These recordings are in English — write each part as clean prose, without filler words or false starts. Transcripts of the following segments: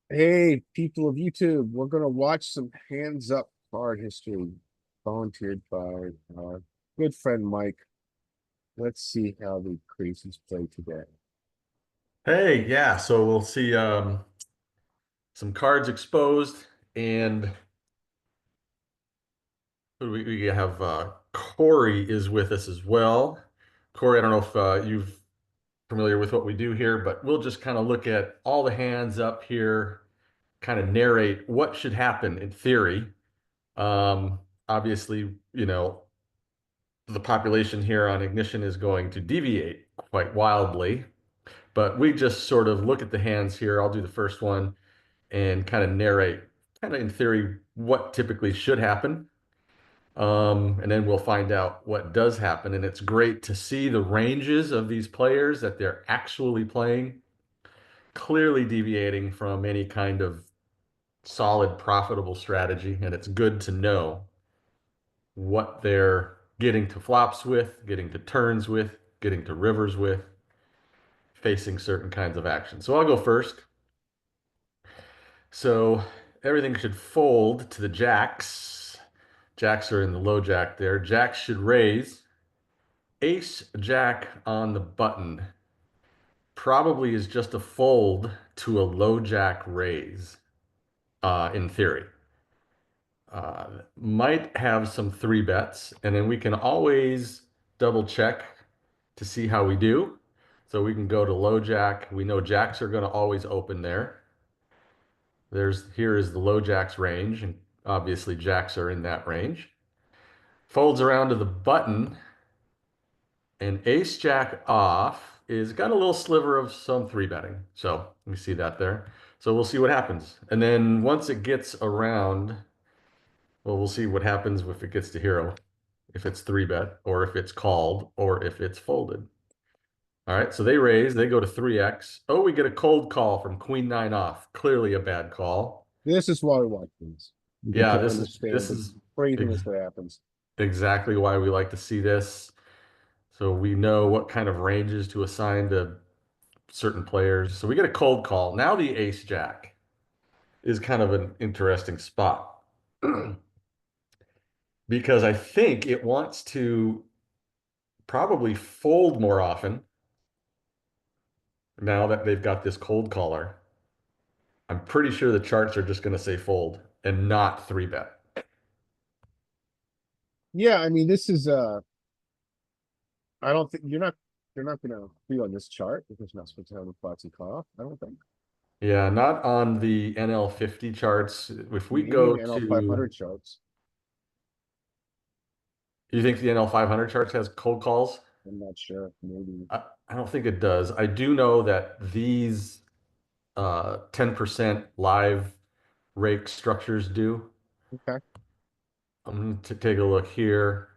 Hey, people of YouTube, we're going to watch some hands up card history volunteered by our good friend Mike. Let's see how the crazies play today. Hey, yeah, so we'll see some cards exposed and who do we have Corey is with us as well. Corey, I don't know if you're familiar with what we do here, but we'll just kind of look at all the hands up here, kind of narrate what should happen in theory. Um, Obviously, the population here on Ignition is going to deviate quite wildly, but we just sort of look at the hands here. I'll do the first one and kind of narrate, kind of in theory, what typically should happen. And then we'll find out what does happen. And it's great to see the ranges of these players that they're actually playing, clearly deviating from any kind of solid, profitable strategy. And it's good to know what they're getting to flops with, getting to turns with, getting to rivers with, facing certain kinds of action. So I'll go first. So everything should fold to the jacks. Jacks are in the low jack there. Jacks should raise. Ace jack on the button probably is just a fold to a low jack raise, in theory. Might have some three bets, and then we can always double check to see how we do. So we can go to low jack. We know jacks are going to always open there. Here is the low jacks range, and obviously jacks are in that range. Folds around to the button, and ace jack off is got a little sliver of some three betting. So we see that there. So we'll see what happens. And then once it gets around, well, we'll see what happens if it gets to hero, if it's three bet, or if it's called, or if it's folded. All right, so they raise, they go to 3x. Oh, we get a cold call from queen nine off. Clearly a bad call. This is why we watch these. We get Yeah, to this is understand this the is craziness ex that happens. exactly why we like to see this. So we know what kind of ranges to assign to certain players. So we get a cold call. Now the ace jack is kind of an interesting spot because I think it wants to probably fold more often now that they've got this cold caller. I'm pretty sure the charts are just going to say fold and not three bet. Yeah, I mean, this is I don't think you're not gonna be on this chart if it's not supposed to have a Foxy cutoff, I don't think. Yeah, not on the NL50 charts. If we Maybe go in NL to, 500 charts. you think the NL500 charts has cold calls? I'm not sure. Maybe. I don't think it does. I do know that these 10% live rake structures do. Okay. I'm going to take a look here.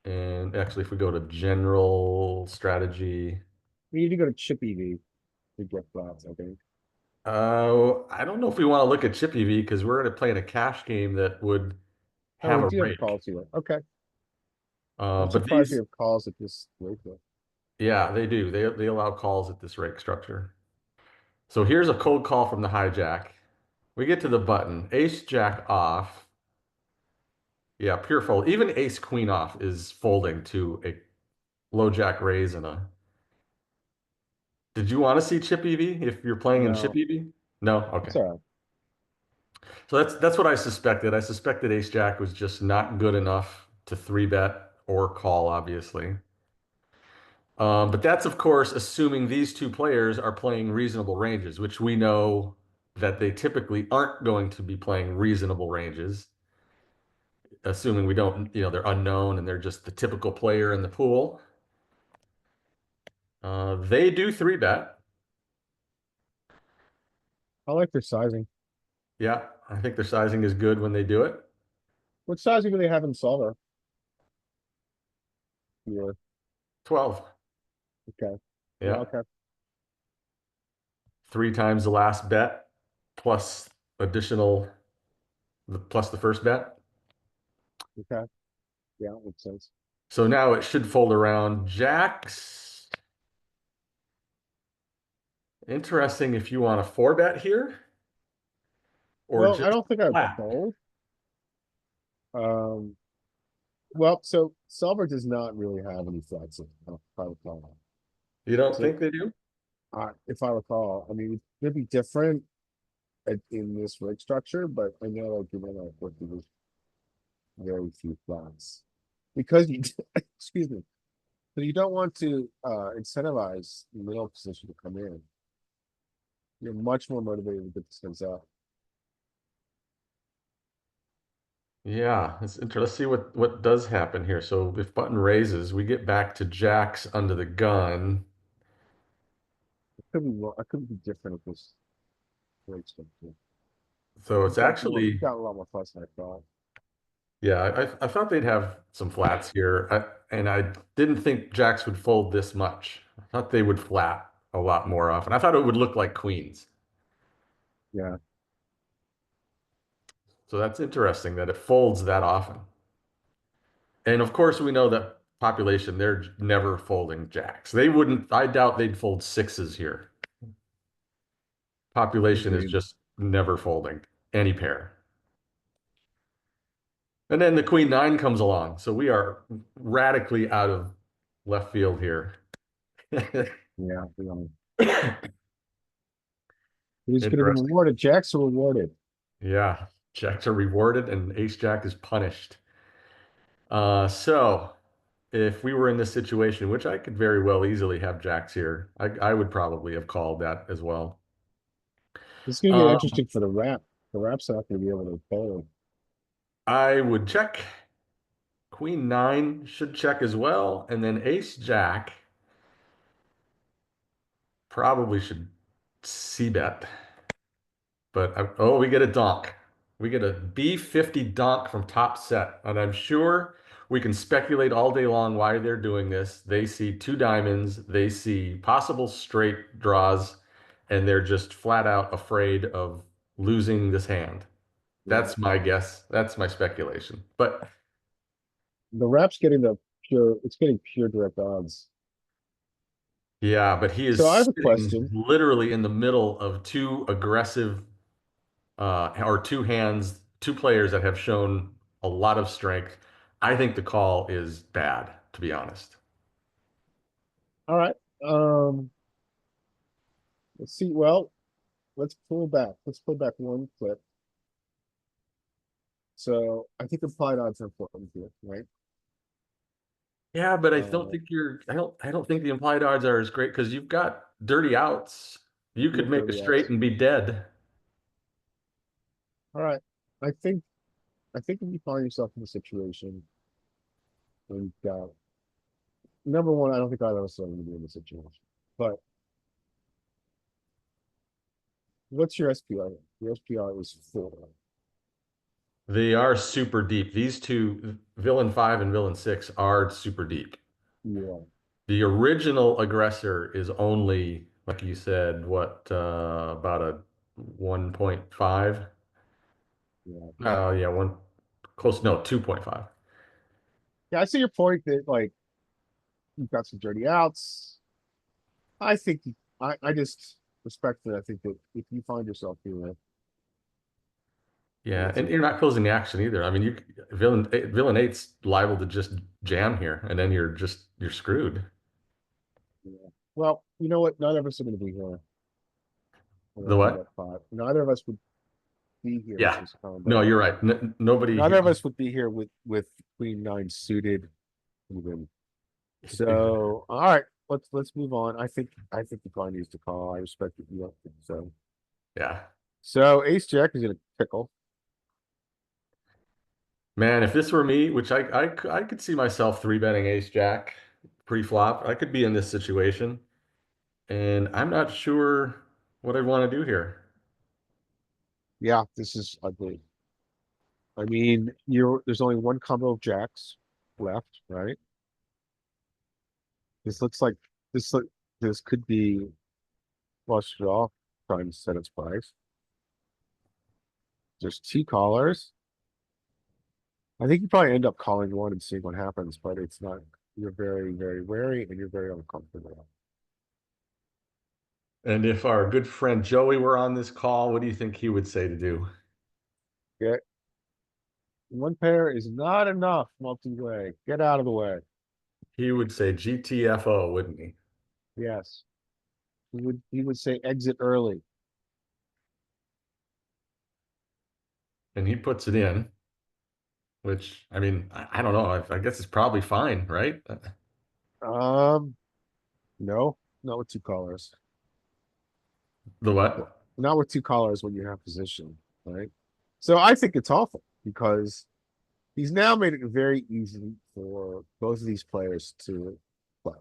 And actually, if we go to general strategy, We need to go to Chippy V to get flats, I think. I don't know if we want to look at Chippy V because we're going to play in a cash game that would Oh, have we a do have rake. calls here. Okay. I'm But surprised we these, have calls at this rate though. yeah, they do. They allow calls at this rake structure. So here's a cold call from the hijack. We get to the button, ace jack off. Yeah, pure fold. Even ace queen off is folding to a low jack raise and a. Did you want to see chip EV if you're playing in chip No, EV? No? it's Okay. all right. So that's what I suspected. I suspected ace jack was just not good enough to three bet or call, obviously. But that's of course assuming these two players are playing reasonable ranges, which we know that they typically aren't going to be playing reasonable ranges, assuming we don't, they're unknown and they're just the typical player in the pool. They do three bet. I like their sizing. Yeah, I think their sizing is good when they do it. What sizing do they have in solver? Yeah. 12. Okay. Yeah, Yeah. okay. Three times the last bet plus additional, plus the first bet. Okay. Yeah, makes sense. So now it should fold around jacks. Interesting if you want a four bet here. or Well, I just don't think I'd flat? fold. Um, well, so solver does not really have any flats in it, if I recall. You don't So, think they do? if I recall, I mean, it could be different in this rig structure, but I know like you know, like there's very few flats because you, excuse me, so you don't want to incentivize the middle position to come in. You're much more motivated to get this things out. Yeah, it's interesting. Let's see what does happen here. So if button raises, we get back to jacks under the gun. It could be I could be different with this rig structure. So it's You've actually, got a lot more fuss than I thought. yeah, I thought they'd have some flats here. And I didn't think jacks would fold this much. I thought they would flat a lot more often. I thought it would look like queens. Yeah, So that's interesting that it folds that often. And of course, we know that population, they're never folding jacks. They wouldn't, I doubt they'd fold sixes here. Population is agreed. just never folding any pair. And then the queen nine comes along. So we are radically out of left field here. Yeah, he's going to be Interesting. rewarded. Jacks are rewarded. Yeah. Jacks are rewarded and ace jack is punished. So if we were in this situation, which I could very well easily have jacks here, I would probably have called that as well. This is going to get Uh, interesting for the wrap. The wrap's not going to be able to fold. I would check. Queen nine should check as well. And then ace jack probably should c bet. But oh, we get a donk. We get a B50 donk from top set. And I'm sure we can speculate all day long why they're doing this. They see two diamonds, they see possible straight draws, and they're just flat out afraid of losing this hand. Yeah. That's my guess. That's my speculation. But The wrap's getting the pure, it's getting pure direct odds. yeah, but he So I is have a sitting question. literally in the middle of two aggressive or two hands, two players that have shown a lot of strength. I think the call is bad, to be honest. All right. Um, let's see. Well, let's pull back. Let's pull back one clip. So I think implied odds are important here, right? Yeah, but I don't Uh, think I don't think the implied odds are as great because you've got dirty outs. You you could have make a 30 straight outs. and be dead. All right. I think I think if you find yourself in a situation where you've got number one, I don't think either of us are going to be in this situation. But what's your SPR? Your SPR is 4. They are super deep. These two, villain five and villain six, are super deep. Yeah, The original aggressor is only, like you said, what, about a 1.5? yeah. Yeah, one close, no, 2.5. Yeah, I see your point that like you've got some dirty outs. I think I just respectfully I think that if you find yourself here, Yeah, that's and it. you're not closing the action either. I mean, villain eight's liable to just jam here, and then you're screwed. Yeah. Well, you know what? None of us are going to be here when The I what? bet 5. Neither of us would be here with Yeah. this combo. No, you're right. Nobody Neither here. of us would be here with Queen Nine suited even. So, all right, let's move on. I think the guy needs to call. I respect that you don't think so. Yeah. So Ace Jack is gonna pickle. Man, if this were me, which I could see myself three betting ace jack pre-flop, I could be in this situation, and I'm not sure what I'd want to do here. Yeah, this is ugly. I mean, there's only one combo of jacks left, right? This looks like this look this could be flush draw trying to set its price. There's two callers. I think you probably end up calling one and seeing what happens, but it's not. You're very, very wary and you're very uncomfortable. And if our good friend Joey were on this call, what do you think he would say to do? Get one pair is not enough multi-way. Get out of the way. He would say GTFO, wouldn't he? Yes. He would say exit early. And he puts it in, which I mean, I don't know. I guess it's probably fine, right? Um, no, not with two colors. The what? Not with two colors when you have position, right? So I think it's awful because he's now made it very easy for both of these players to play.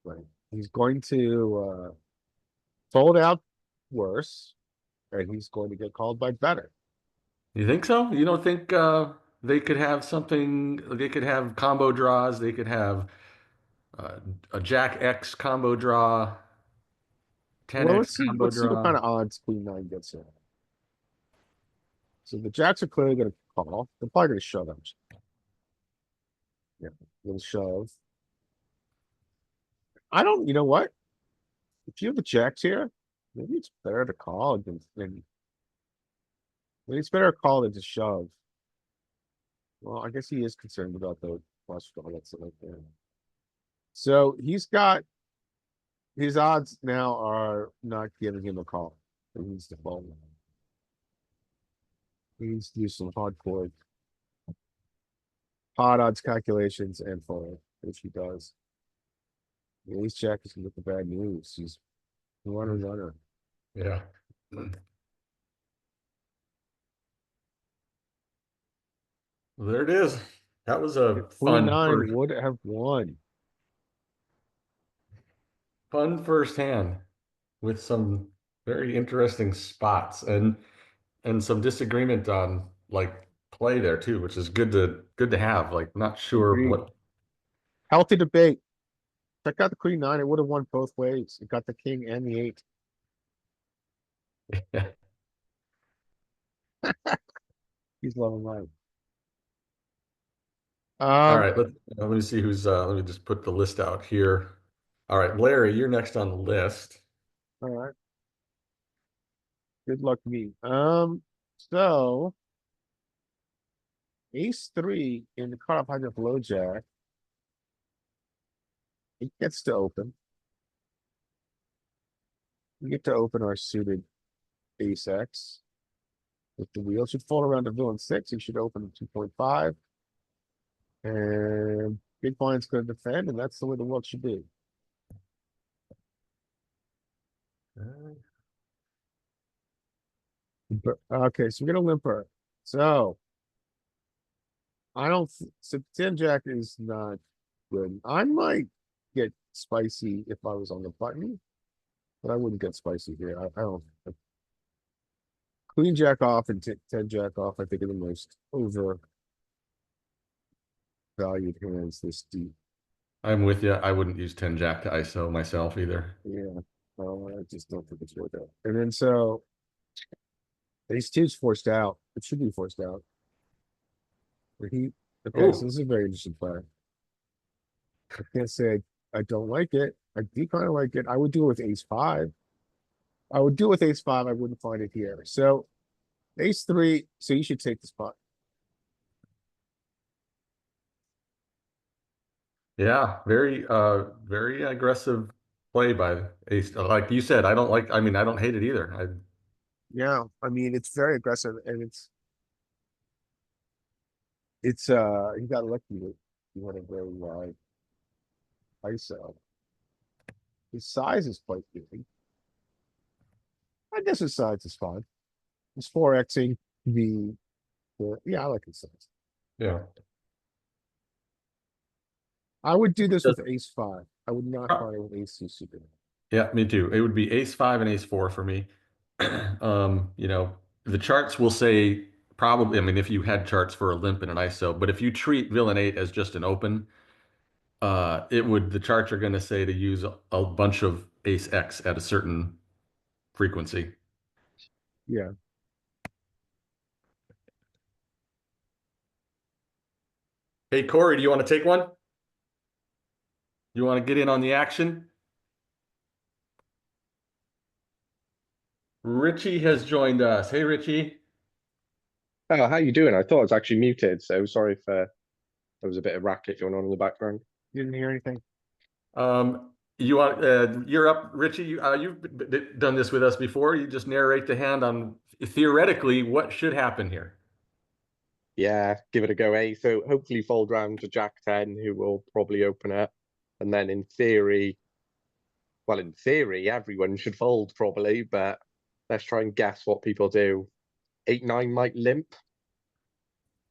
Right? He's going to fold out worse, and he's going to get called by better. You think so? You don't think they could have something? They could have combo draws. They could have uh, a Jack X combo draw, Well, 10X combo let's see what kind draw. of odds Queen Nine gets in. So the Jacks are clearly going to call. They're probably going to shove them. Yeah, little shove. I don't. You know what? If you have the Jacks here, maybe it's better to call than maybe it's better to call than to shove. Well, I guess he is concerned about the flush draw that's right there. So he's got his odds now are not giving him a call. He needs to fold. He needs to do some hardcore hot odds calculations and fold, which he does. The ace jack is with the bad news. He's a runner. Yeah. Well, there it is. That was a Queen nine would have won. fun first hand with some very interesting spots and some disagreement on like play there too, which is good to have. Like not sure Agreed. what. Healthy debate. Check out the queen nine. It would have won both ways. It got the king and the eight. He's loving life. All Um, right, let me see who's let me just put the list out here. All right, Larry, you're next on the list. all right. Good luck me. So ace three in the cutoff hand of low jack. It gets to open. We get to open our suited ace X. If the wheel should fall around the villain six, he should open 2.5. And big blind's going to defend, and that's the way the world should be. Okay, so we're gonna limper. So I don't. So 10 jack is not good. I might get spicy if I was on the button, but I wouldn't get spicy here. I don't. Queen jack off and 10 jack off. I think are the most overvalued hands this deep. I'm with you. I wouldn't use 10 Jack to ISO myself either. Yeah. I just don't think it's worth it. And then so ace two's forced out. It should be forced out. But okay, so Oh, this is a very interesting play. I can't say I don't like it. I do kind of like it. I would do it with ace five. I would do it with ace five. I wouldn't find it here. So ace three. So you should take the spot. yeah, very aggressive play by Ace. Like you said, I don't like, I mean, I don't hate it either. Yeah, I mean it's very aggressive, and it's he got lucky with you had a very wide ISO. His size is quite big. I guess his size is fine. He's 4xing yeah, I like his size. Yeah. I would do this Just- with ace five. I would not find it with ace two super. Yeah, me too. It would be Ace five and Ace four for me. You know, the charts will say probably, I mean, if you had charts for a limp and an ISO, but if you treat villain eight as just an open, the charts are going to say to use a bunch of Ace X at a certain frequency. Yeah. Hey, Corey, do you want to take one? You want to get in on the action? Richie has joined us. Hey, Richie. Oh, how you doing? I thought it was actually muted, so sorry if there was a bit of racket going on in the background. You didn't hear anything? You're up, Richie. You've done this with us before. You just narrate the hand on theoretically what should happen here. Yeah, give it a go, eh? So hopefully fold round to Jack 10, who will probably open it. And then in theory, everyone should fold probably, but let's try and guess what people do. 8-9 might limp.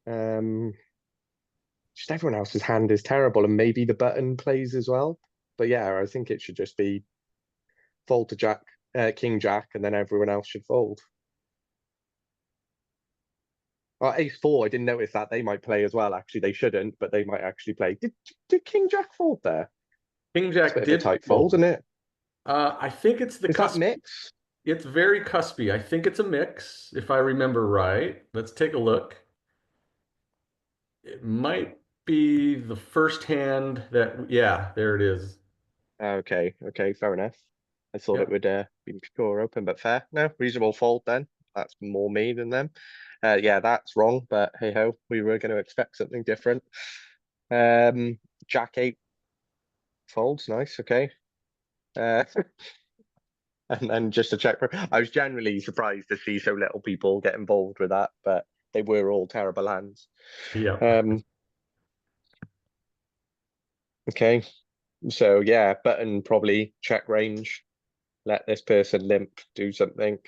Um, just everyone else's hand is terrible, and maybe the button plays as well. But yeah, I think it should just be fold to Jack, King Jack, and then everyone else should fold. Oh, ace four, I didn't notice that. They might play as well. Actually, they shouldn't, but they might actually play. Did King Jack fold there? King It's a Jack bit of a did tight fold, fold. isn't it? I think it's the Is that cusp. mix? It's very cuspy. I think it's a mix, if I remember right. Let's take a look. It might be the first hand that, yeah, there it is. Okay, fair enough. I thought it Yep. would be pure open, but fair. No, reasonable fold then. That's more me than them. Yeah, that's wrong, but hey ho, we were going to expect something different. Um, Jack eight folds, nice, okay. Uh, and then just a check. I was generally surprised to see so little people get involved with that, but they were all terrible hands. Yep. Um, okay, so yeah, button probably check range. Let this person limp, do something.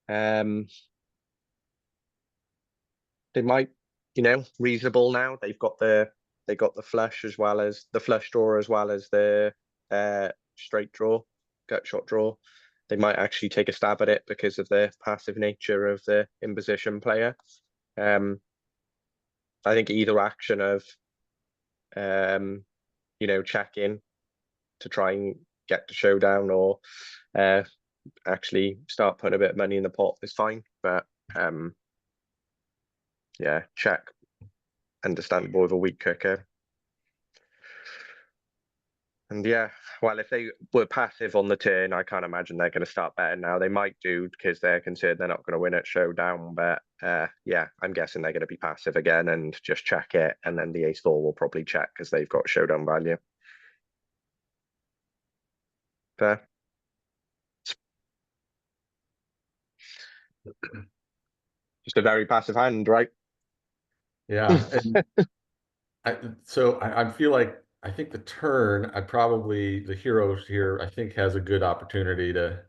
Um, they might, reasonable now. They got the flush as well as the flush draw as well as the straight draw, gut shot draw. They might actually take a stab at it because of the passive nature of the imposition player. I think either action of check in to try and get the showdown or uh actually start putting a bit of money in the pot is fine. But yeah, check, understandable with a weak cooker. And yeah, well, if they were passive on the turn, I can't imagine they're going to start betting now. They might do because they're concerned they're not going to win at showdown. But yeah, I'm guessing they're going to be passive again and just check it. And then the ace four will probably check because they've got showdown value. Fair. Just a very passive hand, right? Yeah. And I feel like I think the turn, the hero here, I think has a good opportunity to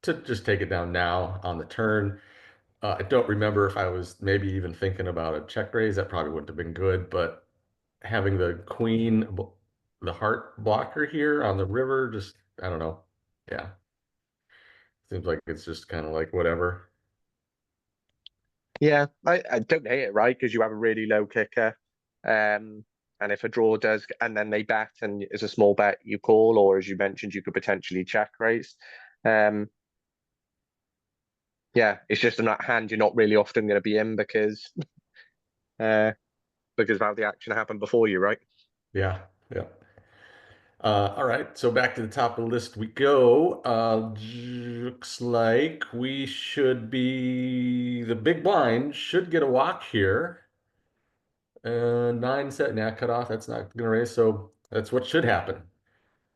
just take it down now on the turn. I don't remember if I was maybe even thinking about a check raise. That probably wouldn't have been good, but having the queen, the heart blocker here on the river, just, I don't know. Yeah. Seems like it's just kind of like whatever. Yeah, I don't hate it, right? Because you have a really low kicker. And if a draw does, and then they bet, and it's a small bet, you call, or as you mentioned, you could potentially check raise. Um, yeah, it's just in that hand you're not really often going to be in uh, because of how the action happened before you, right? Yeah. Yeah. All right, so back to the top of the list we go. Looks like we should be the big blind should get a walk here. Nine set, now cut off. That's not gonna raise, so that's what should happen.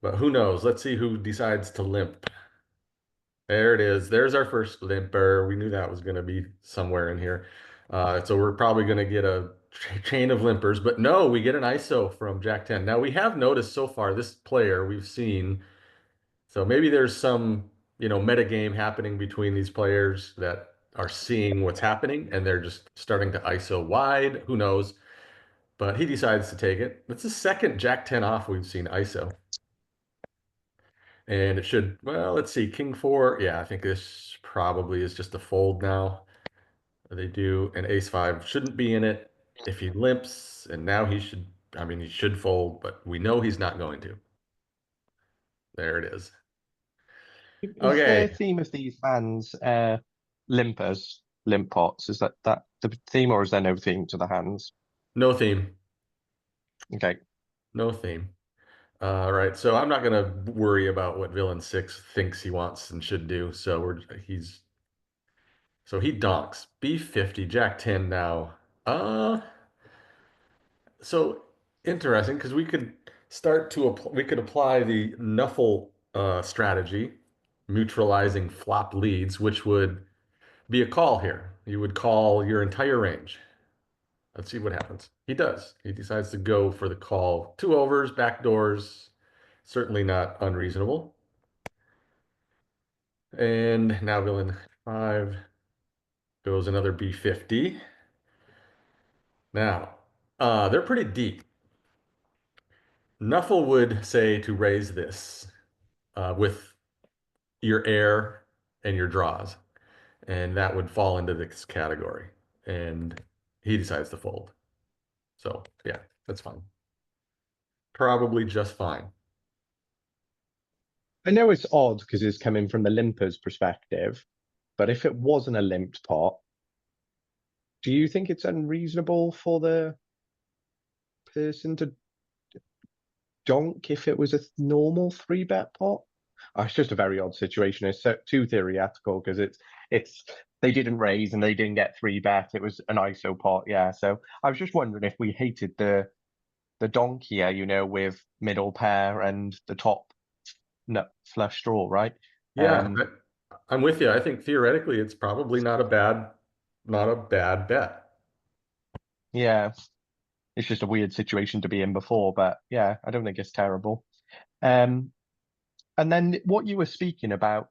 But who knows? Let's see who decides to limp. There it is. There's our first limper. We knew that was gonna be somewhere in here. So we're probably gonna get a chain of limpers, but no, we get an ISO from Jack 10. Now we have noticed so far this player we've seen. So maybe there's some, meta game happening between these players that are seeing what's happening and they're just starting to ISO wide. Who knows? But he decides to take it. That's the second Jack 10 off we've seen ISO. And it should, well, let's see, King 4. Yeah, I think this probably is just a fold now. They do, and Ace 5 shouldn't be in it if he limps, and now he should fold, but we know he's not going to. There it is. Is the Okay, theme of these hands limpers, limp pots? Is that the theme, or is there no theme to the hands? no theme. Okay. No theme. All right, so I'm not gonna worry about what villain 6 thinks he wants and should do. So he donks B50, Jack 10 now. Uh, so interesting because we could apply the Nuffle strategy, neutralizing flop leads, which would be a call here. You would call your entire range. Let's see what happens. He does. He decides to go for the call. 2 overs, back doors, certainly not unreasonable. And now villain 5 goes another B50. Now, they're pretty deep. Nuffle would say to raise this with your air and your draws, and that would fall into this category. And he decides to fold. So yeah, that's fine. Probably just fine. I know it's odd because it's coming from the limper's perspective, but if it wasn't a limped pot, do you think it's unreasonable for the person to donk if it was a normal 3-bet pot? Oh, it's just a very odd situation. It's too theoretical because it's they didn't raise and they didn't get 3-bet. It was an ISO pot, yeah. So I was just wondering if we hated the donk here, with middle pair and the top nut flush draw, right? Yeah, Um, I'm with you. I think theoretically it's probably not a bad bet. yeah, it's just a weird situation to be in before, but yeah, I don't think it's terrible. Um, and then what you were speaking about,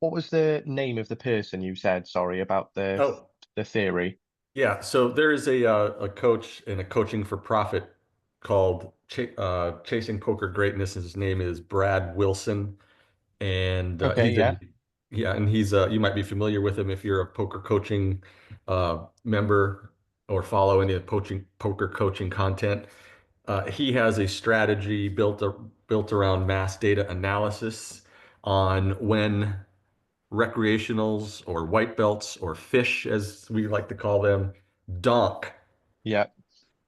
what was the name of the person you said, sorry, about Oh, the theory? yeah. So there is a coach in a coaching for profit called Chasing Poker Greatness. His name is Brad Wilson, and Okay, yeah. and he's you might be familiar with him if you're a poker coaching member or follow any of the poker coaching content. He has a strategy built around mass data analysis on when recreationals or white belts or fish, as we like to call them, donk Yeah.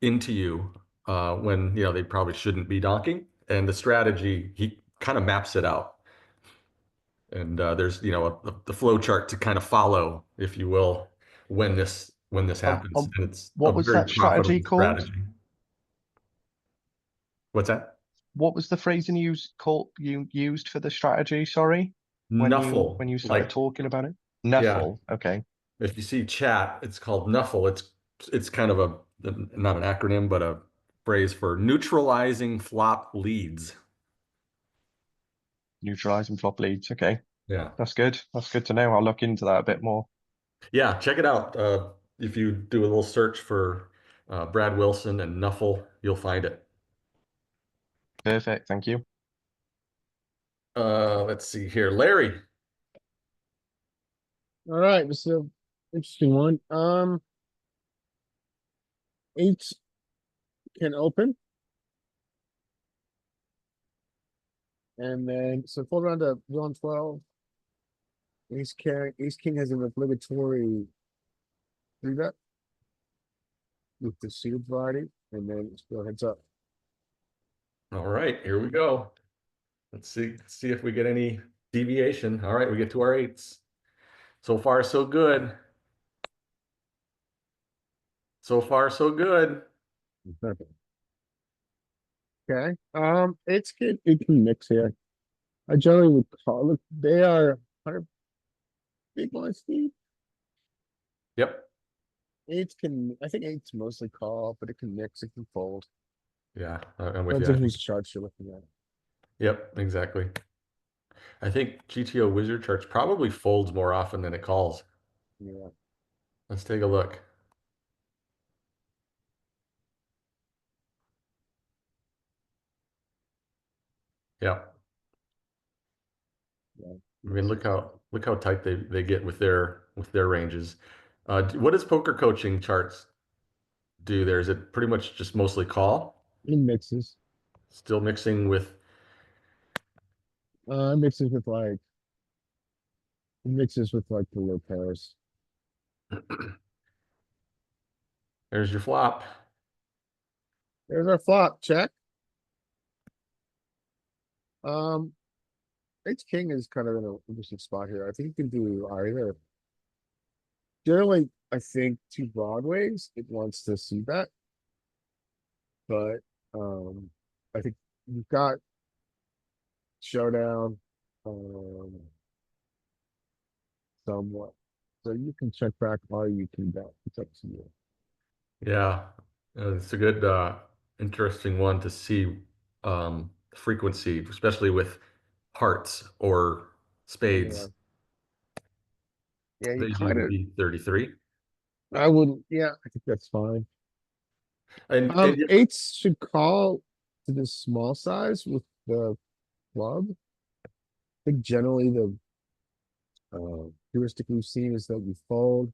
into you when they probably shouldn't be donking. And the strategy, he kind of maps it out. And there's the flow chart to kind of follow, if you will, when this happens. And it's a What was very that strategy profitable called? strategy. What's that? What was the phrasing you used for the strategy? Sorry, when you Nuffle. when you started Like, talking about it. yeah, Nuffle. Okay. if you see chat, it's called Nuffle. It's kind of not an acronym, but a phrase for neutralizing flop leads. Neutralize and flop leads. Okay. Yeah. That's good. That's good to know. I'll look into that a bit more. Yeah, check it out. If you do a little search for Brad Wilson and Nuffle, you'll find it. Perfect. Thank you. Let's see here. Larry. All right, this is an interesting one. Eights can open, and then so fold around to villain 12. Ace king has an obligatory 3-bet with the suited variety, and then it's still heads up. All right, here we go. Let's see if we get any deviation. All right, we get to our eights. So far, so good. So far, so good. Okay. It can mix here. I generally would call look, they are 100 big blinds deep. Yep. I think eights mostly call, but it can mix, it can fold. Yeah, I'm with Depends you. on whose charts you're looking at. Yep, exactly. I think GTO Wizard Charts probably folds more often than it calls. Yeah. Let's take a look. Yep. Yeah. I mean, look how tight they get with their ranges. What does poker coaching charts do there? Is it pretty much just mostly call? It mixes. Still mixing with It mixes with like the low pairs. there's your flop. There's our flop, check. Ace king is kind of in an interesting spot here. I think you can do either. Generally, I think two broadways, it wants to see that. But, I think you've got showdown, somewhat. So you can check back or you can bet. It's up to you. Yeah, it's a good, interesting one to see frequency, especially with hearts or spades. Yeah, you They kind do of, B33. I wouldn't, yeah, I think that's fine. And Eights should call to the small size with the club. I think generally the heuristic we've seen is that you fold.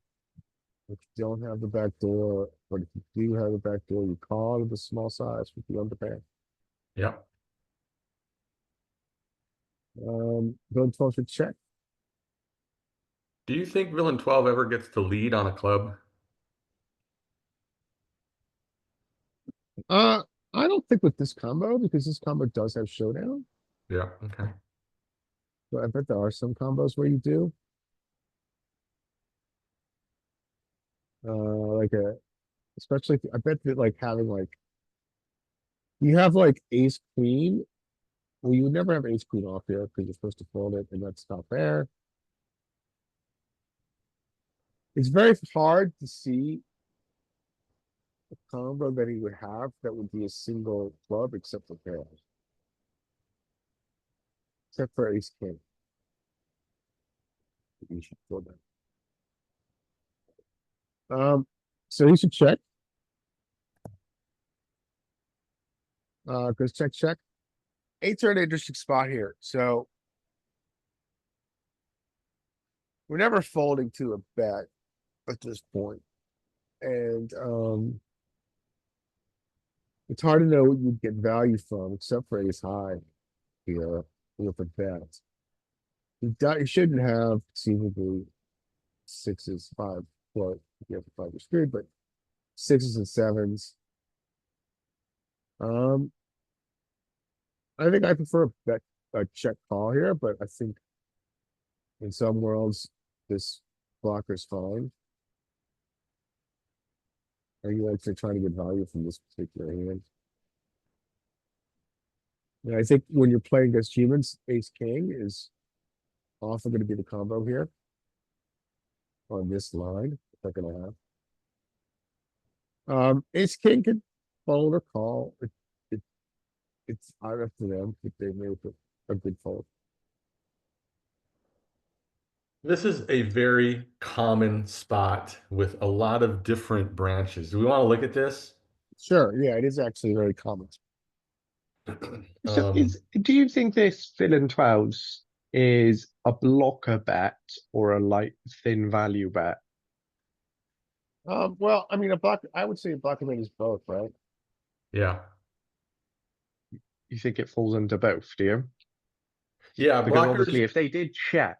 If you don't have the back door, but if you do have the back door, you call to the small size with the underpair. yeah, Villain 12 should check. do you think villain 12 ever gets to lead on a club? I don't think with this combo, because this combo does have showdown. Yeah, okay. But I bet there are some combos where you do. Like especially, I bet that like having like, you have like ace queen. Well, you would never have ace queen off here because you're supposed to fold it and that's not fair. It's very hard to see a combo that he would have that would be a single club except for pairs. Except for ace king. You should fold that. So he should check. Goes check, check. Eights are an interesting spot here, so. We're never folding to a bet at this point. And, it's hard to know what you'd get value from, except for ace high here with a bet. You shouldn't have seemingly sixes, five, well, you have five, you're screwed, but sixes and sevens. I think I prefer a check call here, but I think in some worlds, this blocker's fine. Are you like trying to get value from this particular hand? Yeah, I think when you're playing against humans, ace king is often going to be the combo here. On this line, they're gonna have. Ace king could fold or call. It's out up to them if they make a good fold. This is a very common spot with a lot of different branches. Do we want to look at this? Sure, yeah, it is actually very common. So do you think this villain 12s is a blocker bet or a light thin value bet? Well, I mean, I would say a blocker mate is both, right? Yeah. You think it falls into both, do you? Yeah, Because blockers. obviously if they did check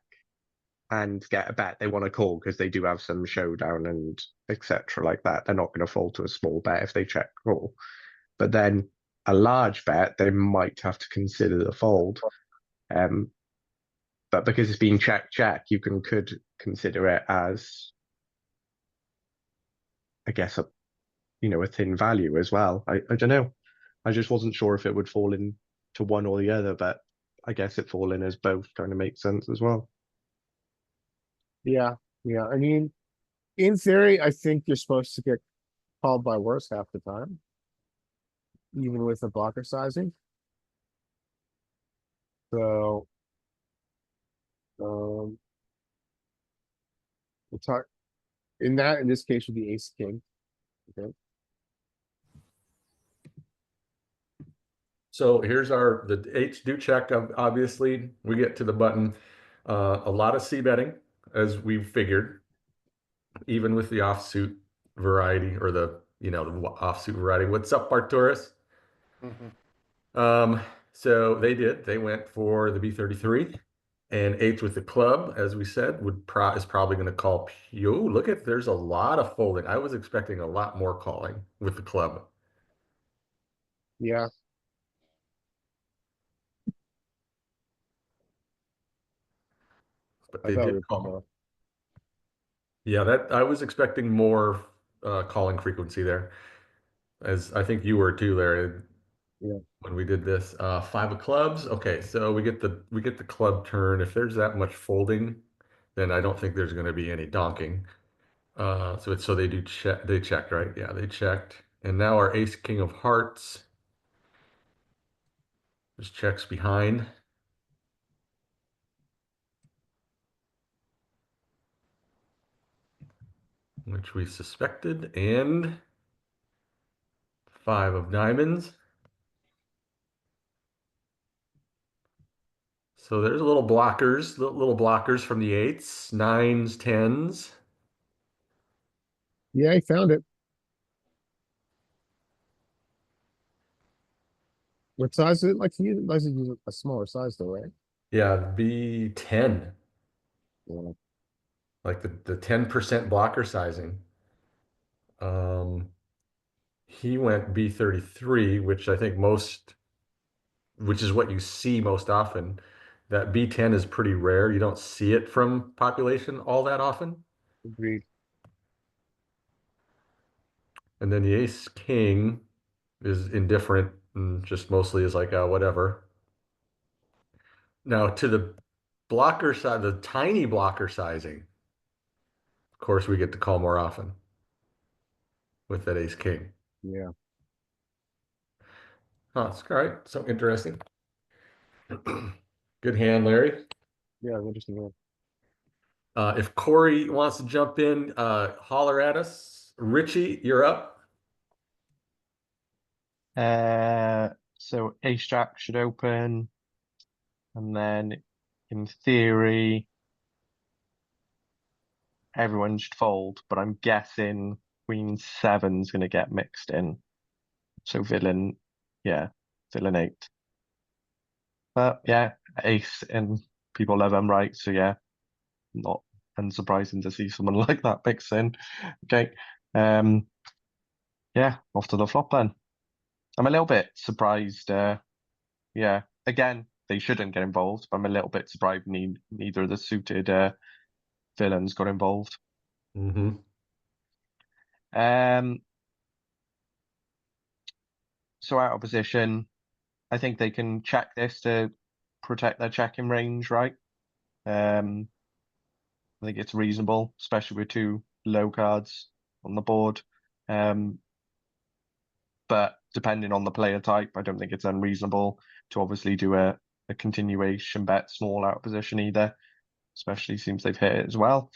and get a bet, they want to call because they do have some showdown and etc. like that. They're not going to fall to a small bet if they check call. But then a large bet, they might have to consider the fold. But because it's being check, you could consider it as, I guess, a thin value as well. I don't know. I just wasn't sure if it would fall into one or the other, but I guess it fall in as both kind of makes sense as well. Yeah, yeah. I mean, in theory, I think you're supposed to get called by worse half the time. Even with the blocker sizing. So. It's hard. In this case would be ace king. Okay. So here's the eights do check. Obviously, we get to the button. A lot of c betting, as we figured, even with the offsuit variety or the offsuit variety. What's up, Arcturus? So they went for the B33 and eights with the club, as we said, is probably going to call look at, there's a lot of folding. I was expecting a lot more calling with the club. Yeah, But I they thought did we call. were. Yeah, that I was expecting more calling frequency there, as I think you were too, Larry, Yeah, when we did this. Five of clubs. Okay, so we get the club turn. If there's that much folding, then I don't think there's going to be any donking. So they do check. They checked, right? Yeah, they checked. And now our ace king of hearts just checks behind. Which we suspected, and five of diamonds. So there's little blockers from the eights, nines, tens. yeah, I found it. What size is it? Like you like to use a smaller size though, right? Yeah, B10, Yeah, like the 10% blocker sizing. Um, he went B33, which is what you see most often. That B10 is pretty rare. You don't see it from population all that often. agreed. And then the ace king is indifferent and just mostly is like, whatever. Now to the blocker side, the tiny blocker sizing, of course, we get to call more often with that ace king. Yeah, Oh, that's all right. So interesting. Good hand, Larry. yeah, interesting. If Corey wants to jump in, holler at us. Richie, you're up. So ace jack should open, and then in theory everyone should fold, but I'm guessing queen seven's gonna get mixed in. So villain, yeah, villain eight. But yeah, ace and people love them, right? So yeah, not unsurprising to see someone like that mix in. Okay. Um yeah, off to the flop then. I'm a little bit surprised, yeah. Again, they shouldn't get involved, but I'm a little bit surprised neither of the suited villains got involved. Mm-hmm. Um so out of position, I think they can check this to protect their checking range, right? Um I think it's reasonable, especially with two low cards on the board. Um, but depending on the player type, I don't think it's unreasonable to obviously do a continuation bet small out of position either, especially seems they've hit it as well.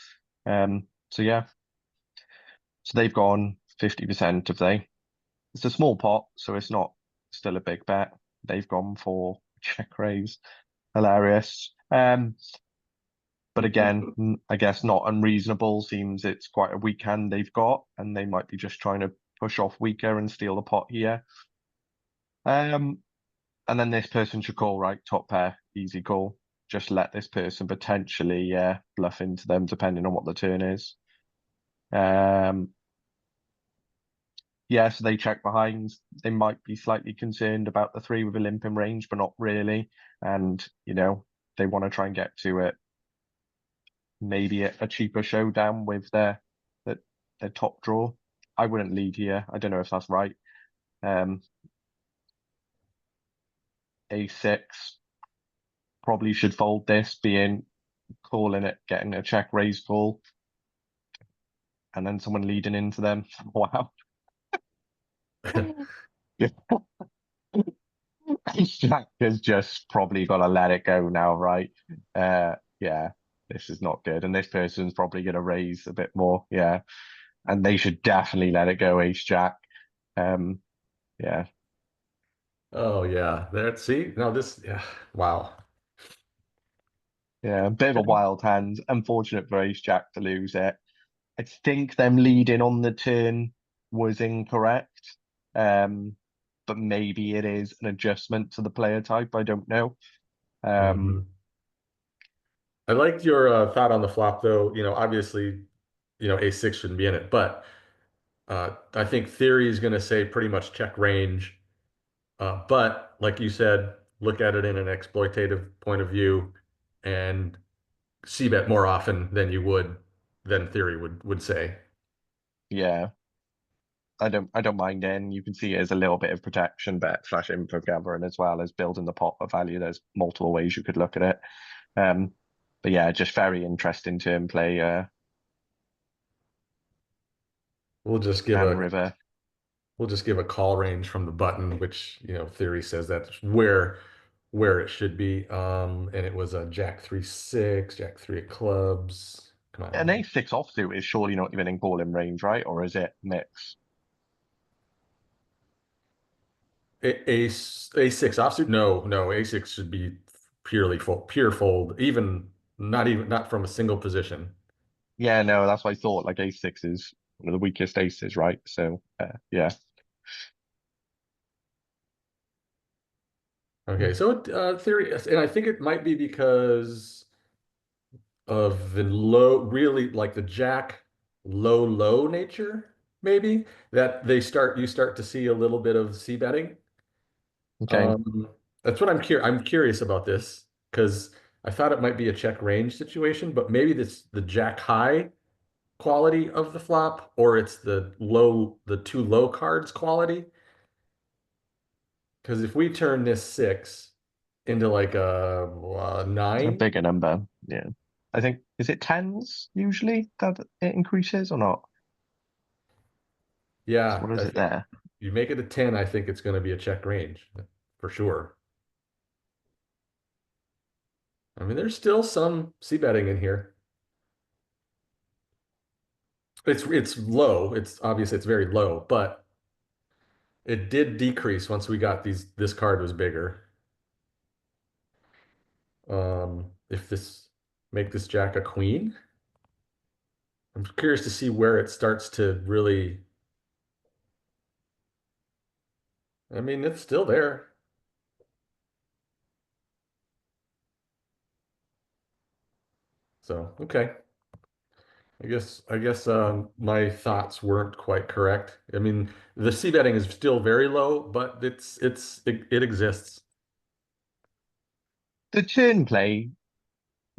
So yeah, so they've gone 50% of they. It's a small pot, so it's not still a big bet. They've gone for check raise. Hilarious. But again, I guess not unreasonable. Seems it's quite a weak hand they've got, and they might be just trying to push off weaker and steal the pot here. Um, and then this person should call, right? Top pair, easy call. Just let this person potentially bluff into them depending on what the turn is. Um, yeah, so they check behind. They might be slightly concerned about the three with a limp in range, but not really. And, they want to try and get to it. Maybe a cheaper showdown with their top draw. I wouldn't lead here. I don't know if that's right. Um, A6 probably should fold this, being calling it, getting a check raise call, and then someone leading into them. Wow. Yeah. Jack has just probably got to let it go now, right? Yeah, this is not good. And this person's probably going to raise a bit more. Yeah. And they should definitely let it go, Ace Jack. Yeah. Oh yeah, there. See, now this. Yeah, wow. Yeah, a bit of a wild hand. Unfortunate for Ace Jack to lose it. I think them leading on the turn was incorrect. Um, but maybe it is an adjustment to the player type. I don't know. Mhm. I liked your thought on the flop, though. Obviously, A6 shouldn't be in it, but I think theory is going to say pretty much check range. But like you said, look at it in an exploitative point of view and see bet more often than you would than theory would say. Yeah. I don't mind in. You can see it as a little bit of protection, bet slash info gathering as well as building the pot of value. There's multiple ways you could look at it. Um, but yeah, just very interesting turn play, We'll just give and a river. we'll just give a call range from the button, which theory says that's where it should be. And it was a Jack 3-6, Jack 3 of clubs. Come An on. A6 offsuit is surely not even in calling range, right? Or is it mix? A6 offsuit? No, A6 should be pure fold, even not from a single position. Yeah, no, that's what I thought. Like A6 is one of the weakest aces, right? So yeah. Okay, so theory, and I think it might be because of the low, really like the Jack low nature, maybe that you start to see a little bit of c betting. Okay. Um, that's what I'm curious about this because I thought it might be a check range situation, but maybe this the Jack high quality of the flop, or it's the two low cards quality. Because if we turn this 6 into like a A 9, bigger number. Yeah. I think, is it tens usually that it increases or not? So yeah, what is I it think there? you make it a 10, I think it's going to be a check range for sure. I mean, there's still some c betting in here. It's low. It's obviously it's very low, but it did decrease once we got this card was bigger. If this make this Jack a queen, I'm curious to see where it starts to really. I mean, it's still there. So, okay. I guess my thoughts weren't quite correct. I mean, the c betting is still very low, but it exists. The turn play,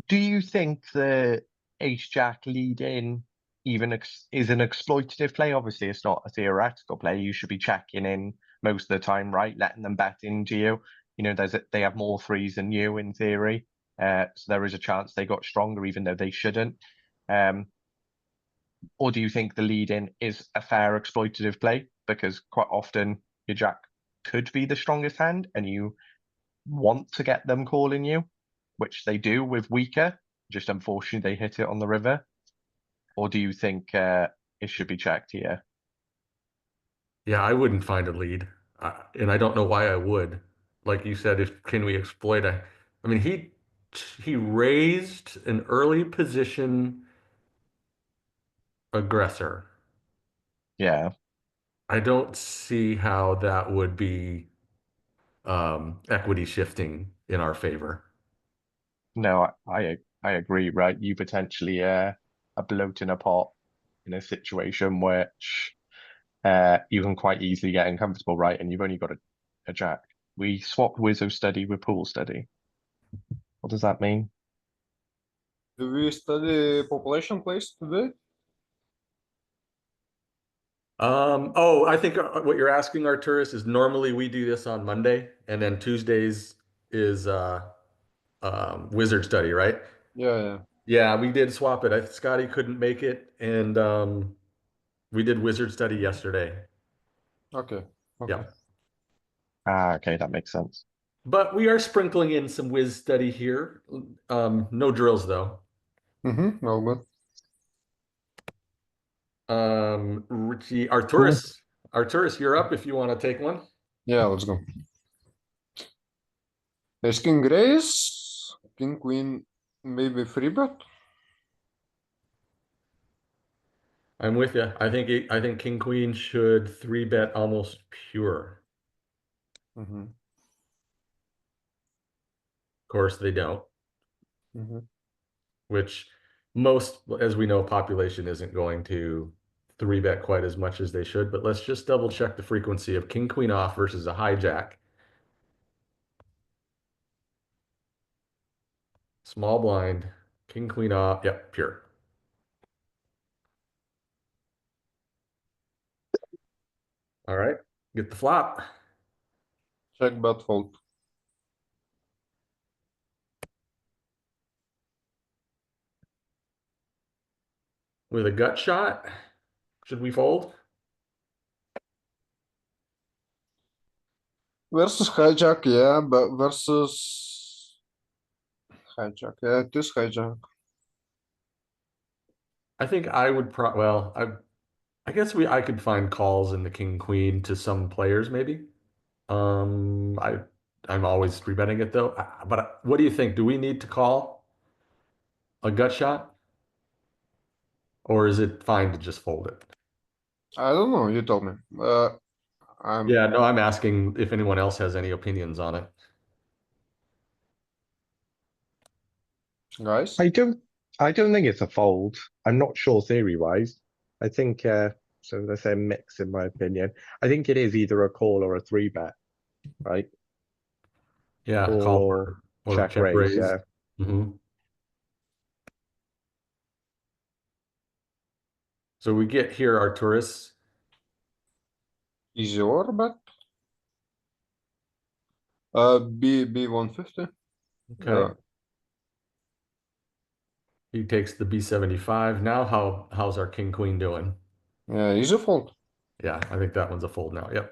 do you think the ace jack lead in even is an exploitative play? Obviously, it's not a theoretical play. You should be checking in most of the time, right? Letting them bet into you. They have more threes than you in theory. So there is a chance they got stronger, even though they shouldn't. Um, or do you think the lead in is a fair exploitative play? Because quite often your jack could be the strongest hand and you want to get them calling you, which they do with weaker, just unfortunately they hit it on the river. Or do you think it should be checked here? Yeah, I wouldn't find a lead, and I don't know why I would. Like you said, if can we exploit a? I mean, he raised an early position aggressor. Yeah, I don't see how that would be equity shifting in our favor. no, I agree, right? You potentially are bloating a pot in a situation which you can quite easily get uncomfortable, right? And you've only got a jack. We swapped Wizzo study with pool study. What does that mean? Do we study population plays today? Oh, I think what you're asking, Arturus, is normally we do this on Monday, and then Tuesdays is wizard study, right? Yeah, yeah. Yeah, we did swap it. Scotty couldn't make it, and we did wizard study yesterday. Okay. Yeah, Okay. Ah, okay, that makes sense. but we are sprinkling in some whiz study here. No drills though. Mm-hmm. All good. Richie, Cool. Arturus, you're up if you want to take one. Yeah, let's go. Ace king raise, king queen, maybe free bet. I'm with you. I think King Queen should three bet almost pure. Mm-hmm. Of course, they don't, Mm-hmm. which most, as we know, population isn't going to three bet quite as much as they should. But let's just double check the frequency of King Queen off versus a hijack. Small blind, king, queen off. Yep, pure. All right, get the flop. Check bet fold. With a gut shot, should we fold? Versus hijack, yeah, but versus hijack, yeah, it is hijack. I think I would well, I guess I could find calls in the king queen to some players maybe. I'm always three betting it though. But what do you think? Do we need to call a gut shot? Or is it fine to just fold it? I don't know, you told me. I'm Yeah, no, I'm asking if anyone else has any opinions on it. guys. I don't think it's a fold. I'm not sure theory wise. I think so let's say a mix in my opinion. I think it is either a call or a three bet, right? Yeah, call Or or check check raise, raise. yeah. So we get here Arcturus. Easy or bet. B 150. Okay. He takes the B75. Now how's our king queen doing? Yeah, easy fold. Yeah, I think that one's a fold now. Yep.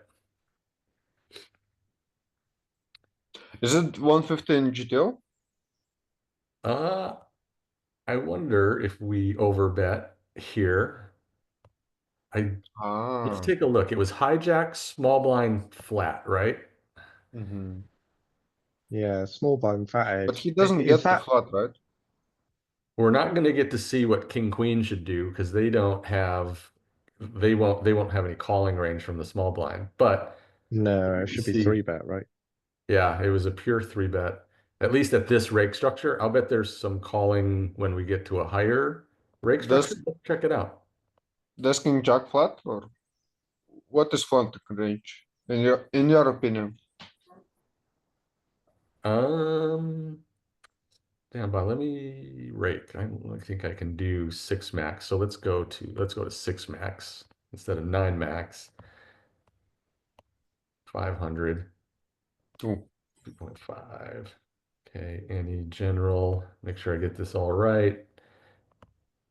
Is it 150 in GTO? Uh, I wonder if we overbet here. Let's Ah. take a look. It was hijack, small blind, flat, right? Mhm. Yeah, small blind fat But edge. he doesn't Is get the that flat, right? We're not going to get to see what king queen should do because they won't have any calling range from the small blind. But no, it we should be see, three bet, right? yeah, it was a pure three bet. At least at this rake structure, I'll bet there's some calling when we get to a higher rake structure. Does Let's check it out. does king jack flat or what is flat range in your opinion? Um, Stand by. Let me rake. I think I can do 6 max. So let's go to 6 max instead of 9 max. 500. Ooh. 2.5. Okay, any general, make sure I get this all right.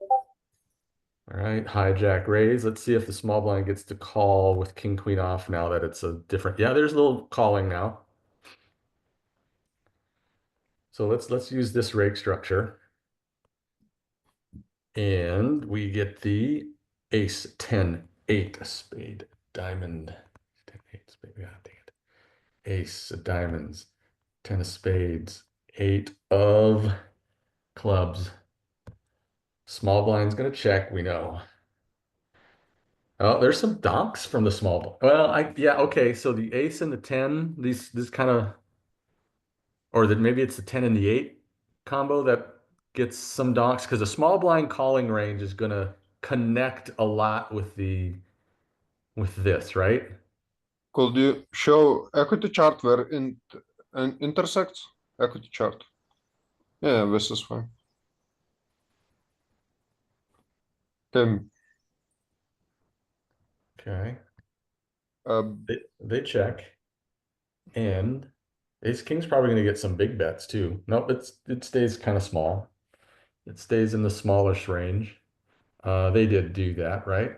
All right, hijack raise. Let's see if the small blind gets to call with king queen off now that it's a different. Yeah, there's a little calling now. So let's use this rake structure. And we get the ace 10 8 spade diamond 10 8 spade. Yeah, dang it. Ace of diamonds, 10 of spades, 8 of clubs. Small blind's gonna check, we know. Oh, there's some donks from the small blind. Well, yeah, okay. So the ace and the 10, this kind of, or that maybe it's the 10 and the 8 combo that gets some donks because a small blind calling range is gonna connect a lot with this, right? Could you show equity chart where intersects equity chart? Yeah, this is fine. Okay. Okay. Uh, They check. And ace king's probably gonna get some big bets too. Nope, it stays kind of small. It stays in the smallish range. They did do that, right?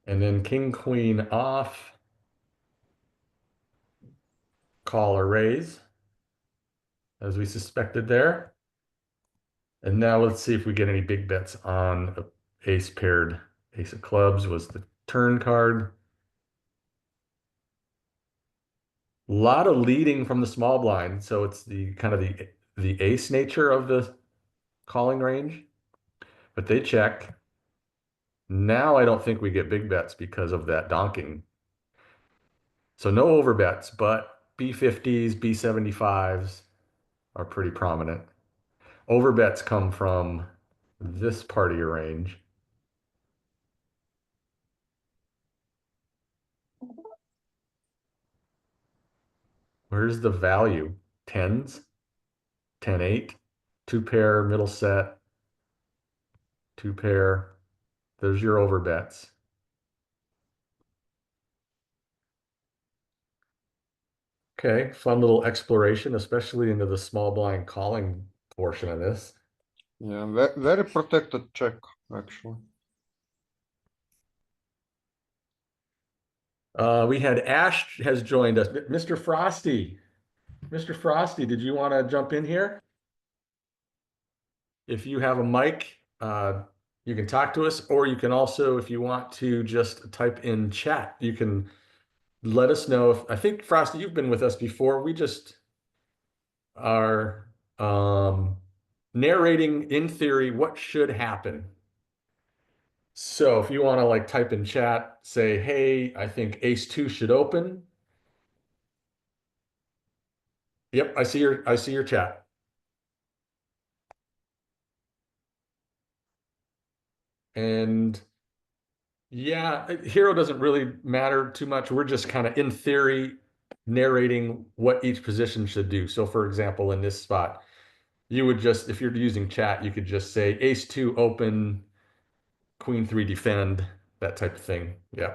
And then king queen off, call or raise, as we suspected there. And now let's see if we get any big bets on a ace paired. Ace of clubs was the turn card. A lot of leading from the small blind, so it's the kind of the ace nature of the calling range. But they check. Now I don't think we get big bets because of that donking. So no over bets, but B50s, B75s are pretty prominent. Over bets come from this part of your range. Where's the value? Tens? 10-8, 2-pair, middle set, 2-pair. There's your over bets. Okay, fun little exploration, especially into the small blind calling portion of this. Yeah, very protected check, actually. We had Ash has joined us. Mr. Frosty. Mr. Frosty, did you want to jump in here? If you have a mic, you can talk to us, or you can also, if you want to just type in chat, you can let us know. I think, Frosty, you've been with us before. We just are narrating, in theory, what should happen. So if you want to like type in chat, say, hey, I think ace-2 should open. Yep, I see your chat. And yeah, hero doesn't really matter too much. We're just kind of in theory narrating what each position should do. So for example, in this spot, you would just, if you're using chat, you could just say ace-2 open, queen-3 defend, that type of thing. Yeah.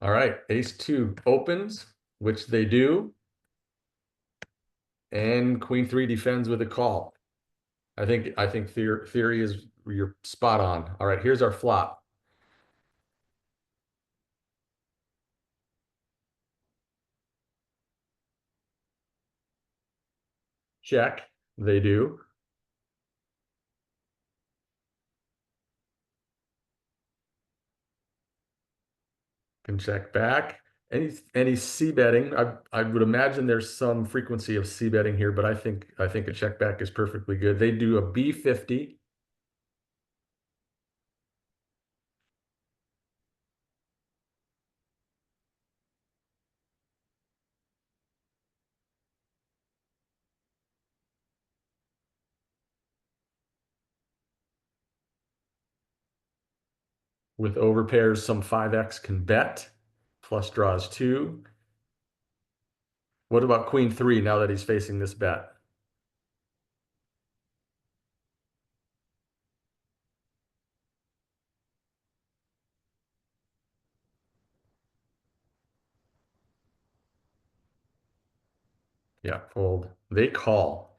All right, ace-2 opens, which they do. And queen-3 defends with a call. I think theory is, you're spot on. All right, here's our flop. Check, they do. Can check back. Any c betting? I would imagine there's some frequency of c betting here, but I think a check back is perfectly good. They do a b50. With overpairs, some 5x can bet. Flush draws 2. What about queen-3 now that he's facing this bet? Yeah, fold. They call.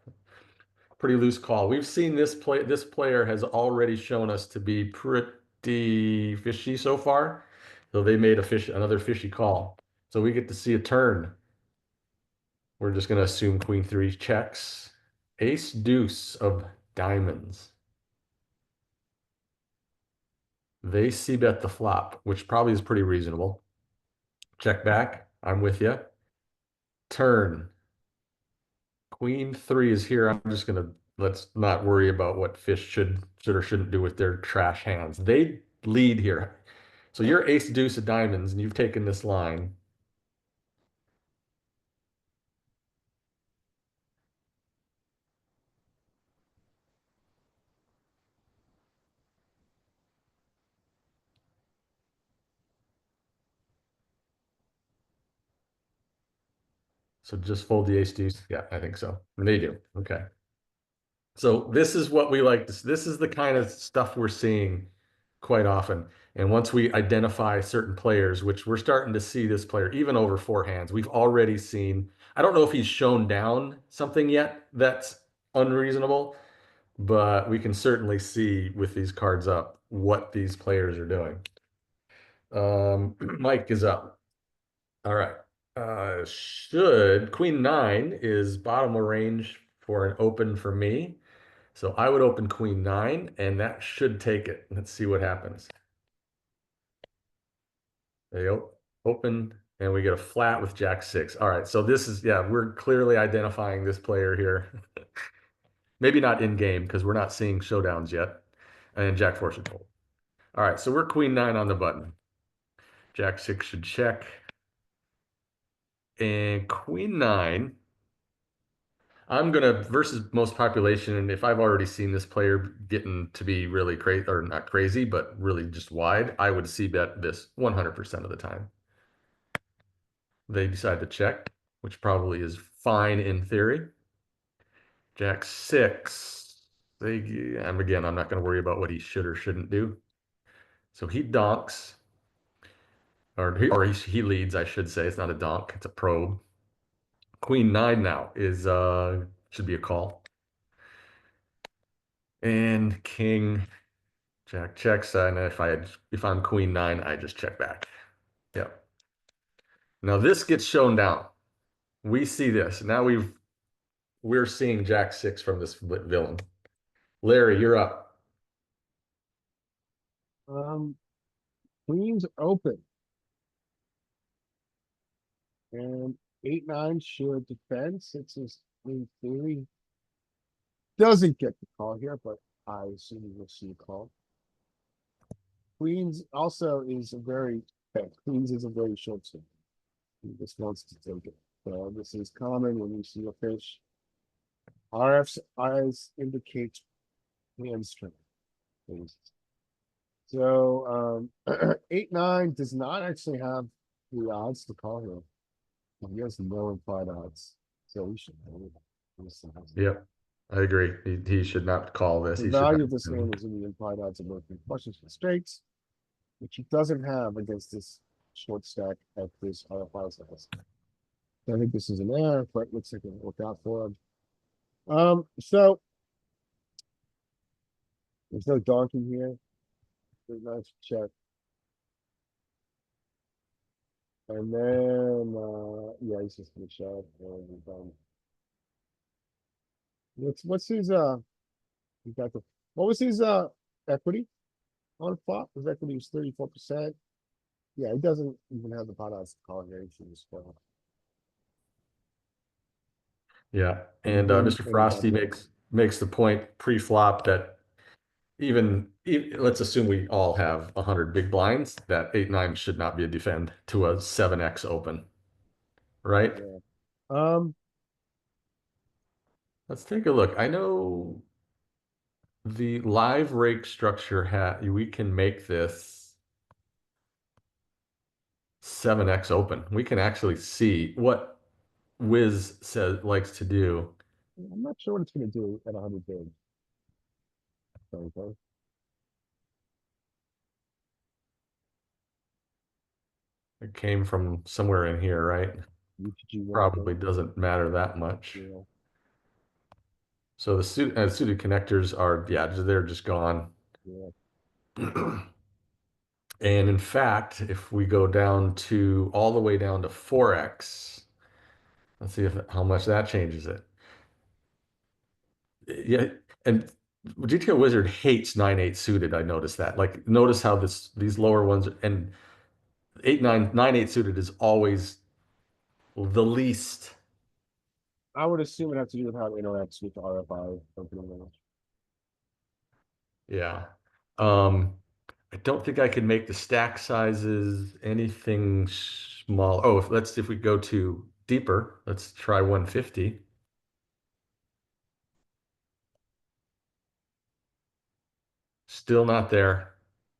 Pretty loose call. We've seen this player has already shown us to be pretty fishy so far. So they made another fishy call. So we get to see a turn. We're just going to assume queen-3 checks. Ace-deuce of diamonds. They c-bet the flop, which probably is pretty reasonable. Check back. I'm with you. Turn. Queen-3 is here. I'm just going to, let's not worry about what fish should or shouldn't do with their trash hands. They lead here. So you're ace-deuce of diamonds, and you've taken this line. So just fold the ace-deuce. Yeah, I think so. They do. Okay. So this is what we like to see. This is the kind of stuff we're seeing quite often. And once we identify certain players, which we're starting to see this player, even over 4 hands, we've already seen, I don't know if he's shown down something yet that's unreasonable, but we can certainly see with these cards up what these players are doing. Mike is up. All right. Queen-9 is bottom of range for an open for me. So I would open queen-9, and that should take it. Let's see what happens. They open, and we get a flat with jack-6. All right, so this is, yeah, we're clearly identifying this player here. Maybe not in-game, because we're not seeing showdowns yet. And jack-4 should fold. All right, so we're queen-9 on the button. Jack-6 should check. And queen-9... I'm gonna versus most population, and if I've already seen this player getting to be really crazy, or not crazy, but really just wide, I would c-bet this 100% of the time. They decide to check, which probably is fine in theory. Jack six. And again, I'm not going to worry about what he should or shouldn't do. So he donks, he leads, I should say. It's not a donk, it's a probe. Queen nine now is should be a call. And king Jack checks, and if I'm queen nine, I just check back. Yep. Now this gets shown down. We see this. Now we're seeing Jack six from this villain. Larry, you're up. Queens open. And 8-9 should defend, since his in theory doesn't get the call here, but I assume we'll see a call. Queens also is a very, Queens is a very short swing. He just wants to take it. So this is common when you see a fish. RF's eyes indicate hand strength. So 8-9 does not actually have the odds to call here. He has no implied odds, so we should know that. Yep. I agree. He should not call this. The He should value not- of this hand is in the implied odds of working flushes and straights, which he doesn't have against this short stack at this RFI size. I think this is an error, but looks like it'll work out for him. So there's no donkey here. There's a nice check. And then, yeah, he's just gonna shove and we're done. What's his, he got the, what was his, equity on flop? His equity was 34%. Yeah, he doesn't even have the pot odds to call here. He should just call. Yeah. And Mhm. Mr. Frosty makes the point pre-flop that let's assume we all have 100 big blinds, that 8-9 should not be a defend to a 7x open. Right? Yeah. Let's take a look. I know the live rake structure we can make this 7x open. We can actually see what Wiz likes to do. I'm not sure what it's gonna do at 100 big. Okay. It came from somewhere in here, right? UTG Probably doesn't matter that much. Yeah. So the suited connectors are, yeah, they're just gone. Yeah. And in fact, if we go down to all the way down to 4x, let's see how much that changes it. Yeah, and GTO Wizard hates 9-8 suited. I noticed that. Like, notice how these lower ones and 8-9 9-8 suited is always the least. I would assume it has to do with how it interacts with the RFI opening range. Yeah. I don't think I can make the stack sizes anything small. Oh, if we go to deeper, let's try 150. Still not there.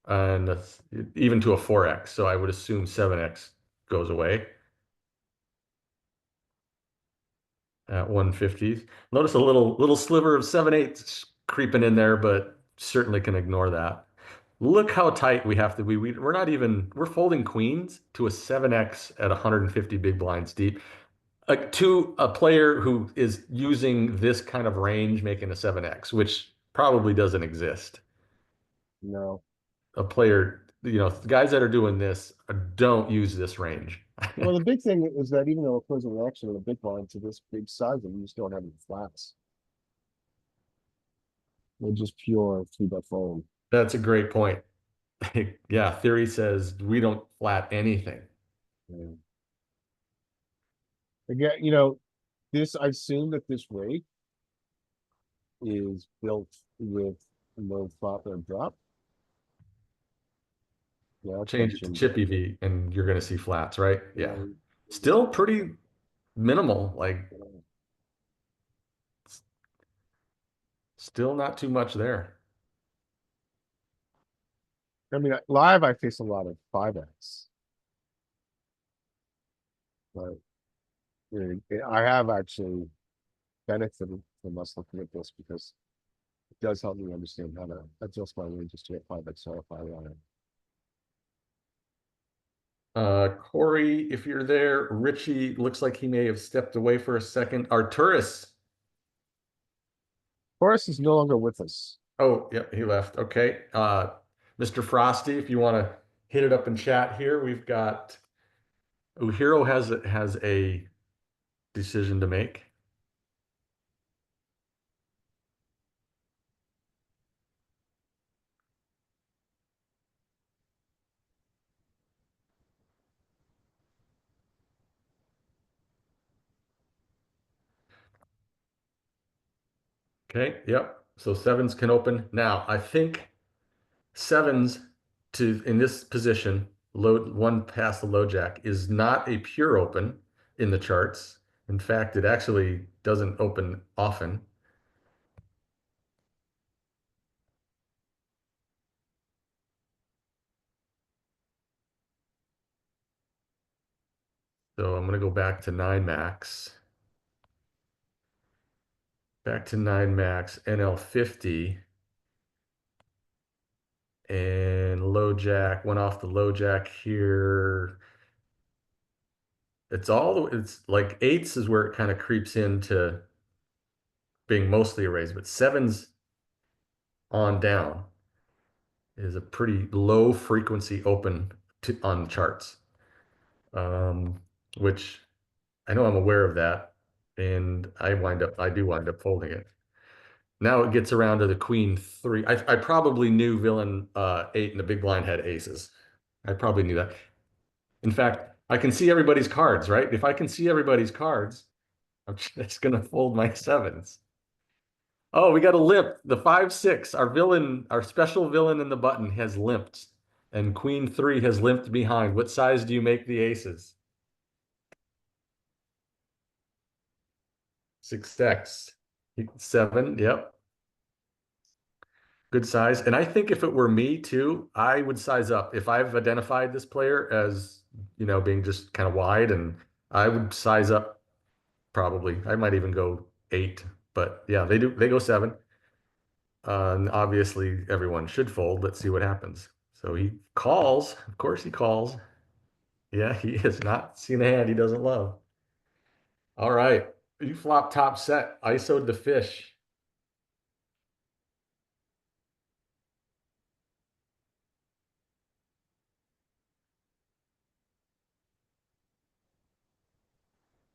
And that's even to a 4x. So I would assume 7x goes away at 150. Notice a little sliver of 7/8 creeping in there, but certainly can ignore that. Look how tight we have to be. We're folding queens to a 7x at 150 big blinds deep. To a player who is using this kind of range, making a 7x, which probably doesn't exist. No. A player, guys that are doing this don't use this range. Well, the big thing is that even though opposing reaction of a big blind to this big size, you just don't have any flats. They're just pure 3-bet fold. That's a great point. Yeah, theory says we don't flat anything. Yeah. Again, I assume that this rake is built with no flop or drop. Yeah, Change it to chippy V and you're going to see flats, right? Yeah. Still pretty minimal, like still not too much there. I mean, live, I face a lot of 5x. But I have actually benefited from us looking at this because it does help me understand how to adjust my ranges to a 5XR if I want to. Corey, if you're there, Richie looks like he may have stepped away for a second. Arturus. Forrest is no longer with us. Oh, yeah, he left. Okay. Mr. Frosty, if you want to hit it up in chat here, we've got Uhiro has a decision to make. Okay, yep. So sevens can open. Now, I think sevens in this position, load one past the low jack is not a pure open in the charts. In fact, it actually doesn't open often. So I'm going to go back to 9 max. Back to 9 max, NL50. And low jack, went off the low jack here. It's like eights is where it kind of creeps into being mostly a raise, but sevens on down is a pretty low frequency open on the charts. Which I know I'm aware of that, and I do wind up folding it. Now it gets around to the queen 3. I probably knew villain 8 and the big blind had aces. I probably knew that. In fact, I can see everybody's cards, right? If I can see everybody's cards, I'm just gonna fold my sevens. Oh, we got a limp. The 5-6, our special villain in the button has limped, and queen 3 has limped behind. What size do you make the aces? 6 stacks. 7, yep. Good size. And I think if it were me too, I would size up. If I've identified this player as, being just kind of wide, and I would size up probably. I might even go 8, but yeah, they go 7. And obviously everyone should fold. Let's see what happens. So he calls. Of course he calls. Yeah, he has not seen a hand he doesn't love. All right. You flop top set. ISO'd the fish.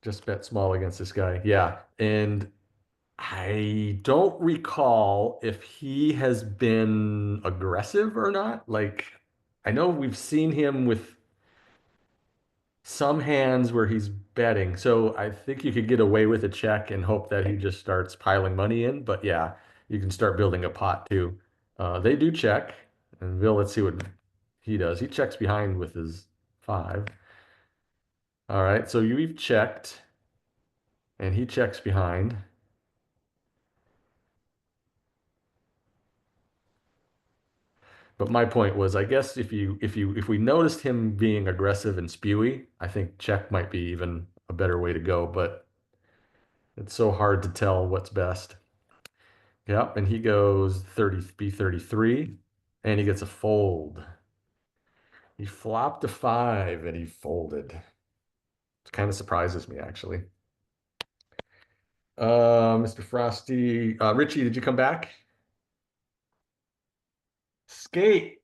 Just bet small against this guy. Yeah. And I don't recall if he has been aggressive or not. Like, I know we've seen him with some hands where he's betting. So I think you could get away with a check and hope that he just starts piling money in. But yeah, you can start building a pot too. They do check. And Bill, let's see what he does. He checks behind with his 5. All right, so you've checked. And he checks behind. But my point was, I guess if we noticed him being aggressive and spewy, I think check might be even a better way to go, but it's so hard to tell what's best. Yep, and he goes B33, and he gets a fold. He flopped a 5 and he folded. It kind of surprises me, actually. Mr. Frosty, Richie, did you come back? Skate,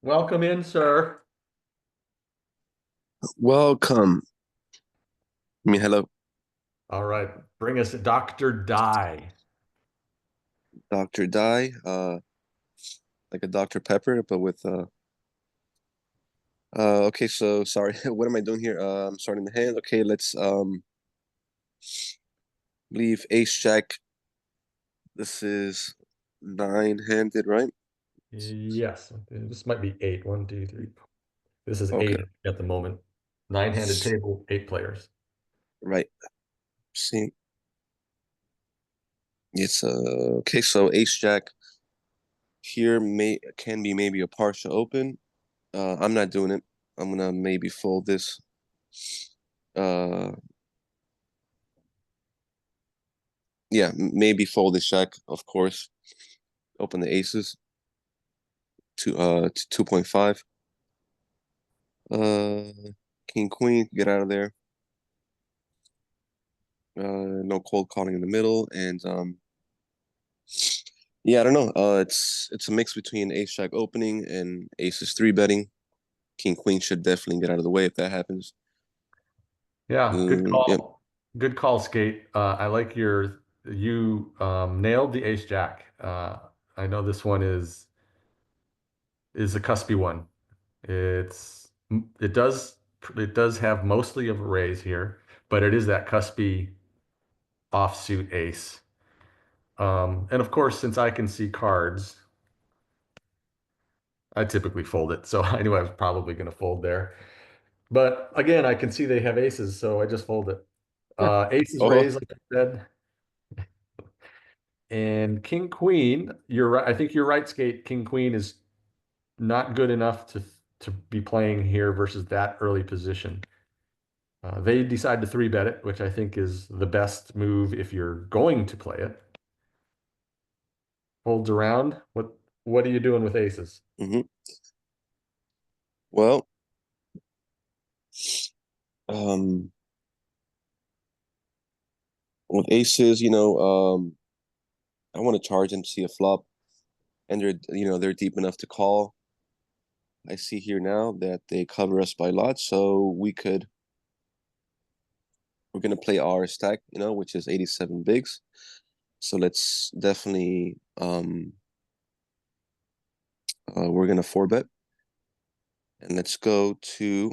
welcome in, sir. Welcome. Hello. All right, bring us Dr. Die. Dr. Die, like a Dr. Pepper, but with okay, so sorry, what am I doing here? I'm starting the hand. Okay, let's leave ace jack. This is 9-handed, right? Yes, this might be 8. 1, 2, 3. This is Okay. 8 at the moment. 9-handed table, 8 players. Right. See. It's okay, so ace jack here can be maybe a partial open. I'm not doing it. I'm gonna maybe fold this. Yeah, maybe fold the Jack, of course. Open the aces to 2.5. King Queen, get out of there. No cold calling in the middle, and yeah, I don't know. It's a mix between Ace Jack opening and Aces 3-betting. King Queen should definitely get out of the way if that happens. Yeah, good Yep. call. Good call, Skate. I like you nailed the ace jack. I know this one is a cuspy one. It does have mostly of a raise here, but it is that cuspy offsuit ace. And of course, since I can see cards, I typically fold it. So I knew I was probably going to fold there. But again, I can see they have aces, so I just fold it. Aces Oh, raise, like I said. And King Queen, you're right. I think you're right, Skate. King Queen is not good enough to be playing here versus that early position. They decide to 3-bet it, which I think is the best move if you're going to play it. Folds around. What are you doing with aces? hmm Well, um, with aces, I want to charge them to see a flop, and they're deep enough to call. I see here now that they cover us by lots, so we're gonna play our stack, which is 87 bigs. So let's definitely we're gonna 4-bet, and let's go to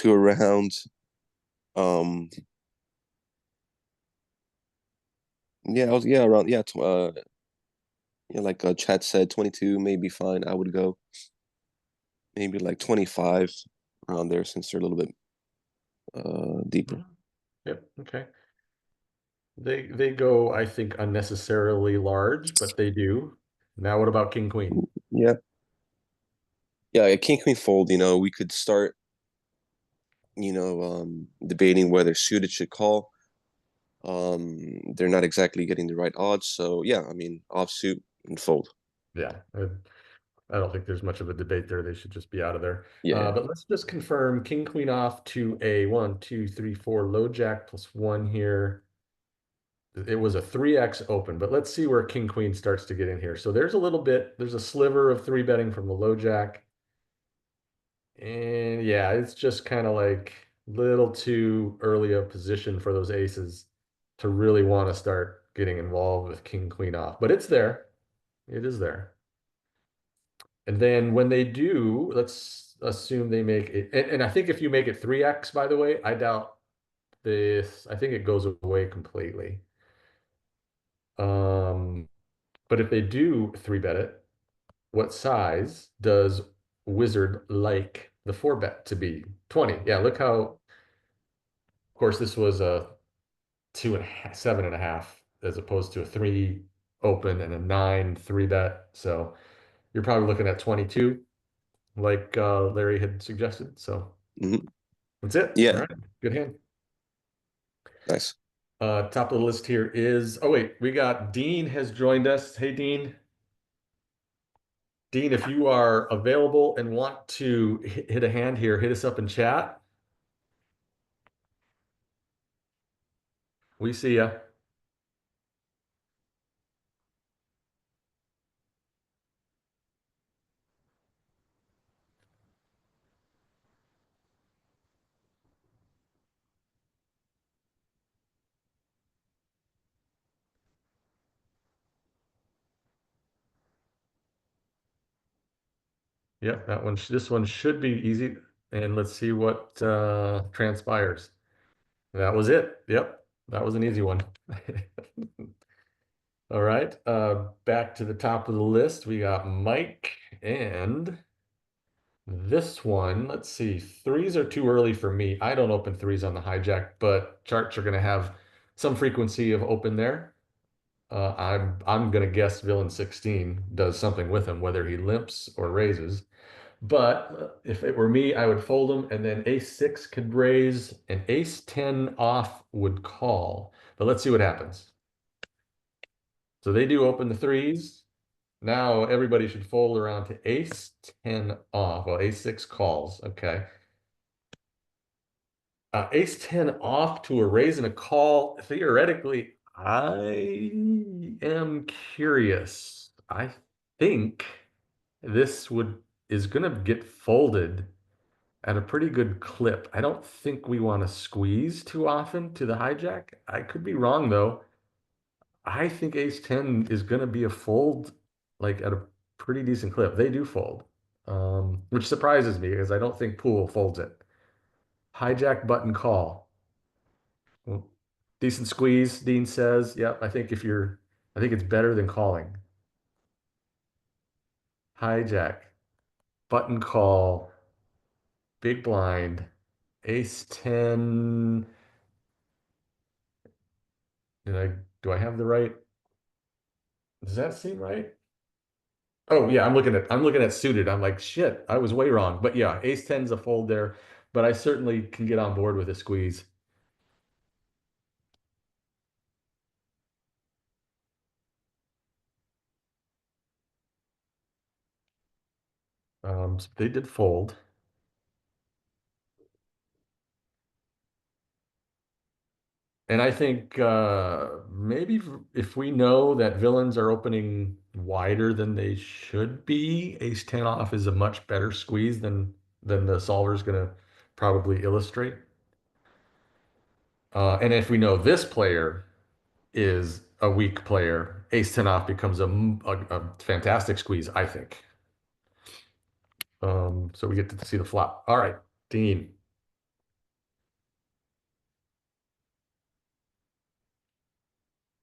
around around like Chat said, 22 may be fine. I would go maybe like 25 around there since they're a little bit deeper. Yep. Okay. They go, I think, unnecessarily large, but they do. Now, what about King Queen? Yeah. Yeah, King Queen fold, we could start, debating whether suited should call. They're not exactly getting the right odds, so yeah, I mean, offsuit and fold. Yeah, I don't think there's much of a debate there. They should just be out of there. Yeah. But let's just confirm King Queen off to a 1, 2, 3, 4 low jack +1 here. It was a 3x open, but let's see where King Queen starts to get in here. So there's a sliver of 3-betting from the low jack. And yeah, it's just kind of like little too early a position for those aces to really want to start getting involved with King Queen off. But it's there. It is there. And then when they do, let's assume they make it. And I think if you make it 3x, by the way, I doubt this. I think it goes away completely. But if they do 3-bet it, what size does Wizard like the 4-bet to be? 20. Yeah, look how, of course, this was a 2.5, 7.5, as opposed to a 3 open and a 9 3-bet. So you're probably looking at 22, like Larry had suggested. So Mhm. that's it. Yeah. All right. Good hand. Nice. Top of the list here is, oh wait, we got Dean has joined us. Hey, Dean. Dean, if you are available and want to hit a hand here, hit us up in chat. We see ya. Yep, this one should be easy. And let's see what transpires. That was it. Yep, that was an easy one. All right, back to the top of the list. We got Mike and this one. Let's see, threes are too early for me. I don't open threes on the hijack, but charts are going to have some frequency of open there. I'm going to guess villain 16 does something with him, whether he limps or raises. But if it were me, I would fold them, and then ace six could raise, and ace 10 off would call. But let's see what happens. So they do open the threes. Now everybody should fold around to ace 10 off. Well, ace six calls. Okay. Ace 10 off to a raise and a call. Theoretically, I am curious. I think this is going to get folded at a pretty good clip. I don't think we want to squeeze too often to the hijack. I could be wrong though. I think ace 10 is going to be a fold like at a pretty decent clip. They do fold, which surprises me because I don't think pool folds it. Hijack button call. Well, decent squeeze, Dean says. Yep, I think I think it's better than calling. Hijack, button call, big blind, ace 10. Do I have the right? Does that seem right? Oh yeah, I'm looking at suited. I'm like, shit, I was way wrong. But yeah, ace 10's a fold there, but I certainly can get on board with a squeeze. So they did fold. And I think maybe if we know that villains are opening wider than they should be, ace 10 off is a much better squeeze than the solver's gonna probably illustrate. And if we know this player is a weak player, ace 10 off becomes a fantastic squeeze, I think. So we get to see the flop. All right, Dean.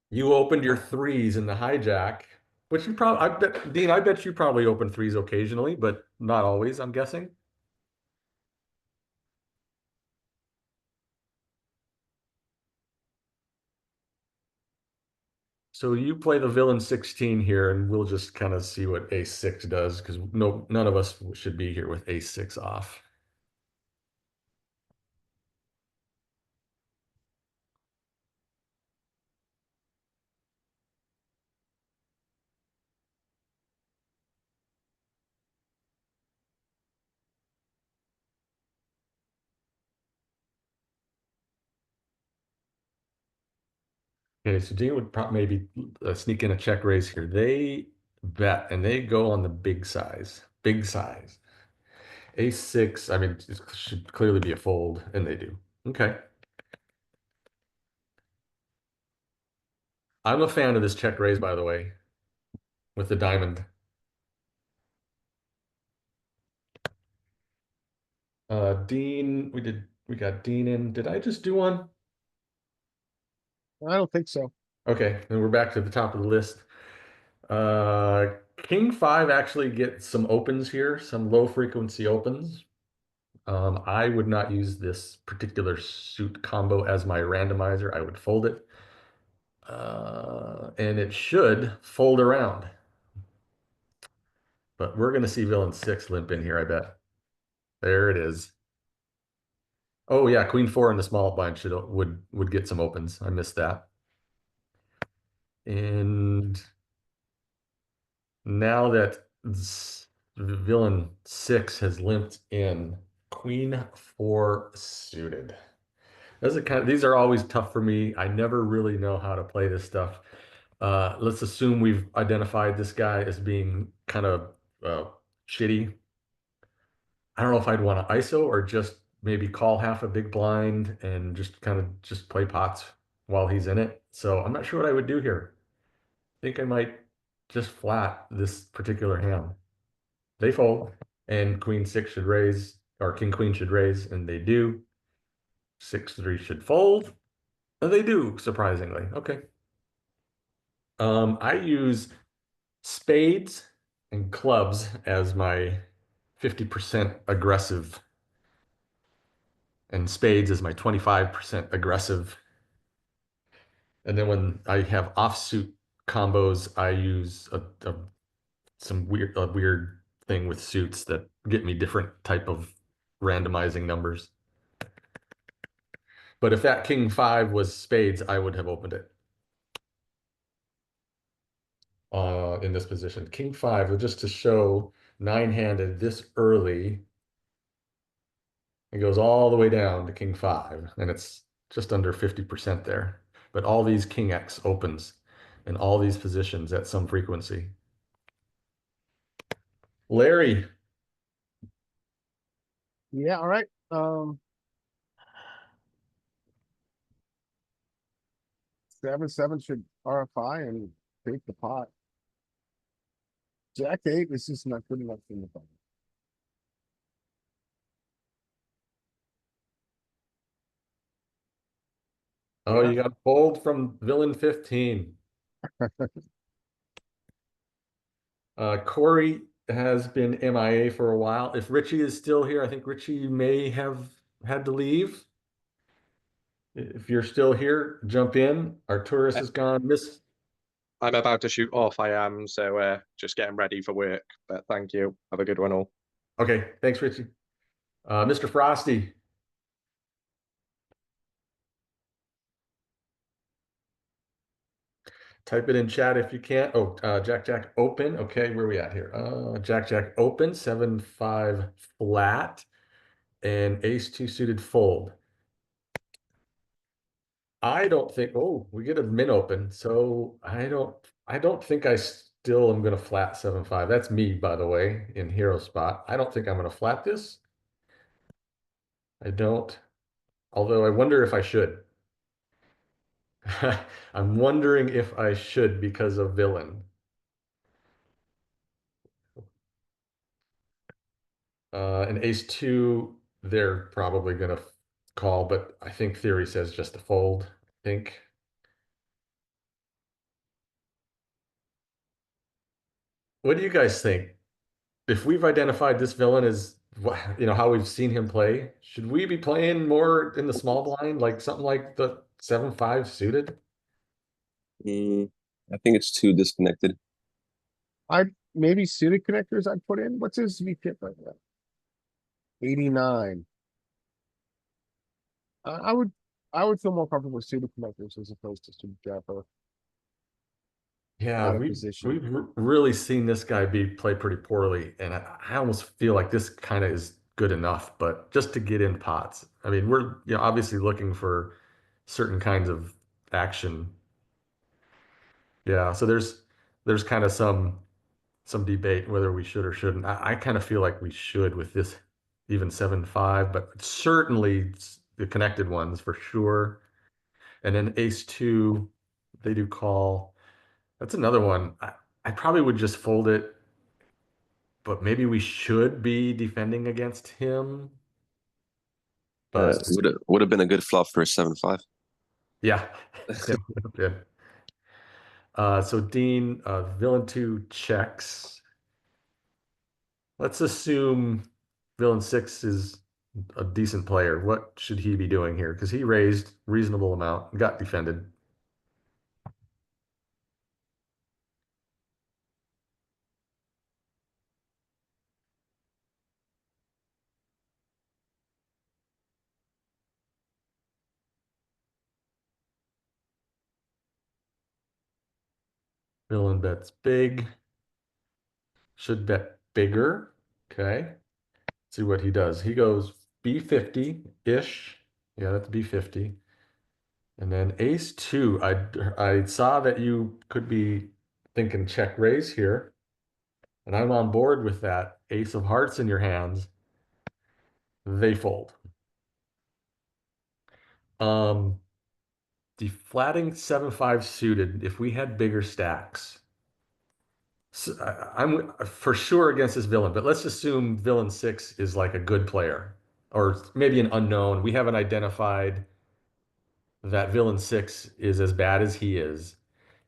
You opened your threes in the hijack, which you probably, I bet, Dean, I bet you probably open threes occasionally, but not always, I'm guessing. So you play the villain 16 here, and we'll just kind of see what ace six does, because none of us should be here with ace six off. Okay, so Dean would maybe sneak in a check raise here. They bet, and they go on the big size. Big size. Ace six, I mean, it should clearly be a fold, and they do. Okay. I'm a fan of this check raise, by the way, with the diamond. Dean, we got Dean in. Did I just do one? I don't think so. Okay, then we're back to the top of the list. King five actually gets some opens here, some low frequency opens. I would not use this particular suit combo as my randomizer. I would fold it. And it should fold around. But we're gonna see villain six limp in here, I bet. There it is. Oh yeah, queen four in the small blind would get some opens. I missed that. And now that villain six has limped in, queen four suited. These are always tough for me. I never really know how to play this stuff. Let's assume we've identified this guy as being kind of shitty. I don't know if I'd want to ISO or just maybe call half a big blind and just kind of just play pots while he's in it. So I'm not sure what I would do here. I think I might just flat this particular hand. They fold, and queen six should raise, or king queen should raise, and they do. 6-3 should fold, and they do, surprisingly. Okay. I use spades and clubs as my 50% aggressive, and spades as my 25% aggressive. And then when I have offsuit combos, I use some weird thing with suits that get me different type of randomizing numbers. But if that king five was spades, I would have opened it. In this position, king five, just to show nine-handed this early. It goes all the way down to king five, and it's just under 50% there. But all these king X opens in all these positions at some frequency. Larry, Yeah, all right. 7-7 should RFI and take the pot. Jack 8, this is not good enough in the button. oh, Yeah. you got pulled from villain 15. Corey has been MIA for a while. If Richie is still here, I think Richie may have had to leave. If you're still here, jump in. Arturus is gone. Miss. I'm about to shoot off. I am, so just getting ready for work. But thank you. Have a good one all. Okay, thanks, Richie. Mr. Frosty. Type it in chat if you can't. Oh, Jack open. Okay, where are we at here? Jack open, 7-5 flat, and ace two suited fold. I don't think, oh, we get a min open, so I don't think I still am gonna flat 7-5. That's me, by the way, in hero spot. I don't think I'm gonna flat this. I don't, although I wonder if I should. I'm wondering if I should because of villain. And ace two, they're probably gonna call, but I think theory says just to fold, I think. What do you guys think? If we've identified this villain as, how we've seen him play, should we be playing more in the small blind, like something like the 7-5 suited? I think it's too disconnected. Maybe suited connectors I'd put in. What's his VPIP right now? 89. I would feel more comfortable with suited connectors as opposed to suited jabber. Yeah, Out of we've position. really seen this guy play pretty poorly, and I almost feel like this kind of is good enough, but just to get in pots. I mean, we're obviously looking for certain kinds of action. Yeah, so there's kind of some debate whether we should or shouldn't. I kind of feel like we should with this even 7-5, but certainly the connected ones for sure. And then ace two, they do call. That's another one. I probably would just fold it, but maybe we should be defending against him. But Would have been a good flop for a 7-5. yeah, it would have been. So Dean, villain two checks. Let's assume villain six is a decent player. What should he be doing here? Because he raised reasonable amount, got defended. Villain bets big. Should bet bigger. Okay. See what he does. He goes B50-ish. Yeah, that's B50. And then ace two. I saw that you could be thinking check raise here. And I'm on board with that. Ace of hearts in your hands. They fold. Deflatting 7-5 suited, if we had bigger stacks. So I'm for sure against this villain, but let's assume villain six is like a good player or maybe an unknown. We haven't identified that villain six is as bad as he is.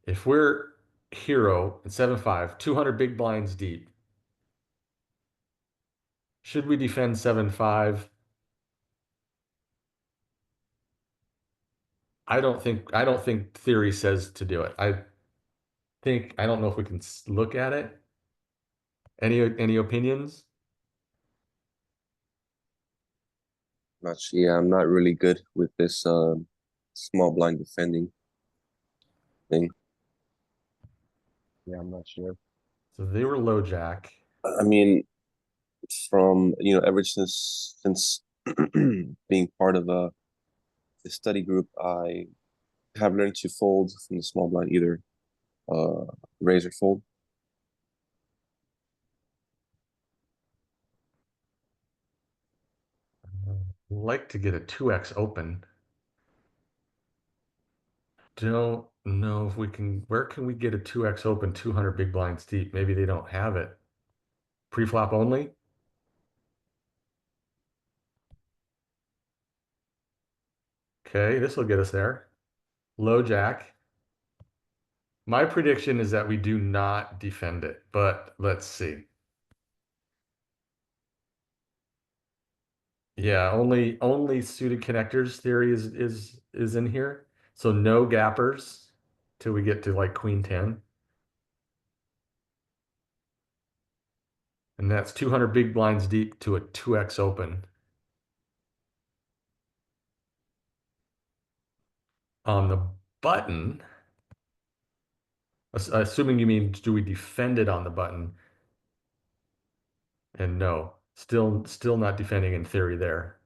If we're hero at 7-5, 200 big blinds deep, should we defend 7-5? I don't think theory says to do it. I don't know if we can look at it. Any opinions? Much. Yeah, I'm not really good with this small blind defending thing. Yeah, I'm not sure. So they were low jack. I mean, from ever since being part of the study group, I have learned to fold from the small blind, either raise or fold. Like to get a 2x open. Don't know if we can. Where can we get a 2x open 200 big blinds deep? Maybe they don't have it. Pre-flop only? Okay, this will get us there. Low jack. My prediction is that we do not defend it, but let's see. Yeah, only suited connectors theory is in here. So no gappers till we get to like queen 10. And that's 200 big blinds deep to a 2x open. On the button, assuming you mean do we defend it on the button? And no, still not defending in theory there.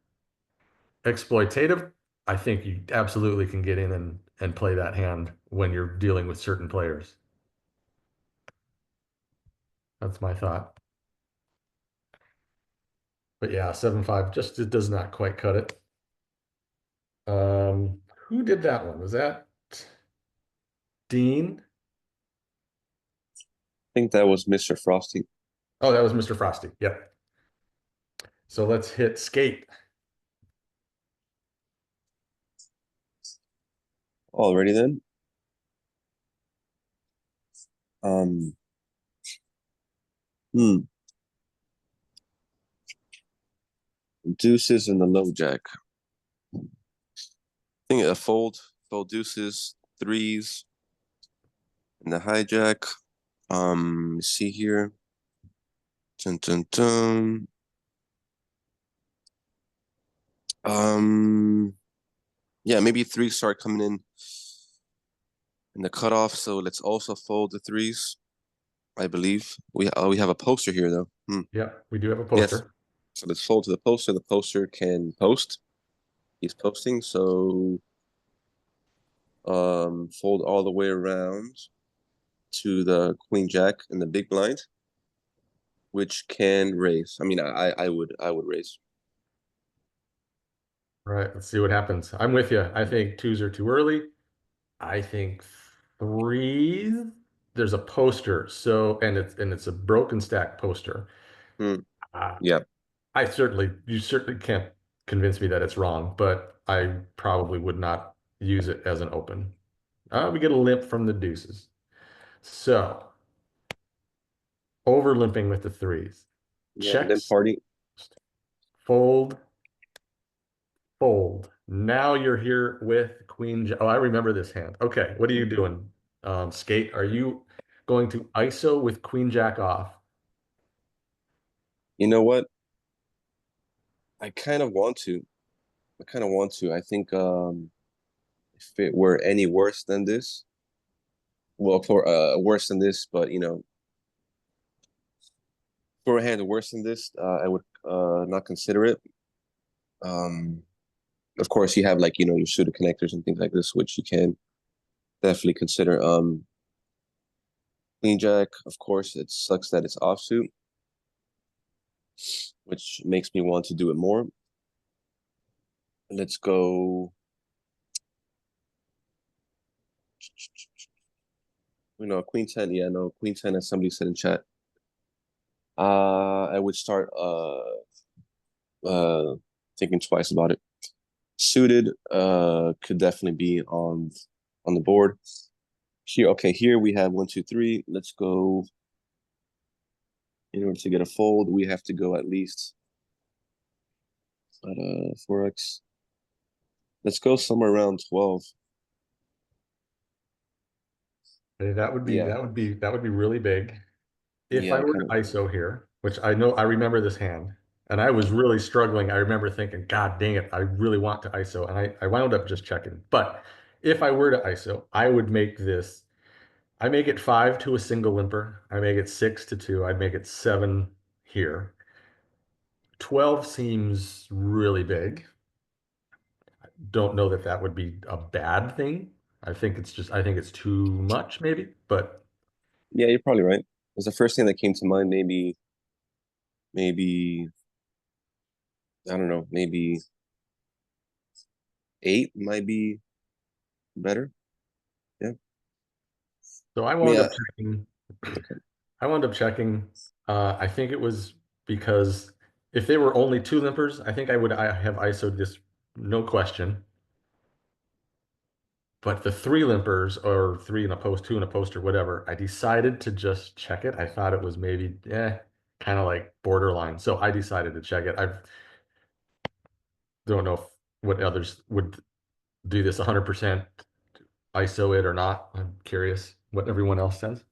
Exploitative, I think you absolutely can get in and play that hand when you're dealing with certain players. That's my thought. But yeah, 7-5 just it does not quite cut it. Who did that one? Was that Dean? I think that was Mr. Frosty. Oh, that was Mr. Frosty. Yep. So let's hit skate. Already then. Um. Deuces and the low jack. I think a fold deuces, threes, and the hijack. See here. Dun, dun, dun. Yeah, maybe threes start coming in the cutoff. So let's also fold the threes. I believe we have a poster here though. Yep, we do have a Yes. poster. So let's fold to the poster. The poster can post. He's posting, so fold all the way around to the queen jack and the big blind, which can raise. I mean, I would raise. Right, let's see what happens. I'm with you. I think twos are too early. I think threes. There's a poster, so and it's a broken stack poster. Hmm. Uh, Yeah. you certainly can't convince me that it's wrong, but I probably would not use it as an open. We get a limp from the deuces. So over limping with the threes. Yeah. Then Checks, party. fold, fold. Now you're here with queen. Oh, I remember this hand. Okay, what are you doing? Skate, are you going to ISO with queen jack off? You know what? I kind of want to. I think if it were any worse than this, well, for worse than this, but for a hand worse than this, I would not consider it. Of course, you have like your suited connectors and things like this, which you can definitely consider. Queen jack, of course, it sucks that it's offsuit, which makes me want to do it more. Let's go. Queen 10. Yeah, no, Queen 10, as somebody said in chat. I would start thinking twice about it. Suited could definitely be on the board. Here, okay, here we have 1, 2, 3. Let's go. In order to get a fold, we have to go at least at 4x. Let's go somewhere around 12. Hey, that would be Yeah. that would be really big. If Yeah, I were to kinda. ISO here, which I know I remember this hand, and I was really struggling. I remember thinking, God dang it, I really want to ISO, and I wound up just checking. But if I were to ISO, I would make this. I make it 5 to a single limper. I make it 6 to 2. I'd make it 7 here. 12 seems really big. Don't know that that would be a bad thing. I think it's too much maybe, but Yeah, you're probably right. It was the first thing that came to mind. Maybe I don't know. Maybe 8 might be better. so I I mean, wound up checking. okay. I wound up checking. I think it was because if they were only 2 limpers, I have ISO'd this no question. But the 3 limpers or 3 in a post, 2 in a post or whatever, I decided to just check it. I thought it was maybe kind of like borderline. So I decided to check it. I don't know what others would do this 100% ISO it or not. I'm curious what everyone else says.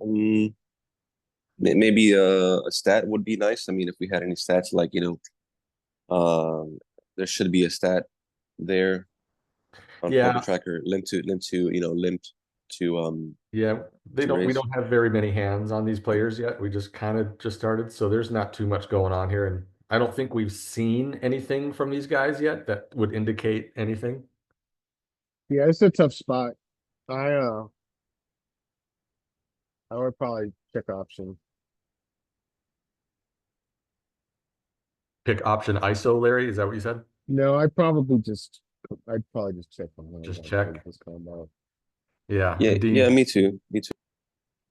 Um, maybe a stat would be nice. I mean, if we had any stats, like there should be a stat there on Yeah, Poker Tracker linked to yeah, to we raise. don't have very many hands on these players yet. We just kind of just started, so there's not too much going on here, and I don't think we've seen anything from these guys yet that would indicate anything. Yeah, it's a tough spot. I uh I would probably check option. Pick option ISO, Larry. Is that what you said? No, I'd probably just check on that. Just I check. think this combo. Yeah, Yeah, yeah, me too. Me too.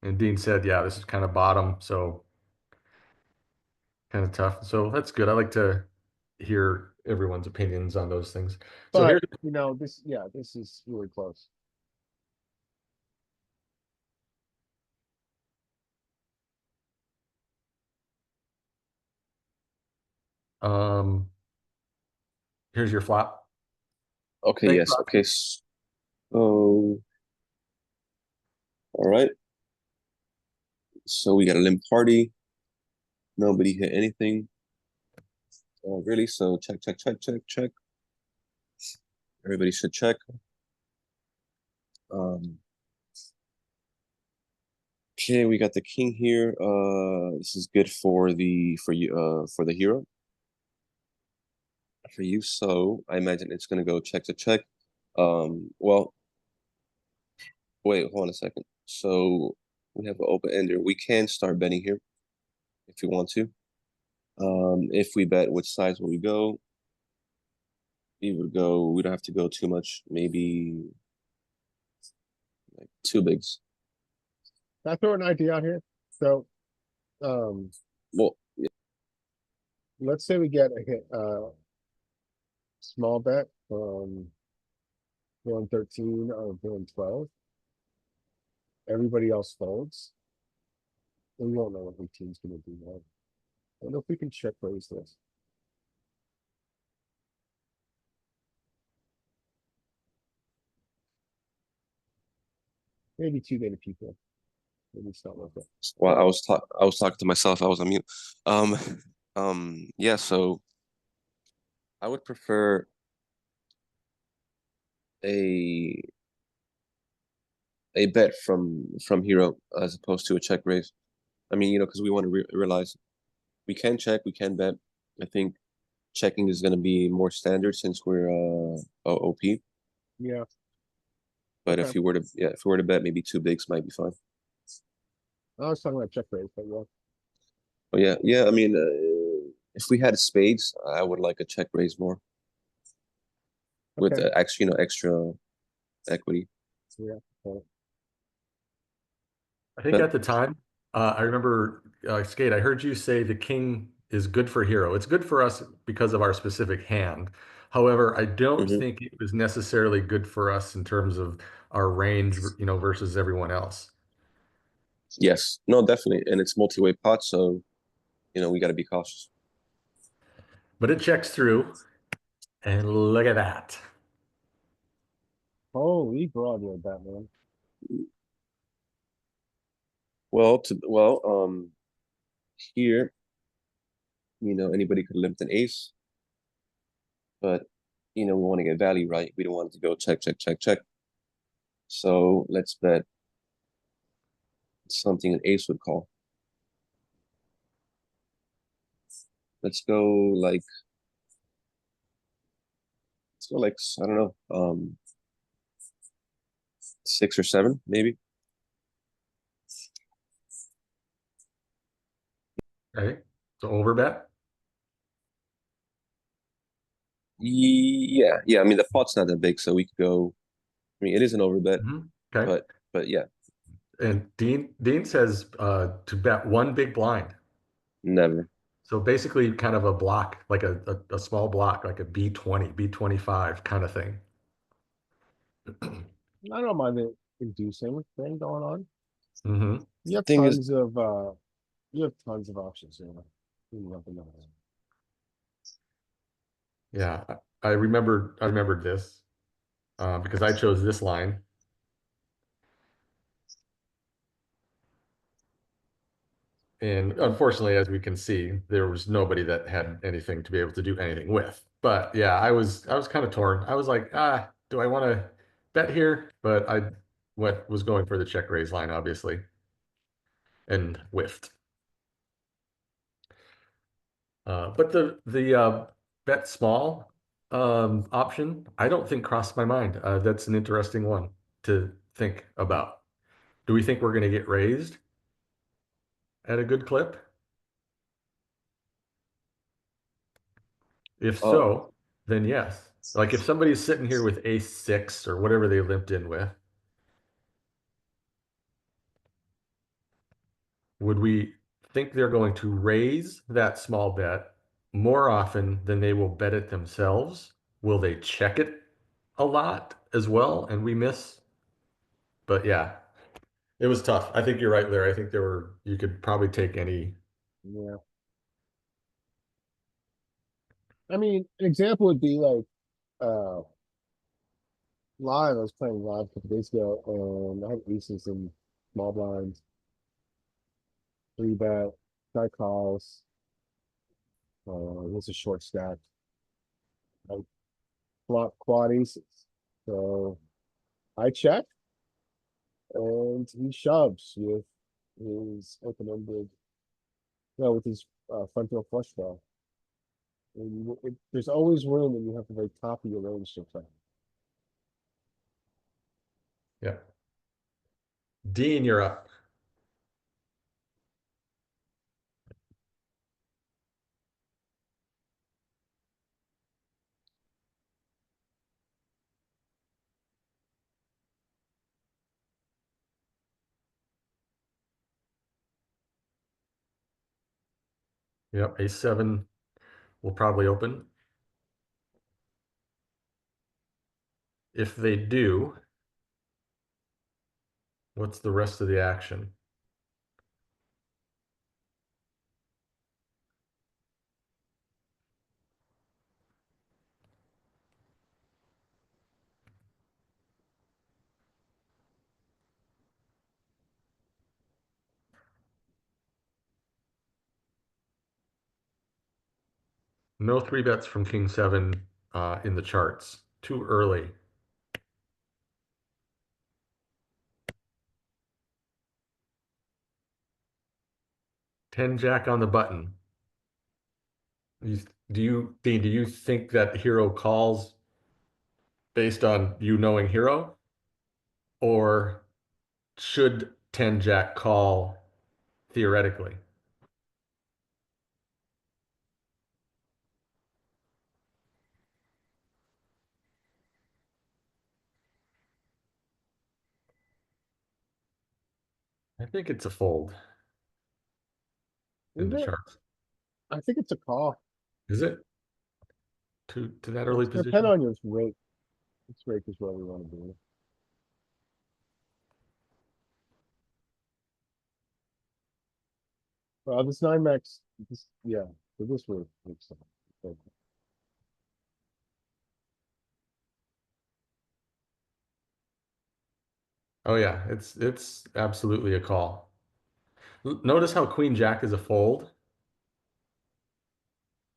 And Dean said, yeah, this is kind of bottom, so kind of tough. So that's good. I like to hear everyone's opinions on those things. So But here's this is really close. um here's your flop. Okay, Thanks, yes. Rob. Okay. So, all right. So we got a limp party. Nobody hit anything. Really? So check, check, check, check, check. Everybody should check. Okay, we got the king here. This is good for the hero. For you, so I imagine it's gonna go check to check. Well, wait, hold on a second. So we have an open ender. We can start betting here if we want to. If we bet, which size will we go? We would go. We don't have to go too much. Maybe like 2 bigs. Can I throw an idea out here? So, Well, let's say we get a hit, small bet from villain 13 or villain 12. Everybody else folds. We won't know what the team's gonna do now. I wonder if we can check raise this. Maybe too many people. Maybe it's not worth it. well, I was talking to myself. I was on mute. Um, yeah. So I would prefer a bet from hero as opposed to a check raise. I mean, because we want to realize we can check, we can bet. I think checking is going to be more standard since we're OP. Yeah, But Okay. if we were to bet, maybe 2 bigs might be fine. I was talking about check raise, but yeah. Oh yeah, yeah. I mean, if we had spades, I would like a check raise more with Okay. extra equity. Yeah. Okay. I think But- at the time, I remember Skate, I heard you say the king is good for hero. It's good for us because of our specific hand. However, I don't Mhm. think it was necessarily good for us in terms of our range, versus everyone else. Yes, no, definitely, and it's multi-way pot, so we got to be cautious. But it checks through, and look at that. Holy broadway, Batman. Here, anybody could limp an ace, but we want to get value, right? We don't want it to go check, check, check, check. So let's bet something an ace would call. Let's go like, I don't know, 6 or 7, maybe. Okay, so over bet. Yeah. I mean, the pot's not that big, so we could go. I mean, it is an overbet, Okay. but yeah, And Dean says to bet one big blind. never. So basically kind of a block, like a small block, like a B20, B25 kind of thing. I don't mind the inducing thing going on. Hmm. You have Thing is- tons of options here. You never know. Yeah, I remembered this because I chose this line. And unfortunately, as we can see, there was nobody that had anything to be able to do anything with. But yeah, I was kind of torn. I was like, do I want to bet here? But I was going for the check raise line, obviously, and whiffed. But the bet small option, I don't think crossed my mind. That's an interesting one to think about. Do we think we're going to get raised at a good clip? If Oh. so, then yes. Like if somebody's sitting here with ace 6 or whatever they limped in with, would we think they're going to raise that small bet more often than they will bet it themselves? Will they check it a lot as well and we miss? But yeah, it was tough. I think you're right, Larry. I think you could probably take any. Yeah. I mean, an example would be like, live, I was playing live a couple days ago, and I had aces and small blinds, 3-bet, guy calls, it was a short stack. I flop quad aces, so I check, and he shoves with his open-ended, no, with his front door flush draw. And there's always room when you have the very top of your range to play. Yeah. Dean, you're up. Yep, ace 7 will probably open. If they do, what's the rest of the action? No 3-bets from King 7 in the charts. Too early. 10 Jack on the button. Dean, do you think that hero calls based on you knowing hero? Or should 10 Jack call theoretically? I think it's a fold in Is the it? charts. I think it's a call. Is it? To that early It's gonna depend position? on your rate. This rate is where we wanna be. Well, this 9-max, yeah, for this rate makes sense. Okay. Oh yeah, it's absolutely a call. Notice how Queen Jack is a fold.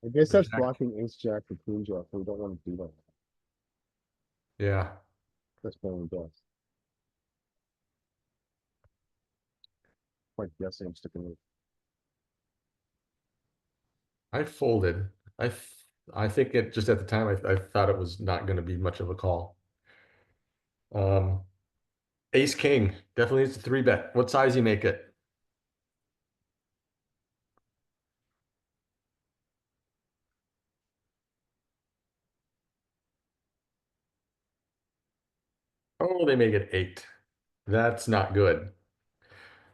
I guess The that's jack- blocking ace jack or queen jack, so we don't want to do that. Yeah. That's probably best. Quite guessing I'm sticking with. I folded. I think it just at the time I thought it was not going to be much of a call. Ace King definitely needs a 3-bet. What size you make it? Oh, they make it 8. That's not good.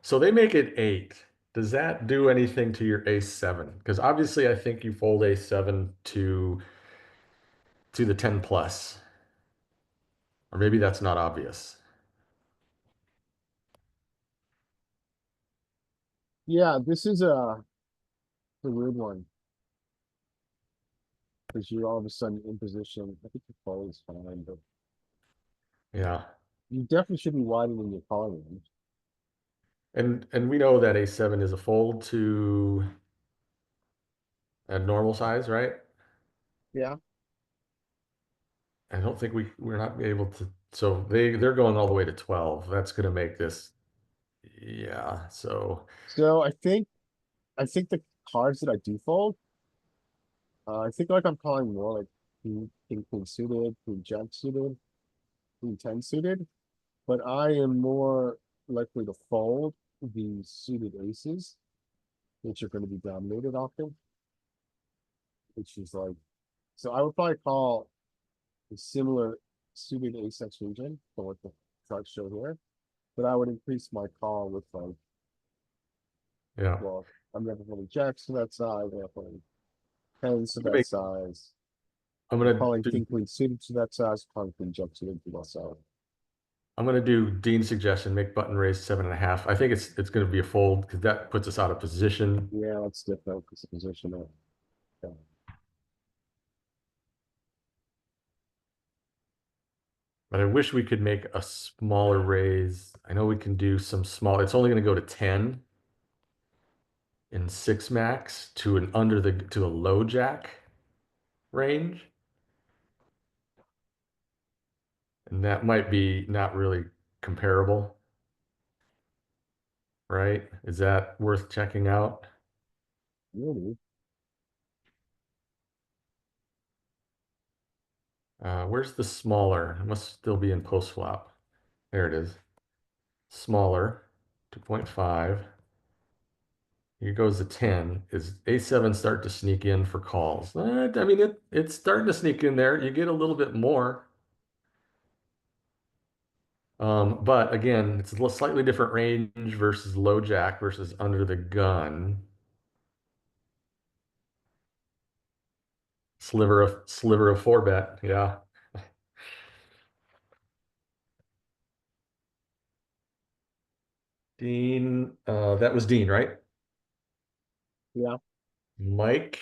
So they make it 8. Does that do anything to your ace 7? Because obviously I think you fold ace 7 to the 10 plus. Or maybe that's not obvious. Yeah, this is a weird one. Because you're all of a sudden in position. I think the call is fine, but Yeah. you definitely should be widening your calling range. And we know that ace 7 is a fold to a normal size, right? Yeah. I don't think we're not able to, so they're going all the way to 12. That's gonna make this, yeah, so So I think the cards that I do fold, I think like I'm calling more like queen suited, queen jack suited, queen 10 suited, but I am more likely to fold the suited aces, which are going to be dominated often, which is like, so I would probably call a similar suited ace X region for what the charts show here, but I would increase my call with like, yeah. well, I'm never holding jacks to that size, I'm not holding tens to You that make- size. I'm I'm gonna calling do king queen suited to that size, calling queen jack suited to that size. I'm gonna do Dean's suggestion, make button raise 7.5. I think it's gonna be a fold because that puts us out of position. Yeah, that's different because the position of. Yeah. But I wish we could make a smaller raise. I know we can do some small, it's only gonna go to 10 in 6 max to an to a low jack range. And that might be not really comparable. Right? Is that worth checking out? Really? Where's the smaller? It must still be in post flop. There it is. Smaller, 2.5. Here goes the 10. Is A7 start to sneak in for calls? I mean, it's starting to sneak in there. You get a little bit more. But again, it's a slightly different range versus low jack versus under the gun. Sliver of 4-bet, yeah. Dean, that was Dean, right? Yeah. Mike,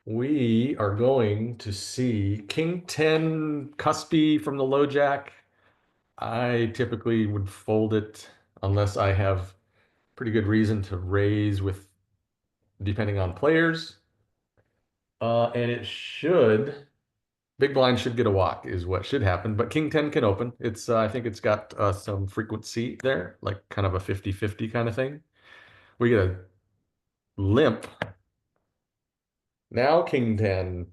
we are going to see King 10 cuspy from the low jack. I typically would fold it unless I have pretty good reason to raise with, depending on players. And it should, big blind should get a walk is what should happen, but King 10 can open. It's, I think it's got some frequency there, like kind of a 50-50 kind of thing. We get a limp. Now King 10.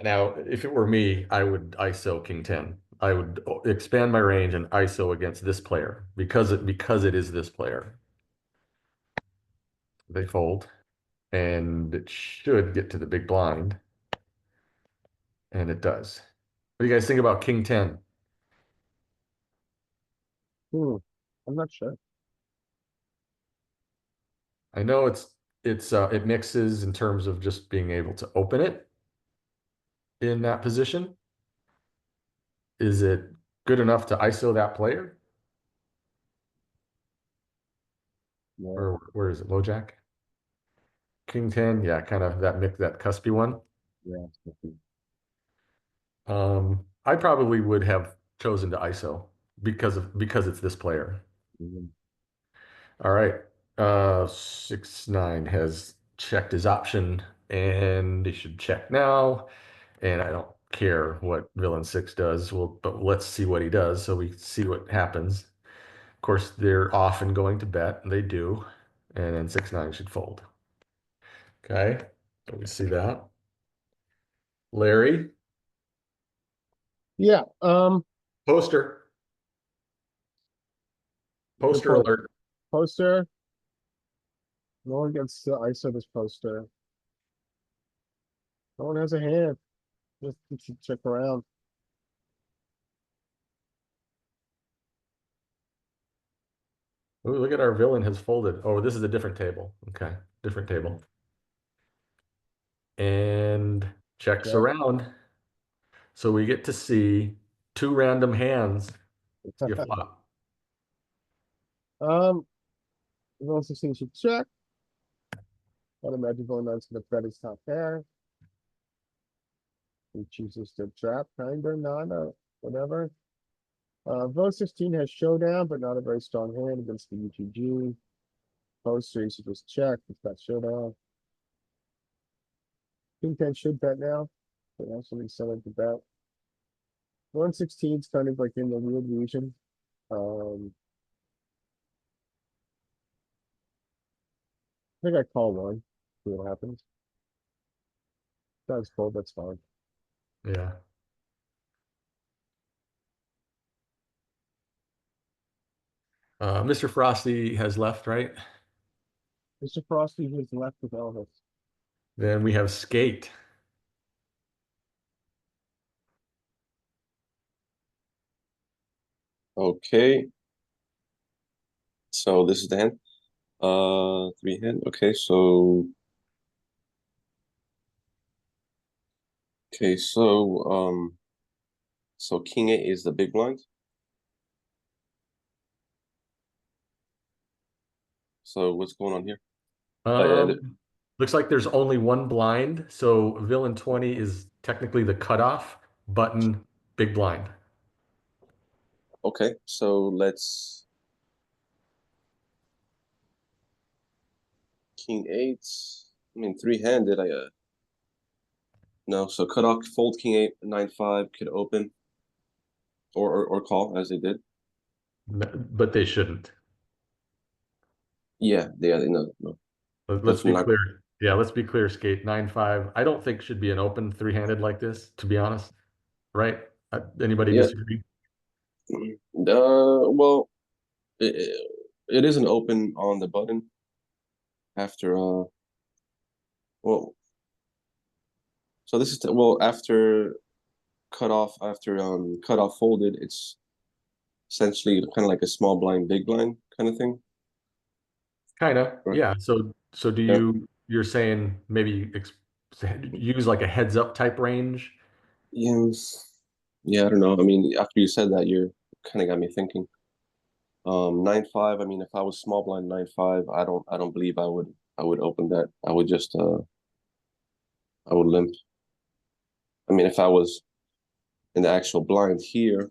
Now, if it were me, I would ISO King 10. I would expand my range and ISO against this player because it is this player. They fold, and it should get to the big blind, and it does. What do you guys think about King 10? I'm not sure. I know it mixes in terms of just being able to open it in that position. Is it good enough to ISO that player? Yeah. Or where is it? Low jack? King 10, yeah, kind of that that cuspy one. Yeah. It's different. I probably would have chosen to ISO because it's this player. Mhm. All right. 6-9 has checked his option and he should check now. And I don't care what villain 6 does. Well, but let's see what he does so we see what happens. Of course, they're often going to bet, and they do. And then 6-9 should fold. Okay, so we see that. Larry, Yeah, poster. Poster point. alert. poster. No one gets to ISO this poster. No one has a hand. Just check around. Ooh, look at our villain has folded. Oh, this is a different table. Okay, different table. And checks Yeah. around. So we get to see 2 random hands you flop. We'll also see should check. I'd imagine going on to the bet his top pair. He chooses to trap, kinda, nada, whatever. Vote 16 has showdown, but not a very strong hand against the UTG. Poster, you should just check. It's got showdown. King 10 should bet now. But also be selling to bet. 116 is kind of like in the weird region. I think I call one. See what happens. That's cold, that's fine. Yeah. Mr. Frosty has left, right? Mr. Frosty has left with Elvis. Then we have Skate. Okay. So this is the hand. 3 hand. Okay, so so king 8 is the big blind. So what's going on here? Looks like there's only one blind, so villain 20 is technically the cutoff button, big blind. Okay, so let's king 8. I mean 3-handed. No, so cut off, fold king 8, 9-5 could open or call as they did. But they shouldn't. Yeah, no. Let's be not- clear. Yeah, let's be clear, Skate. 9-5. I don't think should be an open 3-handed like this, to be honest. Right? Anybody Yeah. disagree? Well, it is an open on the button after well, so this is after cutoff folded, it's essentially kind of like a small blind big blind kind of thing. Kind of, Right. yeah. So do Yeah. you're saying maybe use like a heads up type range? Yeah, I don't know. I mean, after you said that, you're kind of got me thinking. 9-5. I mean, if I was small blind 9-5, I don't believe I would open that. I would just I would limp. I mean, if I was in the actual blind here.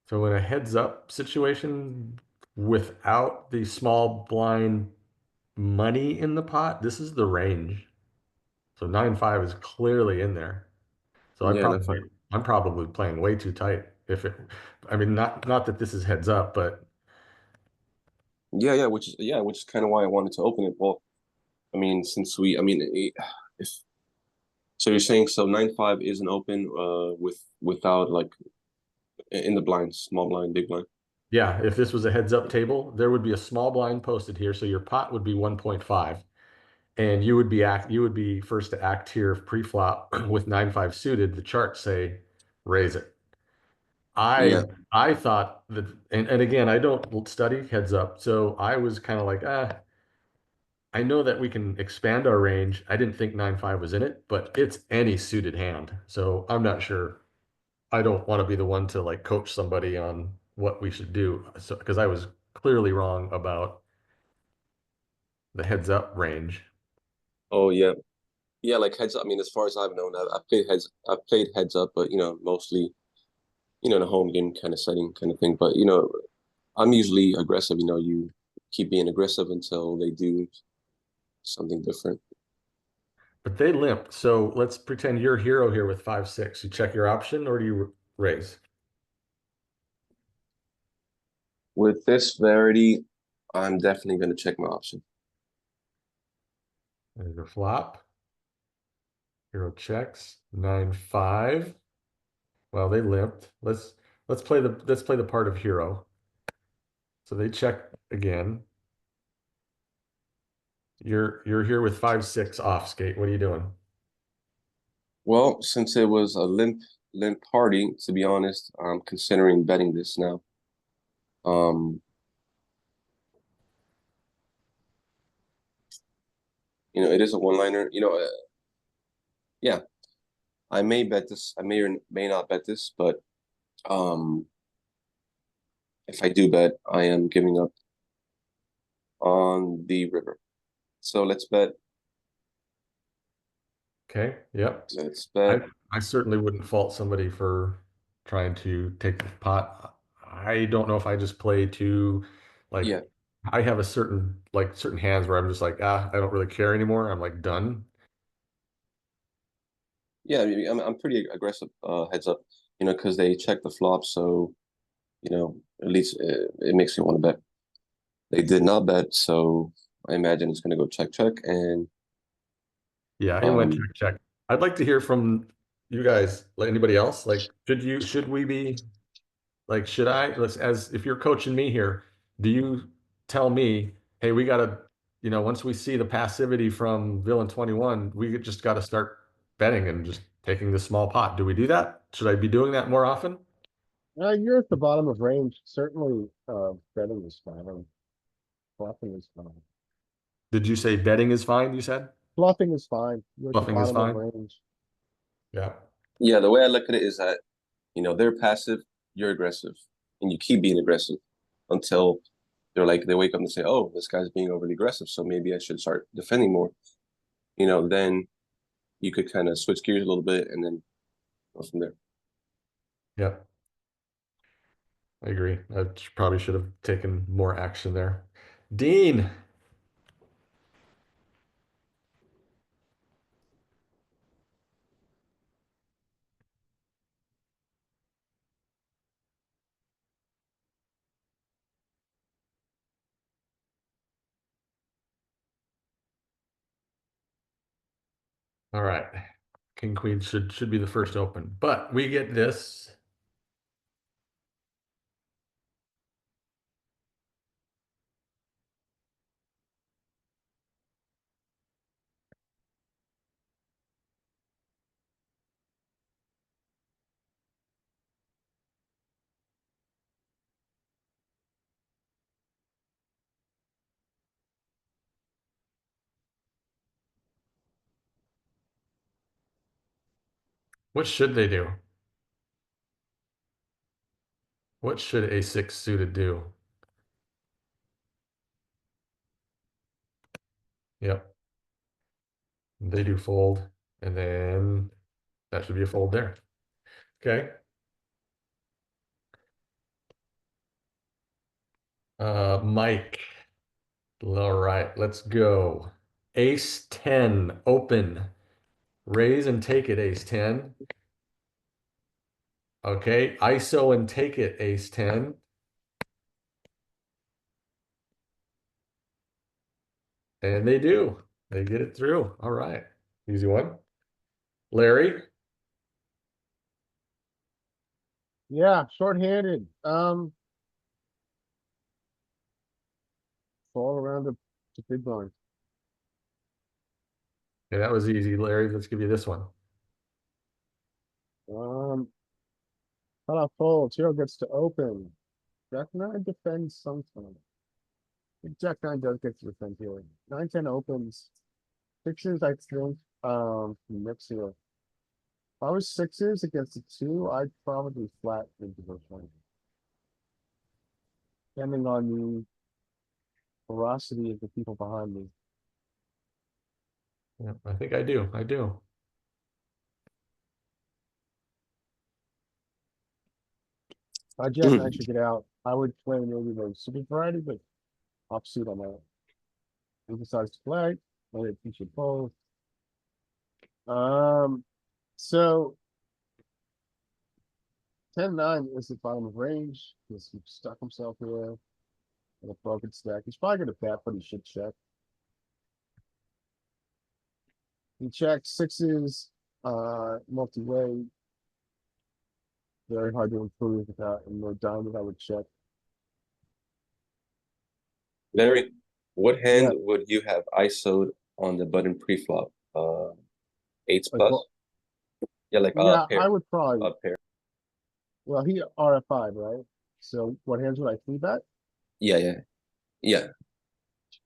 So in a heads up situation without the small blind money in the pot, this is the range. So 9-5 is clearly in there. So Yeah, I'm probably playing way too tight. I mean, not that this is heads up, but yeah, which is kind of why I wanted to open it. Well, I mean, if so, you're saying so 9-5 isn't open without like in the blinds, small blind, big blind. yeah, if this was a heads up table, there would be a small blind posted here, so your pot would be 1.5, and you would be first to act here pre-flop with 9-5 suited. The charts say raise it. Yeah. I thought that, and again, I don't study heads up, so I was kind of like, I know that we can expand our range. I didn't think 9-5 was in it, but it's any suited hand, so I'm not sure. I don't want to be the one to like coach somebody on what we should do. So, because I was clearly wrong about the heads up range. Oh yeah, yeah. Like heads up. I mean, as far as I've known, I've played heads up, but mostly you know, in a home game kind of setting kind of thing. But, you know, I'm usually aggressive, you know, you keep being aggressive until they do something different. But they limped. So let's pretend you're hero here with 5-6. You check your option or do you raise? With this Verity, I'm definitely going to check my option. There's your flop. Hero checks 9-5. Well, they limped. Let's play the part of hero. So they check again. You're here with 5-6 off skate. What are you doing? Well, since it was a limp party, to be honest, I'm considering betting this now. You know, it is a one-liner. You know, yeah, I may bet this. I may or may not bet this, but um, if I do bet, I am giving up on the river. So let's bet. Okay. Yep. Let's bet. I certainly wouldn't fault somebody for trying to take the pot. I don't know if I just play too, like, Yeah, I have a certain hands where I'm just like, I don't really care anymore. I'm like done. yeah. I mean, I'm pretty aggressive. Heads up, you know, because they check the flop, so you know, at least it makes me want to bet. They did not bet, so I imagine it's going to go check check, and Yeah, it went um, check. I'd like to hear from you guys, like anybody else. Like, should we be like, should I, let's, as if you're coaching me here, do you tell me, hey, we gotta, once we see the passivity from Villain 21, we just gotta start betting and just taking the small pot. Do we do that? Should I be doing that more often? You're at the bottom of range. Certainly, betting is fine. Bluffing is fine. Did you say betting is fine, you said? Bluffing is fine. You're at the Bluffing is bottom of fine? range. Yeah. yeah, the way I look at it is that you know they're passive, you're aggressive, and you keep being aggressive until they're like they wake up and say, "Oh, this guy's being overly aggressive, so maybe I should start defending more." You know, then you could kind of switch gears a little bit and then go from there. Yeah. I agree. Probably should have taken more action there. Dean. All right. King Queen should be the first open, but we get this. What should they do? What should a 6 suited do? Yep. They do fold, and then that should be a fold there. Okay. Mike. All right, let's go. Ace 10 open. Raise and take it, ace 10. Okay, ISO and take it, ace 10. And they do. They get it through. All right. Easy one. Larry. Yeah, shorthanded. Fall around the big blind. Okay, that was easy, Larry. Let's give you this one. Cut off folds. Hero gets to open. Jack nine defends sometimes. Jack nine does get to defend here. 9-10 opens. Sixes, I think, mix here. If I was sixes against a two, I'd probably flat into this one. Depending on the ferocity of the people behind me. Yeah, I think I do. I do. Jack nine should get out. I would play maybe the super variety, but offsuit on that. He decides to play, I think he should fold. So 10-9 is the bottom of range, because he stuck himself here. In a broken stack, he's probably gonna bet, but he should check. He checks sixes, multi-way. Very hard to improve without, and no diamond, I would check. Larry, what hand Yeah. would you have ISO'd on the button pre-flop? Eights Like, plus? well, Yeah, like Yeah, pair, I would probably, pair. well, he RF5, right? So what hands would I three bet? Yeah.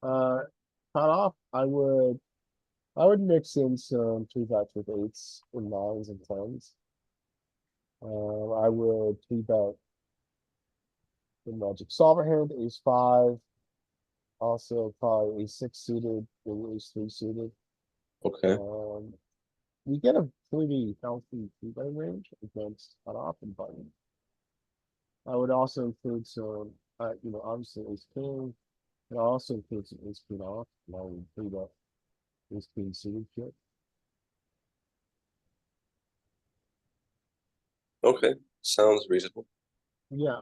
Cut off, I would mix in some three bets with eights and nines and tens. I would three bet the magic solver hand, ace five. Also probably ace six suited, maybe ace three suited. Okay. We get a pretty healthy three bet range against cut off and button. I would also include some, obviously ace king. It also includes some ace queen off, along with three bet ace queen suited kit. Okay. Sounds reasonable. Yeah,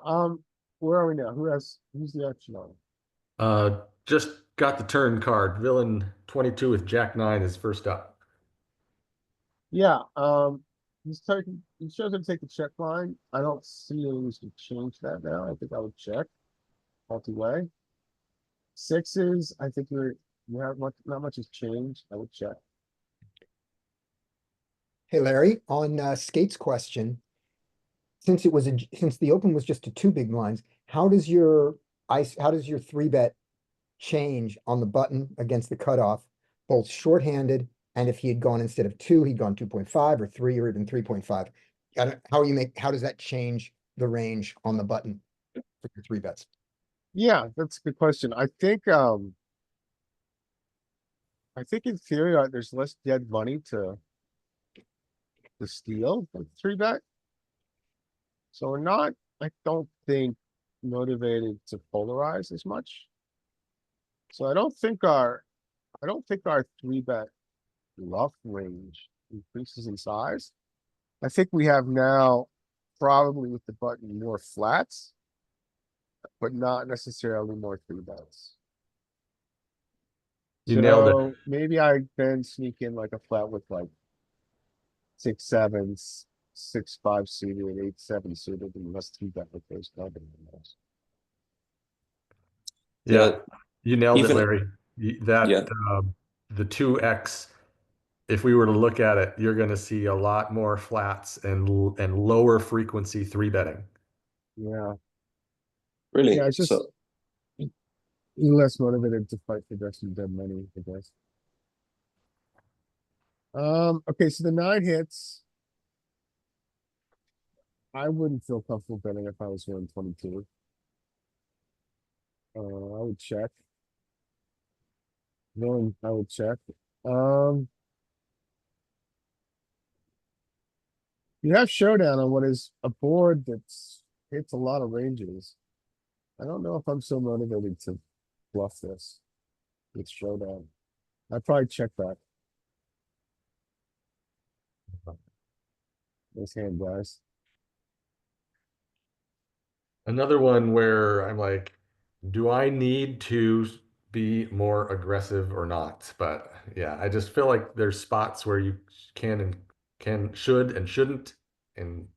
where are we now? Who's the action on? Just got the turn card. Villain 22 with Jack 9 is first up. Yeah, he's chosen to take the check line. I don't see any reason to change that now. I think I would check. Multi-way. Sixes, I think not much has changed. I would check. Hey Larry, on Skate's question, since the open was just to two big blinds, how does your three bet change on the button against the cutoff, both shorthanded and if he had gone instead of two, he'd gone 2.5 or 3 or even 3.5? How does that change the range on the button for your three bets? Yeah, that's a good question. I think in theory, there's less dead money to steal with three bet. So we're not, I don't think, motivated to polarize as much. So I don't think our three bet bluff range increases in size. I think we have now probably with the button more flats, but not necessarily more three bets. You nailed it. So maybe I then sneak in like a flat with like 6-7s, 6-5 suited, 8-7 suited, and let's three bet with those combinations. Yeah, you nailed it, Even- Larry. Yeah. The 2x, if we were to look at it, you're going to see a lot more flats and lower frequency three betting. Yeah, Really? Yeah, it's just- So, less motivated to fight for just some dead money, I guess. Okay, so the 9 hits. I wouldn't feel comfortable betting if I was winning 22. I would check. No, I would check. You have showdown on what is a board that's hits a lot of ranges. I don't know if I'm so motivated to bluff this with showdown. I'd probably check back. Nice hand, guys. Another one where I'm like, do I need to be more aggressive or not? But yeah, I just feel like there's spots where you should and shouldn't, and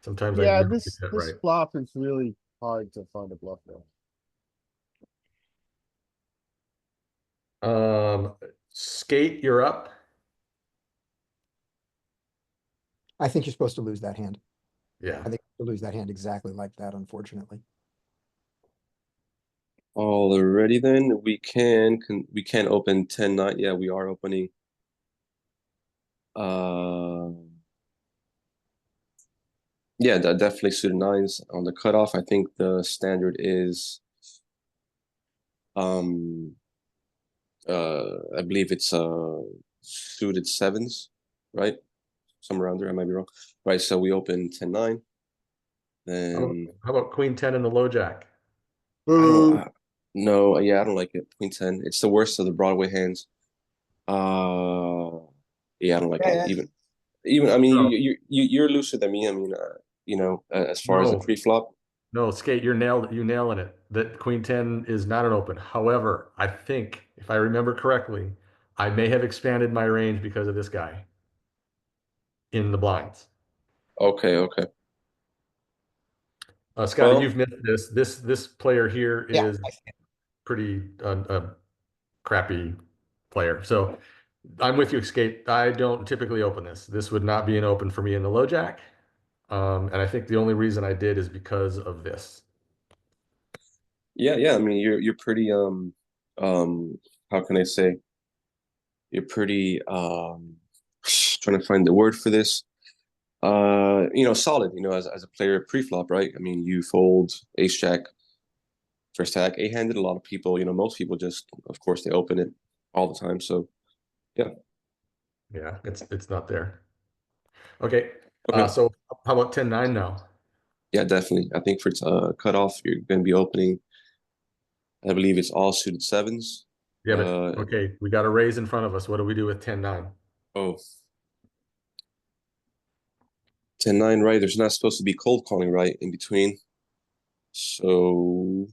sometimes I Yeah, never this get that this right. flop is really hard to find a bluff there. Skate, you're up. I think you're supposed to lose that hand. Yeah. I think you lose that hand exactly like that, unfortunately. alrighty then, we can open 10-9. Yeah, we are opening. Yeah, definitely suited nines on the cutoff. I think the standard is I believe it's suited sevens, right? Somewhere around there, I might be wrong. Right, so we open 10-9. Then How about Queen 10 and the low jack? I don't. No, yeah, I don't like it. Queen 10. It's the worst of the Broadway hands. Yeah, I don't like Yeah, it. Even I mean, No. you're looser than me. I mean, as far as the No. pre-flop. No, Skate, you nailing it. That Queen 10 is not an open. However, I think if I remember correctly, I may have expanded my range because of this guy in the blinds. Okay, okay. Scotty, Well, you've missed this. This player here yeah, is pretty crappy player. So I'm with you, Skate. I don't typically open this. This would not be an open for me in the low jack. And I think the only reason I did is because of this. yeah. I mean, you're pretty how can I say? You're pretty trying to find the word for this. Solid. As a player pre-flop, right? I mean, you fold ace jack first stack, eight-handed. A lot of people, most people just, of course, they open it all the time. So yeah. Yeah, it's not there. Okay. Okay. So how about 10-9 now? Yeah, definitely. I think for cutoff, you're going to be opening. I believe it's all suited sevens. Yeah, but okay, we got a raise in front of us. What do we do with 10-9? Oh, 10-9, right? There's not supposed to be cold calling, right, in between. So,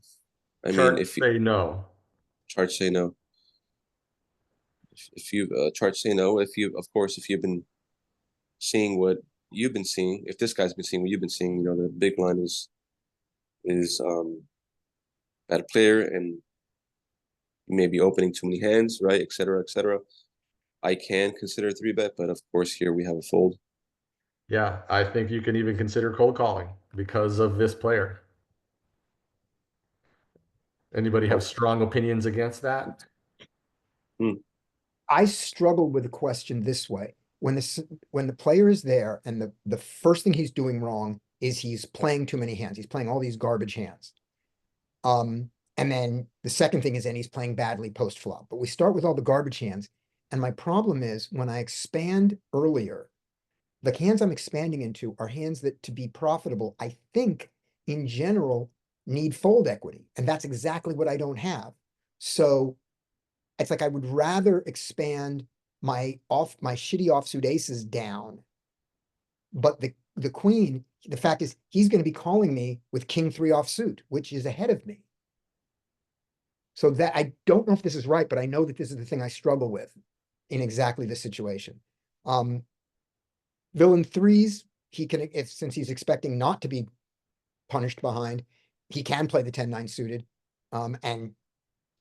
I mean, Chart say no. charts say no. If you charts say no, of course, if you've been seeing what you've been seeing, if this guy's been seeing what you've been seeing, the big line is bad player and you may be opening too many hands, right, et cetera, et cetera. I can consider a 3-bet, but of course here we have a fold. Yeah, I think you can even consider cold calling because of this player. Anybody have strong opinions against that? I struggle with the question this way. When the player is there and the first thing he's doing wrong is he's playing too many hands. He's playing all these garbage hands. And then the second thing is, and he's playing badly post flop. But we start with all the garbage hands. And my problem is when I expand earlier, the hands I'm expanding into are hands that to be profitable, I think in general need fold equity. And that's exactly what I don't have. So it's like I would rather expand my shitty offsuit aces down. But the queen, the fact is he's going to be calling me with king 3 offsuit, which is ahead of me. So that I don't know if this is right, but I know that this is the thing I struggle with in exactly this situation. Villain 3s, he can, since he's expecting not to be punished behind, he can play the 10-9 suited and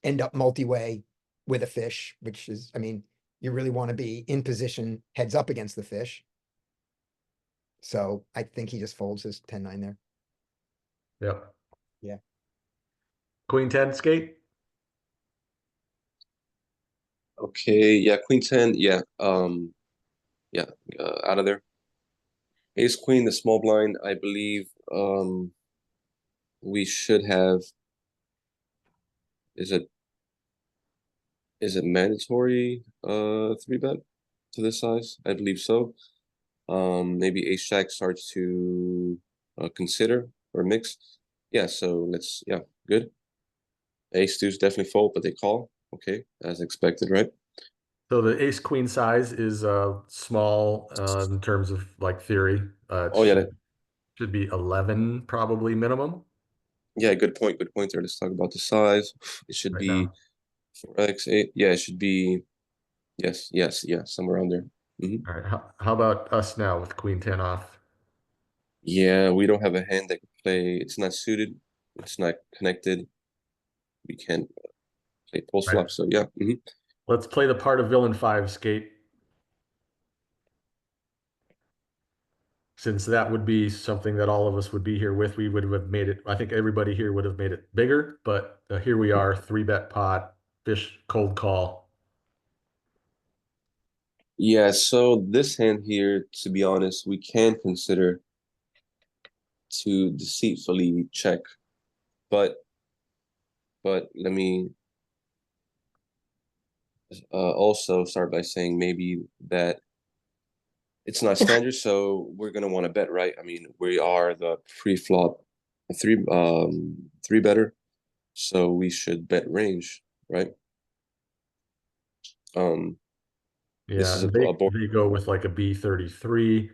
end up multi-way with a fish, which is, I mean, you really want to be in position heads up against the fish. So I think he just folds his 10-9 there. Yep. Yeah. Queen 10 Skate? Okay, yeah, queen 10, yeah, yeah, out of there. Ace queen, the small blind, I believe we should have. Is it mandatory 3-bet to this size? I believe so. Maybe ace jack starts to consider or mix. Yeah, so yeah, good. Ace deuce definitely fold, but they call. Okay, as expected, right? So the ace queen size is small in terms of like theory. Oh yeah, Should be 11 probably minimum yeah, good point there. Let's talk about the size. It should right be now. 4x, 8. Yeah, it should be, yes, yeah, somewhere around there. All right. How about us now with queen 10 off? Yeah, we don't have a hand that can play. It's not suited. It's not connected. We can't play post Right. flop. So yeah. Let's play the part of villain 5 Skate. Since that would be something that all of us would be here with, we would have made it. I think everybody here would have made it bigger, but here we are, 3-bet pot, fish, cold call. Yeah, so this hand here, to be honest, we can consider to deceitfully check, but let me also start by saying maybe that it's not standard, so we're gonna want to bet, right? I mean, we are the pre-flop three better, so we should bet range, right? This Yeah, is and a board. they go with like a B33.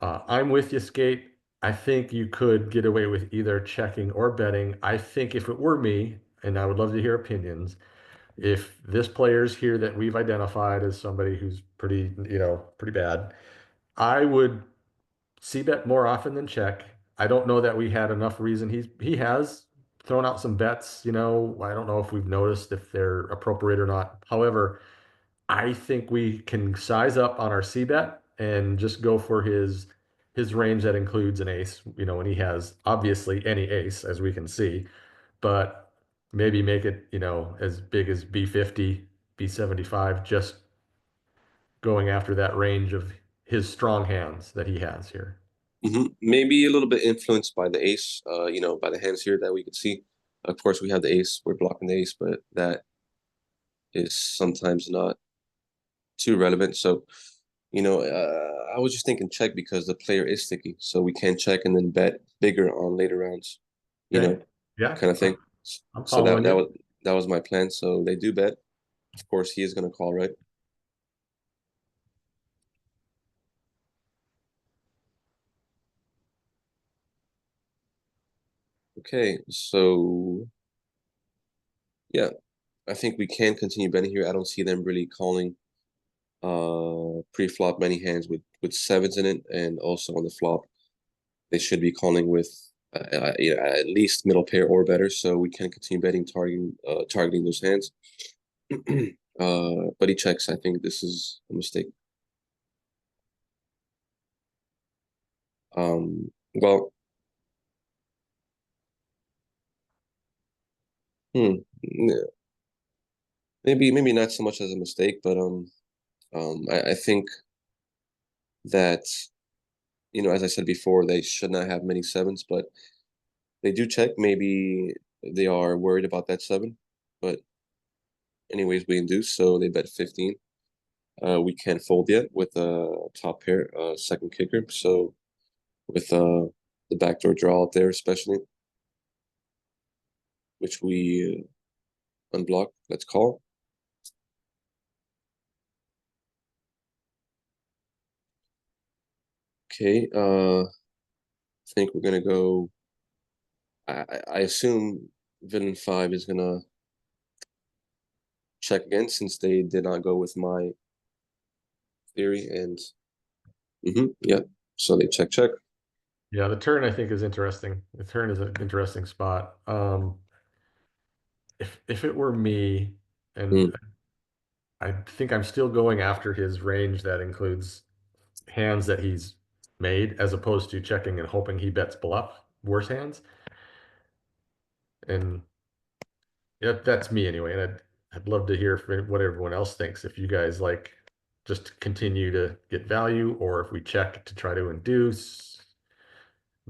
I'm with you, Skate. I think you could get away with either checking or betting. I think if it were me, and I would love to hear opinions, if this player's here that we've identified as somebody who's pretty, pretty bad, I would C bet more often than check. I don't know that we had enough reason. He has thrown out some bets, I don't know if we've noticed if they're appropriate or not. However, I think we can size up on our C bet and just go for his range that includes an ace, and he has obviously any ace as we can see, but maybe make it, as big as B50, B75, just going after that range of his strong hands that he has here. Maybe a little bit influenced by the ace, by the hands here that we could see. Of course, we have the ace, we're blocking the ace, but that is sometimes not too relevant. So, I was just thinking check because the player is sticky, so we can check and then bet bigger on later rounds, Okay. Yeah, kind of thing. I'm So following you. that was my plan. So they do bet. Of course, he is gonna call, right? Okay, so yeah, I think we can continue betting here. I don't see them really calling pre-flop many hands with sevens in it, and also on the flop they should be calling with at least middle pair or better, so we can continue betting targeting those hands. But he checks. I think this is a mistake. Well, yeah, maybe not so much as a mistake, but I think that as I said before, they should not have many sevens, but they do check. Maybe they are worried about that seven, but anyways, we induce, so they bet 15. We can't fold yet with a top pair, second kicker. So with the backdoor draw up there, especially, which we unblock. Let's call. Okay. I think we're gonna go. I assume villain 5 is gonna check again since they did not go with my theory, and yeah, so they check. Yeah, the turn I think is interesting. The turn is an interesting spot. If it were me, and I think I'm still going after his range that includes hands that he's made, as opposed to checking and hoping he bets bluff worse hands. And yeah, that's me anyway. And I'd love to hear what everyone else thinks. If you guys like just continue to get value, or if we check to try to induce.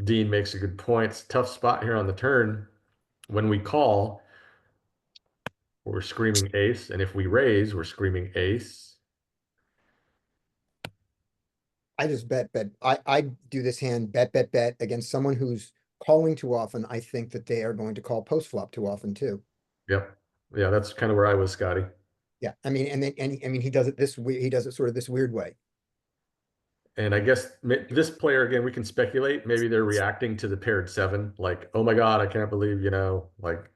Dean makes a good point. It's a tough spot here on the turn. When we call, we're screaming ace, and if we raise, we're screaming ace. I just bet. I do this hand, bet against someone who's calling too often. I think that they are going to call post flop too often too. Yep. Yeah, that's kind of where I was, Scotty. Yeah, I mean, I mean, he does it he does it sort of this weird way. And I guess this player, again, we can speculate. Maybe they're reacting to the paired seven, like, oh my God, I can't believe, like,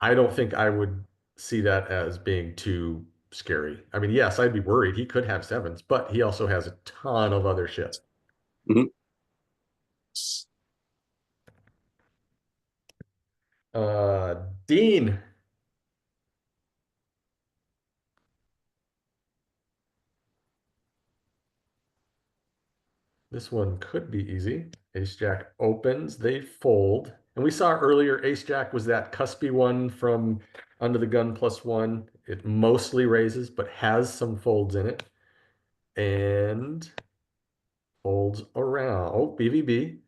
I don't think I would see that as being too scary. I mean, yes, I'd be worried. He could have sevens, but he also has a ton of other shit. Dean. This one could be easy. Ace Jack opens, they fold. And we saw earlier, Ace Jack was that cuspy one from under the gun +1. It mostly raises, but has some folds in it. And folds around. Oh, BVB.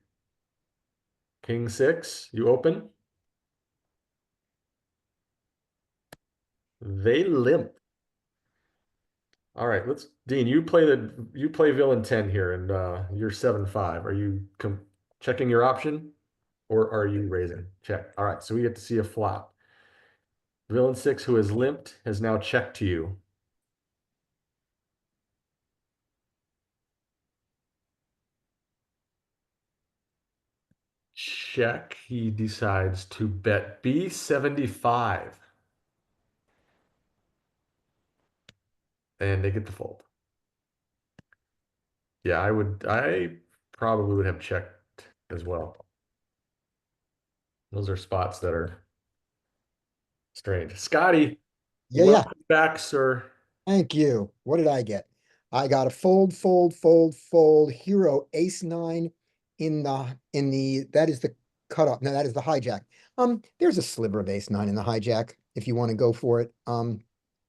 King 6, you open. They limp. All right, Dean, you play villain 10 here and you're 7-5. Are you checking your option or are you raising? Check. All right, so we get to see a flop. Villain 6, who has limped, has now checked to you. Check. He decides to bet B75. And they get the fold. Yeah, I probably would have checked as well. Those are spots that are strange. Scotty, Yeah, welcome back, sir. thank you. What did I get? I got a fold, fold, fold, fold, hero, ace nine that is the cutoff. No, that is the hijack. There's a sliver of ace nine in the hijack if you want to go for it.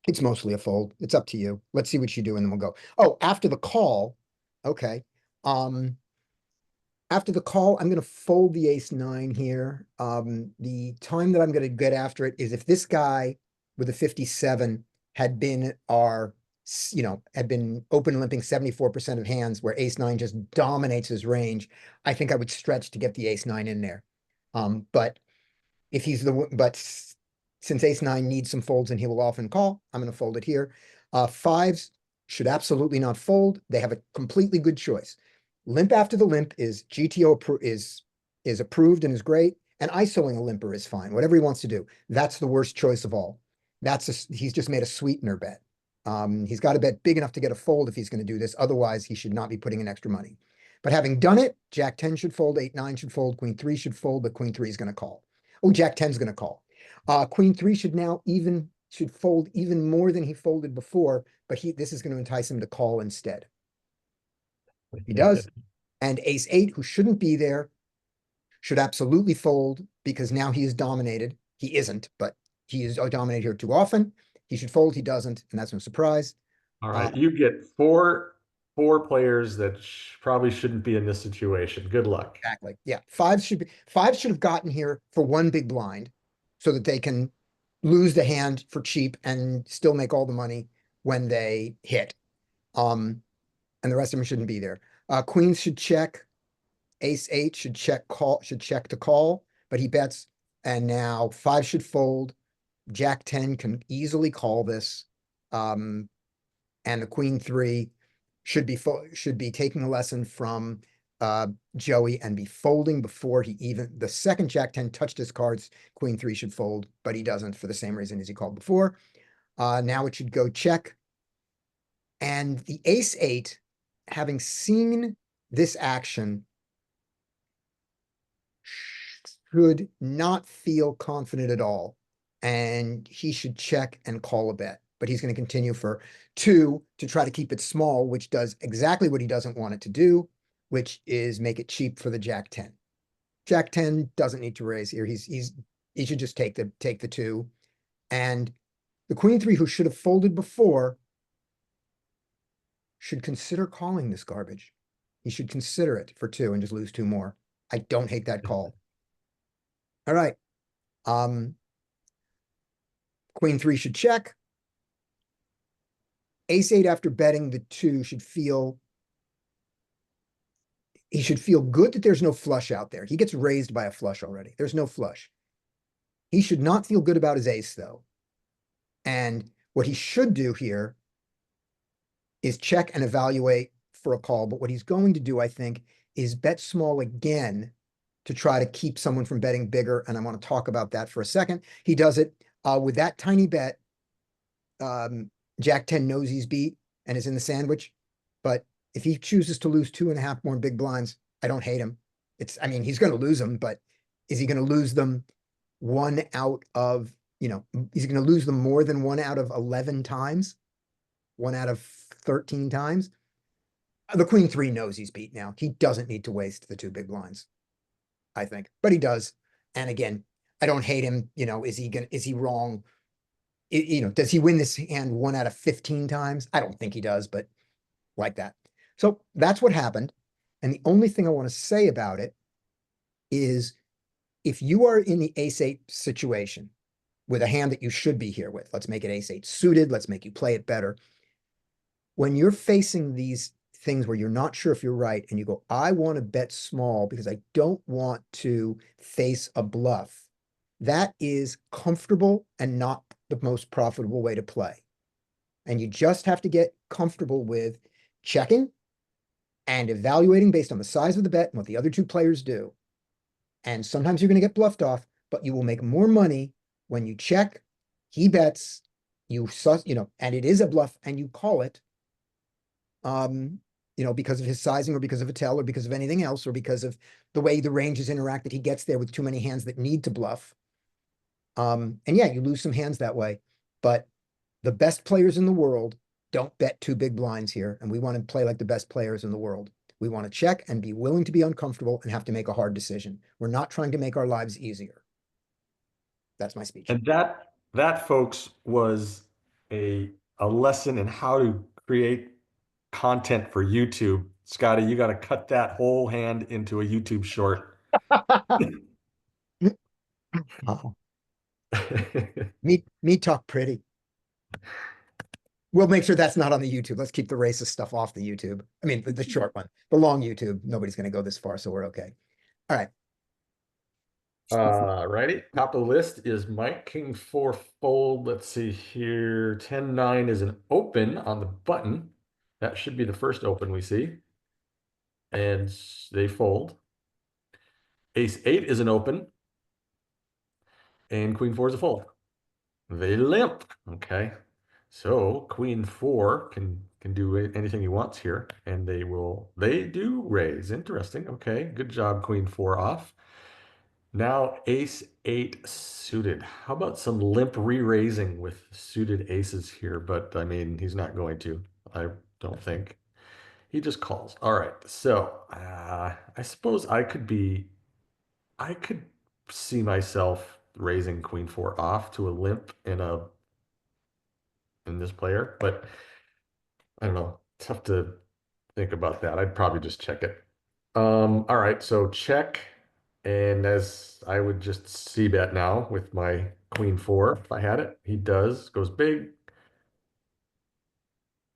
It's mostly a fold. It's up to you. Let's see what you do and then we'll go. Oh, after the call. Okay. After the call, I'm going to fold the ace nine here. The time that I'm going to get after it is if this guy with a 57 had been had been open limping 74% of hands where ace nine just dominates his range, I think I would stretch to get the ace nine in there. But if he's since ace nine needs some folds and he will often call, I'm going to fold it here. Fives should absolutely not fold. They have a completely good choice. Limp after the limp is GTO is approved and is great, and ISOing a limper is fine. Whatever he wants to do, that's the worst choice of all. He's just made a sweetener bet. He's got to bet big enough to get a fold if he's going to do this. Otherwise, he should not be putting in extra money. But having done it, Jack 10 should fold, 8-9 should fold, Queen 3 should fold, but Queen 3 is going to call. Oh, Jack 10 is going to call. Queen 3 should fold even more than he folded before, but this is going to entice him to call instead. He does. And ace 8, who shouldn't be there, should absolutely fold because now he is dominated. He isn't, but he is dominated here too often. He should fold. He doesn't, and that's no surprise. All right, you get four players that probably shouldn't be in this situation. Good luck. Exactly. Yeah, fives should have gotten here for one big blind so that they can lose the hand for cheap and still make all the money when they hit. And the rest of them shouldn't be there. Queens should check. Ace 8 should check to call, but he bets. And now 5 should fold. Jack 10 can easily call this. And the Queen 3 should be taking a lesson from Joey and be folding before the second Jack 10 touched his cards, Queen 3 should fold, but he doesn't for the same reason as he called before. Now it should go check. And the ace 8, having seen this action, should not feel confident at all. And he should check and call a bet. But he's going to continue for 2 to try to keep it small, which does exactly what he doesn't want it to do, which is make it cheap for the Jack 10. Jack 10 doesn't need to raise here. He should just take the 2. And the Queen 3, who should have folded before, should consider calling this garbage. He should consider it for 2 and just lose 2 more. I don't hate that call. All right. Queen 3 should check. Ace 8 after betting the 2 should feel good that there's no flush out there. He gets raised by a flush already. There's no flush. He should not feel good about his ace though. And what he should do here is check and evaluate for a call. But what he's going to do, I think, is bet small again to try to keep someone from betting bigger. And I want to talk about that for a second. He does it with that tiny bet. Jack 10 knows he's beat and is in the sandwich. But if he chooses to lose 2.5 more big blinds, I don't hate him. He's going to lose them, but is he going to lose them he's going to lose them more than 1 out of 11 times? 1 out of 13 times? The Queen 3 knows he's beat now. He doesn't need to waste the 2 big blinds, I think, but he does. And again, I don't hate him. Is he wrong? Does he win this hand 1 out of 15 times? I don't think he does, but like that. So that's what happened. And the only thing I want to say about it is if you are in the ace 8 situation with a hand that you should be here with, let's make it ace 8 suited. Let's make you play it better. when you're facing these things where you're not sure if you're right and you go, I want to bet small because I don't want to face a bluff, that is comfortable and not the most profitable way to play. And you just have to get comfortable with checking and evaluating based on the size of the bet and what the other two players do. And sometimes you're going to get bluffed off, but you will make more money when you check, he bets, and it is a bluff and you call it. Because of his sizing or because of a tell or because of anything else or because of the way the ranges interact that he gets there with too many hands that need to bluff. And yeah, you lose some hands that way, but the best players in the world don't bet two big blinds here. And we want to play like the best players in the world. We want to check and be willing to be uncomfortable and have to make a hard decision. We're not trying to make our lives easier. That's my speech. And that folks was a lesson in how to create content for YouTube. Scotty, you got to cut that whole hand into a YouTube short. Me talk pretty. We'll make sure that's not on the YouTube. Let's keep the racist stuff off the YouTube. I mean, the short one, the long YouTube, nobody's going to go this far, so we're okay. All right. Righty, top of the list is Mike, King 4 fold. Let's see here. 10-9 is an open on the button. That should be the first open we see. And they fold. Ace 8 is an open. And Queen 4 is a fold. They limp. Okay. So Queen 4 can do anything he wants here. And they do raise. Interesting. Okay. Good job, Queen 4 off. Now Ace 8 suited. How about some limp re-raising with suited aces here? But I mean, he's not going to. I don't think. He just calls. All right. So I suppose I could see myself raising Queen 4 off to a limp in this player, but I don't know. Tough to think about that. I'd probably just check it. All right. So check. And as I would just see bet now with my Queen 4, if I had it, he does, goes big.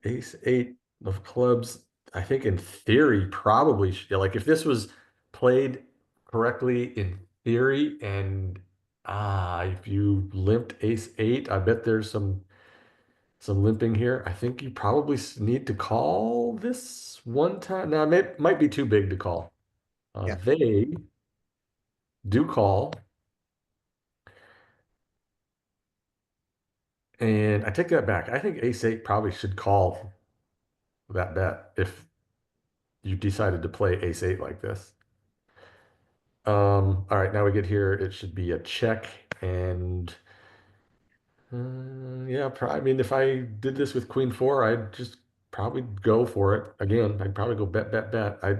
Ace 8 of clubs, I think in theory, probably, like if this was played correctly in theory and if you limped Ace 8, I bet there's some limping here. I think you probably need to call this one time. Now, it might be too big to call. Yeah. They do call. And I take that back. I think Ace 8 probably should call that bet if you decided to play Ace 8 like this. All right, now we get here. It should be a check. And yeah, I mean, if I did this with Queen 4, I'd just probably go for it. Again, I'd probably go bet, bet, bet. I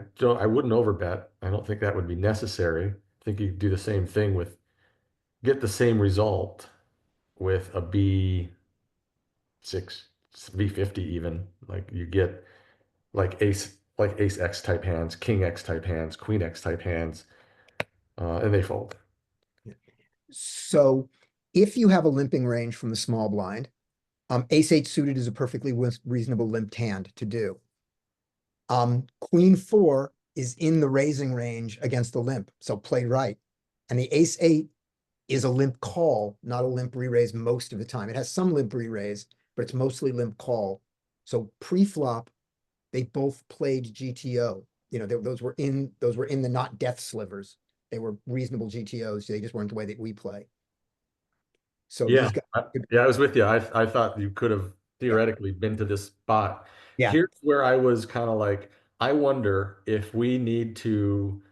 wouldn't overbet. I don't think that would be necessary. I think you could do the same thing get the same result with a B6, B50 even. Like you get like ace X type hands, King X type hands, Queen X type hands, and they fold. So if you have a limping range from the small blind, Ace 8 suited is a perfectly reasonable limped hand to do. Queen 4 is in the raising range against the limp, so play right. And the Ace 8 is a limp call, not a limp re-raise most of the time. It has some limp re-raise, but it's mostly limp call. So pre-flop, they both played GTO. Those were in the not death slivers. They were reasonable GTOs. They just weren't the way that we play. So Yeah, I was with you. I thought you could have theoretically been to this spot. Yeah. Here's where I was kind of like, I wonder if we need to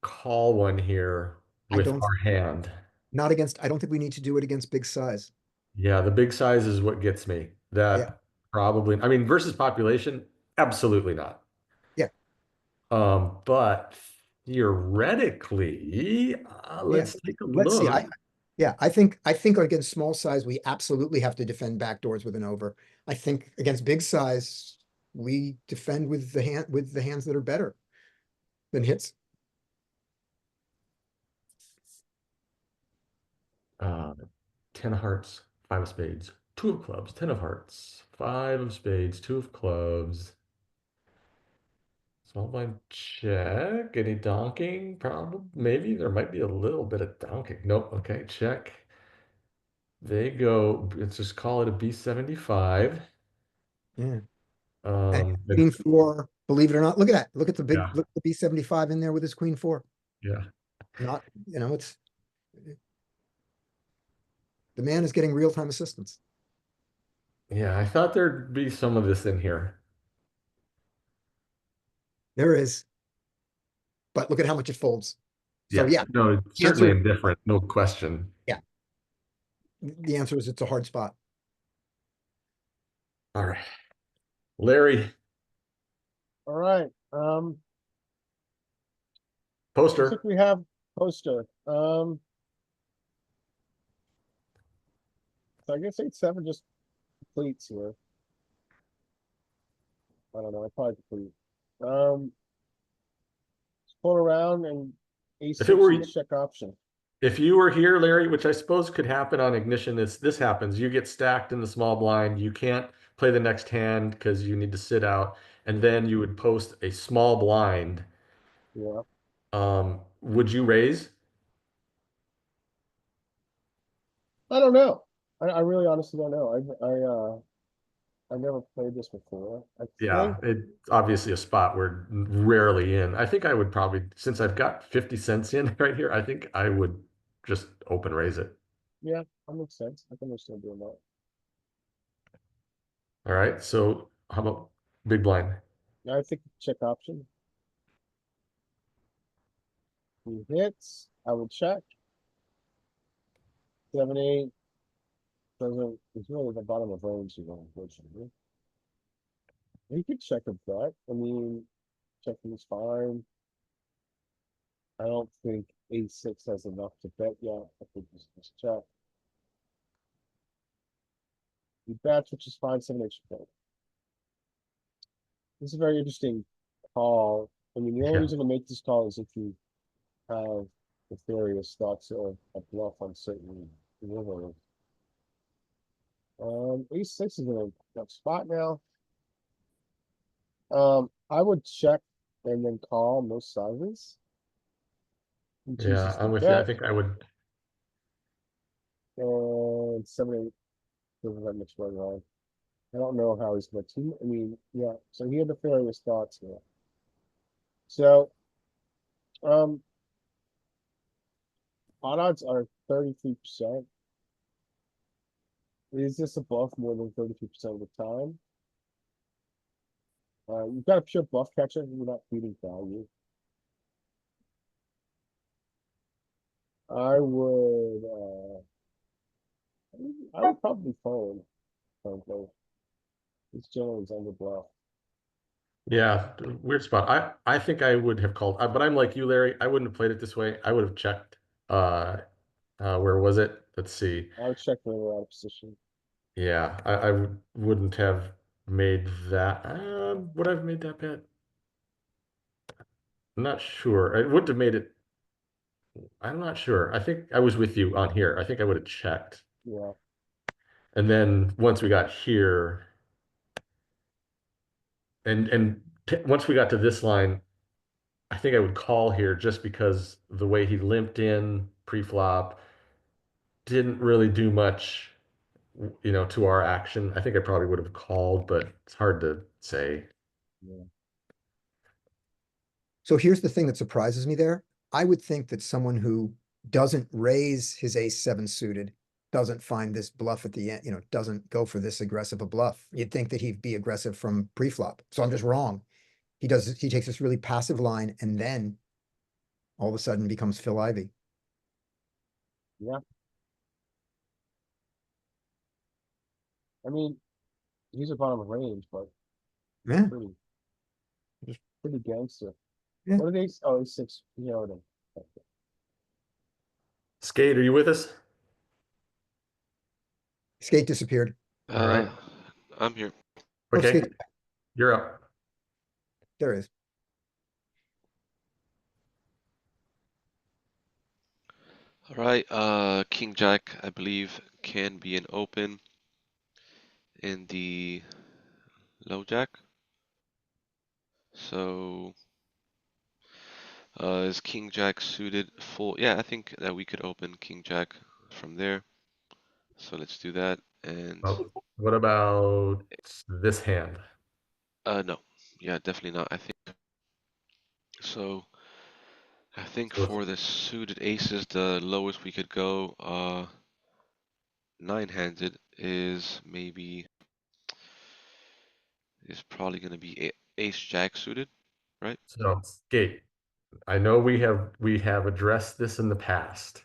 call one here with our hand. I don't think we need to do it against big size. Yeah, the big size is what gets me. Probably, I mean, versus population, absolutely not. Yeah. But theoretically, let's take a Let's look. see. I think against small size, we absolutely have to defend backdoors with an over. I think against big size, we defend with the hands that are better than hits. 10 of hearts, 5 of spades, 2 of clubs, 10 of hearts, 5 of spades, 2 of clubs. Small blind check. Any donking? Probably. Maybe there might be a little bit of donking. Nope. Okay, check. They go. Let's just call it a B75. Yeah. Um, And queen four, believe it or not, look at that. Look at the big, Yeah. look at the B75 in there with his queen four. yeah. Not, it's. The man is getting real-time assistance. Yeah, I thought there'd be some of this in here. There is. But look at how much it folds. So yeah, No, it's certainly answer- indifferent, no question. the answer is it's a hard spot. All right. Larry, All right, looks poster. like we have poster, so I guess 8-7 just completes here. I don't know, I probably complete. Let's pull around and If it were- check option. If you were here, Larry, which I suppose could happen on ignition, this happens. You get stacked in the small blind. You can't play the next hand because you need to sit out, and then you would post a small blind. Yeah, Would you raise? I don't know. I really honestly don't know. I never played this before. I Yeah, think, it's obviously a spot we're rarely in. I think I would probably, since I've got 50 cents in right here, I think I would just open raise it. yeah, that makes sense. I can understand doing that. All right, so how about big blind? Now I think check option. He hits, I will check. 7-8. Doesn't, it's really at the bottom of range, unfortunately. He could check a bet. I mean, checking is fine. I don't think A6 has enough to bet yet. I think just check. He bets, which is fine, 7-8 should bet. This is a very interesting call. I mean, the only Yeah. reason to make this call is if you have nefarious thoughts of a bluff on certain rivers. A6 is in a tough spot now. I would check and then call most sizes. He chooses Yeah, to I'm with you. I bet, think I would. and 7-8 doesn't have much going on. I don't know how he's gonna team. I mean, yeah. So he had nefarious thoughts here. So, odd odds are 33%. Is this a bluff more than 33% of the time? You've got a pure bluff catcher. You're not feeding value. I would probably fold, frankly. This gentleman's under bluff. Yeah, weird spot. I think I would have called, but I'm like you, Larry. I wouldn't have played it this way. I would have checked. Where was it? Let's see. I would check when we're out of position. Yeah, I wouldn't have made that. Would I have made that bet? I'm not sure. I wouldn't have made it. I'm not sure. I think I was with you on here. I think I would have checked. Yeah, And then once we got here, and once we got to this line, I think I would call here just because the way he limped in pre-flop didn't really do much, to our action. I think I probably would have called, but it's hard to say. yeah. So here's the thing that surprises me there. I would think that someone who doesn't raise his ace-7 suited, doesn't find this bluff at the end, doesn't go for this aggressive a bluff. You'd think that he'd be aggressive from pre-flop. So I'm just wrong. He takes this really passive line and then all of a sudden becomes Phil Ivey. I mean, he's a bottom of range, but Yeah, pretty, Just- pretty gangster. Yeah. What are they? Oh, A6. You know them. Skate, are you with us? Skate disappeared. All right. I'm here. Oh, Okay, Skate, you're up. there is. All right. King Jack, I believe, can be an open. in the low jack. So is king jack suited full? Yeah, I think that we could open king jack from there. So let's do that. And Oh, what about this hand? no, yeah, definitely not. I think so. I think So it's- for the suited aces, the lowest we could go, 9-handed is probably going to be ace jack suited, right? So, Skate, I know we have addressed this in the past.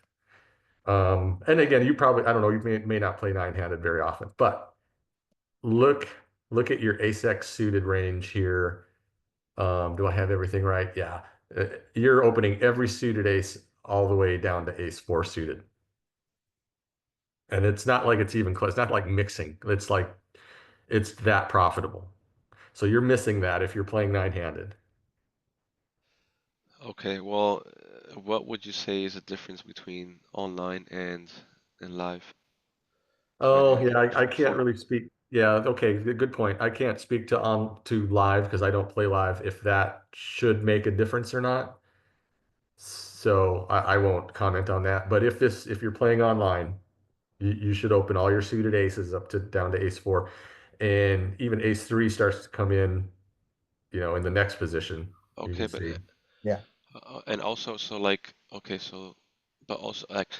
And again, you probably, I don't know, you may not play 9-handed very often, but look at your ace X suited range here. Do I have everything right? Yeah. You're opening every suited ace all the way down to ace 4 suited. And it's not like it's even close. It's not like mixing. It's like it's that profitable. So you're missing that if you're playing 9-handed. Okay, well, what would you say is the difference between online and live? Oh, Any yeah, I can't for really speak. Yeah, okay, good point. I can't speak to live because I don't play live if that should make a difference or not. So I won't comment on that. But if you're playing online, you should open all your suited aces up to down to ace 4. And even ace 3 starts to come in, in the next position. You okay, can but see. and also so like okay, so but also like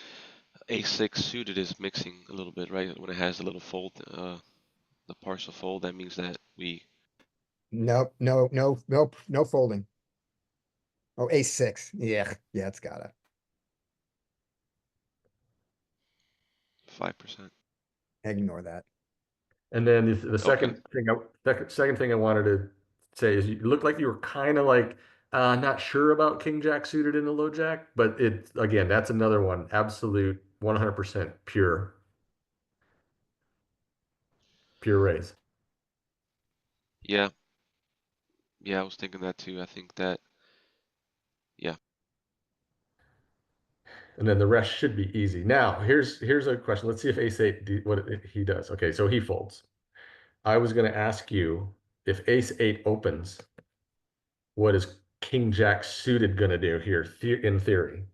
a6 suited is mixing a little bit, right? When it has a little fold, the partial fold, that means that we Nope, no folding. Oh, ace six. Yeah, it's gotta. 5%. Ignore that. And then the Okay. second thing I wanted to say is you look like you were kind of like not sure about King Jack suited in the low jack, but it again, that's another one, absolute 100% pure raise. Yeah. Yeah, I was thinking that too. I think that And then the rest should be easy. Now, here's a question. Let's see if ace 8 what he does. Okay, so he folds. I was going to ask you if ace 8 opens, what is King Jack suited going to do here in theory?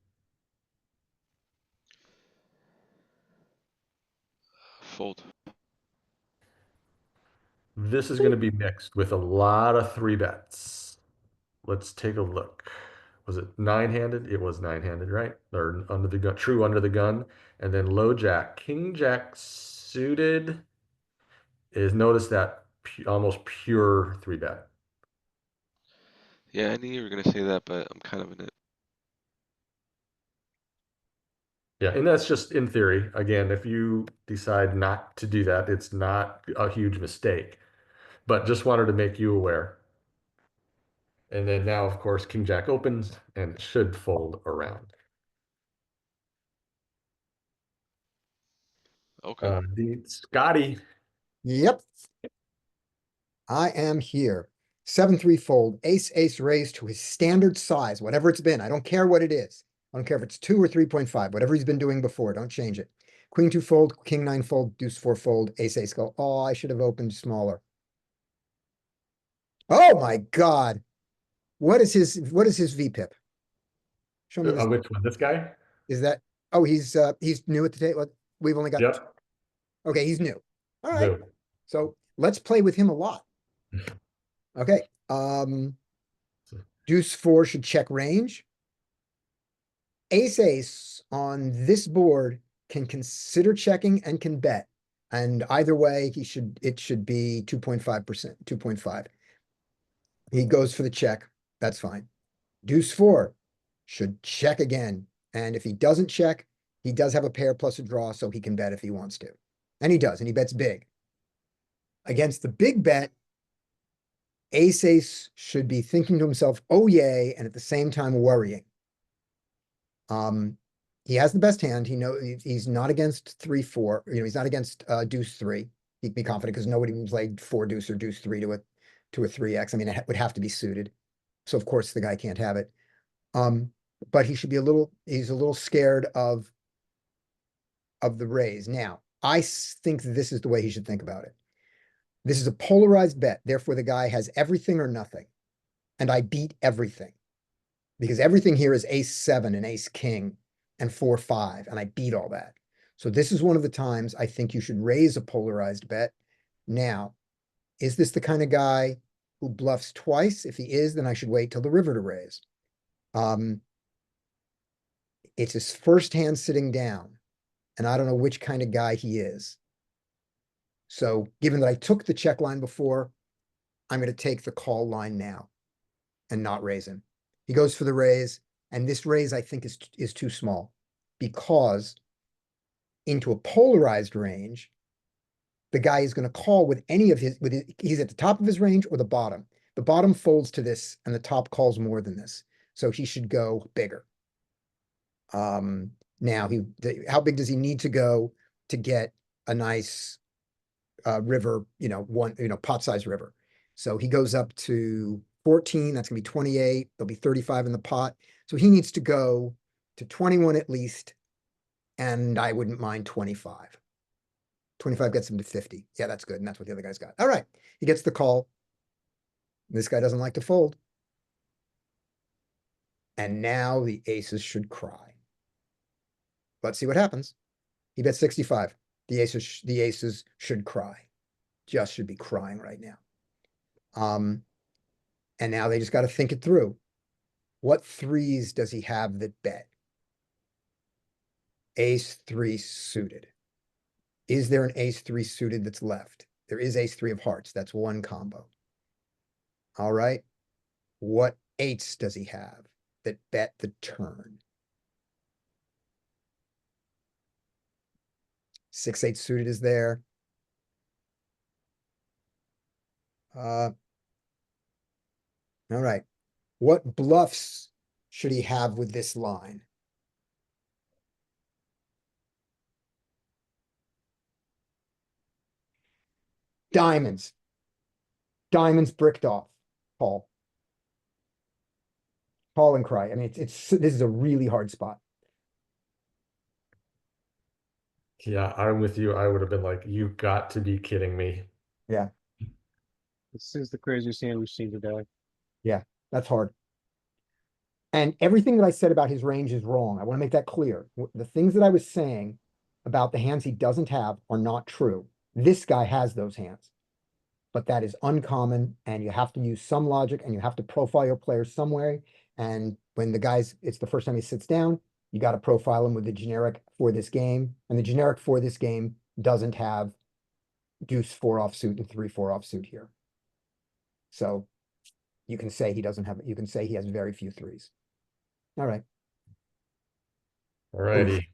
fold. This is going to be mixed with a lot of 3 bets. Let's take a look. Was it 9-handed? It was 9-handed, right? Or under the gun, true under the gun. And then low jack. King Jack suited is, notice that almost pure 3-bet. Yeah, I knew you were gonna say that, but I'm kind of in it. Yeah, and that's just in theory. Again, if you decide not to do that, it's not a huge mistake. But just wanted to make you aware. And then now, of course, King Jack opens and should fold around. Okay. Scotty. Yep. I am here. 7-3 fold, ace raised to his standard size, whatever it's been. I don't care what it is. I don't care if it's 2 or 3.5, whatever he's been doing before, don't change it. Queen 2 fold, king 9 fold, deuce 4 fold, ace go. Oh, I should have opened smaller. Oh my God. What is his VPIP? Show me this. Which one? This guy? Is that, oh, he's new at the table. We've only got, Yep. okay, he's new. All right. No. So let's play with him a lot. Okay, deuce 4 should check range. Ace on this board can consider checking and can bet. And either way, it should be 2.5%, 2.5. He goes for the check, that's fine. Deuce 4 should check again. And if he doesn't check, he does have a pair plus a draw, so he can bet if he wants to. And he does, and he bets big. Against the big bet, ace should be thinking to himself, oh yay, and at the same time worrying. He has the best hand. He knows he's not against 3-4. He's not against deuce 3. He'd be confident because nobody would play 4 deuce or deuce 3 to a 3x. I mean, it would have to be suited. So of course the guy can't have it. But he should be he's a little scared of the raise. Now, I think this is the way he should think about it. This is a polarized bet. Therefore, the guy has everything or nothing. And I beat everything. Because everything here is ace seven and ace king and 4-5, and I beat all that. So this is one of the times I think you should raise a polarized bet. Now, is this the kind of guy who bluffs twice? If he is, then I should wait till the river to raise. It's his first hand sitting down, and I don't know which kind of guy he is. So given that I took the check line before, I'm going to take the call line now and not raise him. He goes for the raise, and this raise I think is too small because into a polarized range, the guy is going to call with any of his, he's at the top of his range or the bottom. The bottom folds to this and the top calls more than this. So he should go bigger. Now how big does he need to go to get a nice river, pot size river? So he goes up to 14, that's gonna be 28, there'll be 35 in the pot. So he needs to go to 21 at least, and I wouldn't mind 25. 25 gets him to 50. Yeah, that's good, and that's what the other guy's got. All right, he gets the call. This guy doesn't like to fold. And now the aces should cry. Let's see what happens. He bet 65. The aces should cry. Just should be crying right now. And now they just got to think it through. What threes does he have that bet? Ace three suited. Is there an ace three suited that's left? There is ace three of hearts. That's one combo. All right. What eights does he have that bet the turn? 6-8 suited is there. All right. What bluffs should he have with this line? Diamonds. Diamonds bricked off. Call. Call and cry. I mean, this is a really hard spot. Yeah, I'm with you. I would have been like, you've got to be kidding me. Yeah, This is the craziest hand we've seen today. that's hard. And everything that I said about his range is wrong. I want to make that clear. The things that I was saying about the hands he doesn't have are not true. This guy has those hands. But that is uncommon, and you have to use some logic, and you have to profile your players some way. And when it's the first time he sits down, you got to profile him with the generic for this game. And the generic for this game doesn't have deuce 4 offsuit and 3-4 offsuit here. So you can say he doesn't have, you can say he has very few threes. All right, Alrighty,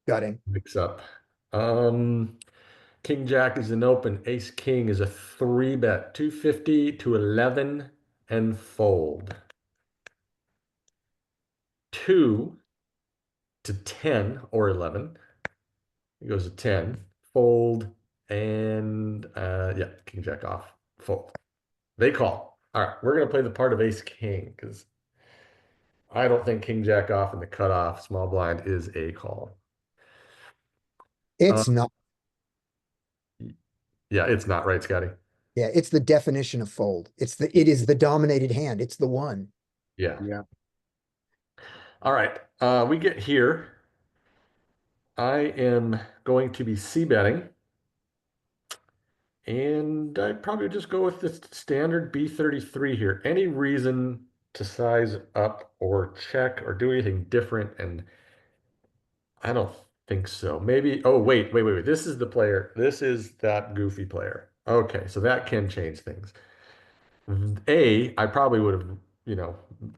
gutting. mix up. King Jack is an open. Ace King is a 3-bet, 250 to 11 and fold. 2 to 10 or 11. He goes to 10, fold, and yeah, King Jack off, fold. They call. All right, we're gonna play the part of Ace King because I don't think King Jack off in the cutoff small blind is a call. It's not. Yeah, it's not right, Scotty. Yeah, it's the definition of fold. It is the dominated hand. It's the one. Yeah. Yeah. All right. We get here. I am going to be c-betting. And I'd probably just go with the standard B33 here. Any reason to size up or check or do anything different? And I don't think so. Maybe, oh, wait. This is the player. This is that goofy player. Okay, so that can change things. I probably would have,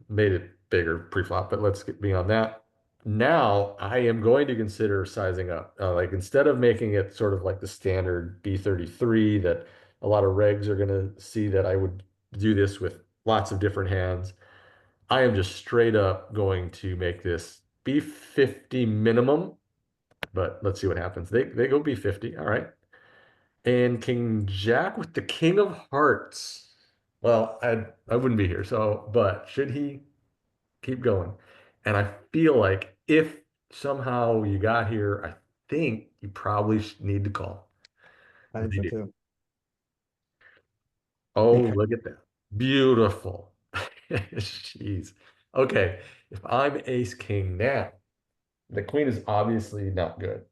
made it bigger pre-flop, but let's get beyond that. Now I am going to consider sizing up. Like instead of making it sort of like the standard B33 that a lot of regs are going to see that I would do this with lots of different hands, I am just straight up going to make this B50 minimum, but let's see what happens. They go B50, all right. And King Jack with the King of Hearts. Well, I wouldn't be here, but should he keep going? And I feel like if somehow you got here, I think you probably need to call. I think so too. Oh, Because- look at that. Beautiful. Jeez. Okay. If I'm ace king now, the queen is obviously not good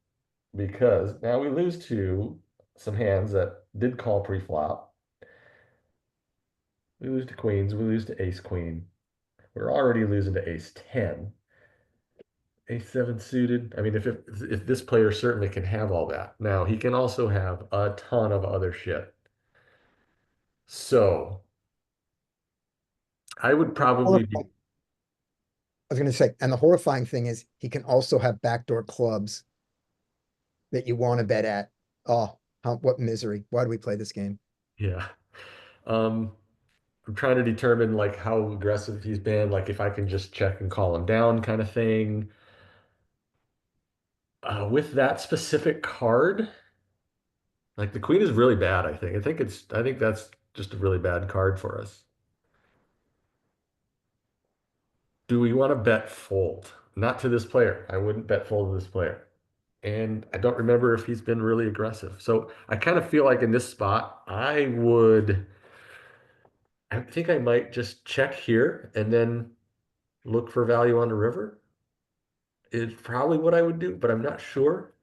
because now we lose to some hands that did call pre-flop. We lose to queens, we lose to ace queen. We're already losing to ace 10. Ace 7 suited. I mean, if this player certainly can have all that. Now, he can also have a ton of other shit. So, I would probably be, I was gonna say, and the horrifying thing is he can also have backdoor clubs that you want to bet at. Oh, what misery. Why do we play this game? yeah. Um, I'm trying to determine like how aggressive he's been, like if I can just check and call him down kind of thing. With that specific card, like the queen is really bad, I think. I think that's just a really bad card for us. Do we want to bet fold? Not to this player. I wouldn't bet fold to this player. And I don't remember if he's been really aggressive. So I kind of feel like in this spot, I think I might just check here and then look for value on the river. Is probably what I would do, but I'm not sure.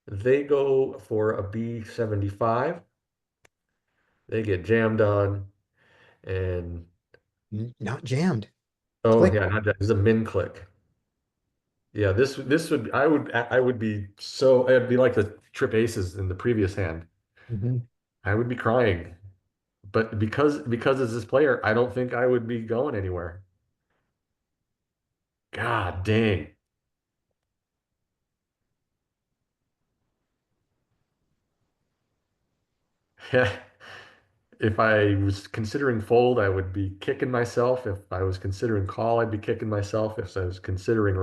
They go for a B75. They get jammed on, and Not jammed. oh Click. yeah, not that. This is a min click. Yeah, this would I would be so it'd be like the trip aces in the previous hand. Mhm. I would be crying. But because as this player, I don't think I would be going anywhere. God dang. If I was considering fold, I would be kicking myself. If I was considering call, I'd be kicking myself. If I was considering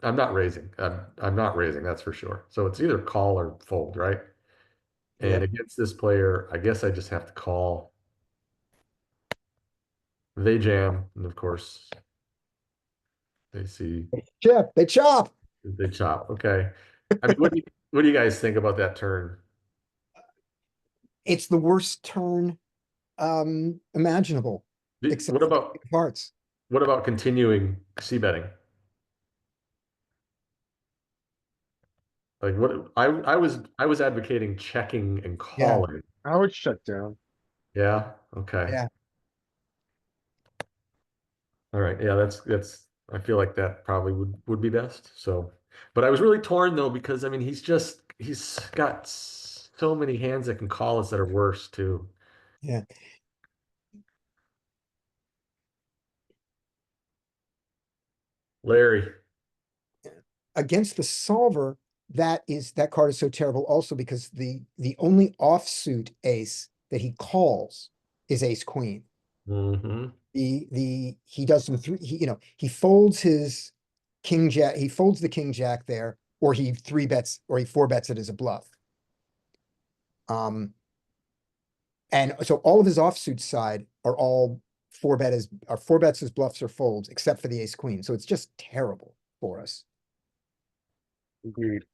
I'm not raising. I'm not raising, that's for sure. So it's either call or fold, right? And Yep. against this player, I guess I just have to call. They jam, and of course, they see Chip, they chop. they chop. Okay. I mean, what do you guys think about that turn? It's the worst turn imaginable, except What for about hearts. continuing c betting? Like what I was advocating checking and Yeah. calling. I would shut down. Yeah. Okay. Yeah. All right. Yeah, that's I feel like that probably would be best. So, but I was really torn though because I mean he's got so many hands that can call us that are worse too. Yeah. Larry. Against the solver, that card is so terrible also because the only offsuit ace that he calls is ace queen. Mm-hmm. He does some three, he folds his king jack, he folds the king jack there, or he three bets, or he four bets it as a bluff. And so all of his offsuit side are all four bets as bluffs or folds, except for the ace queen. So it's just terrible for us. Agreed.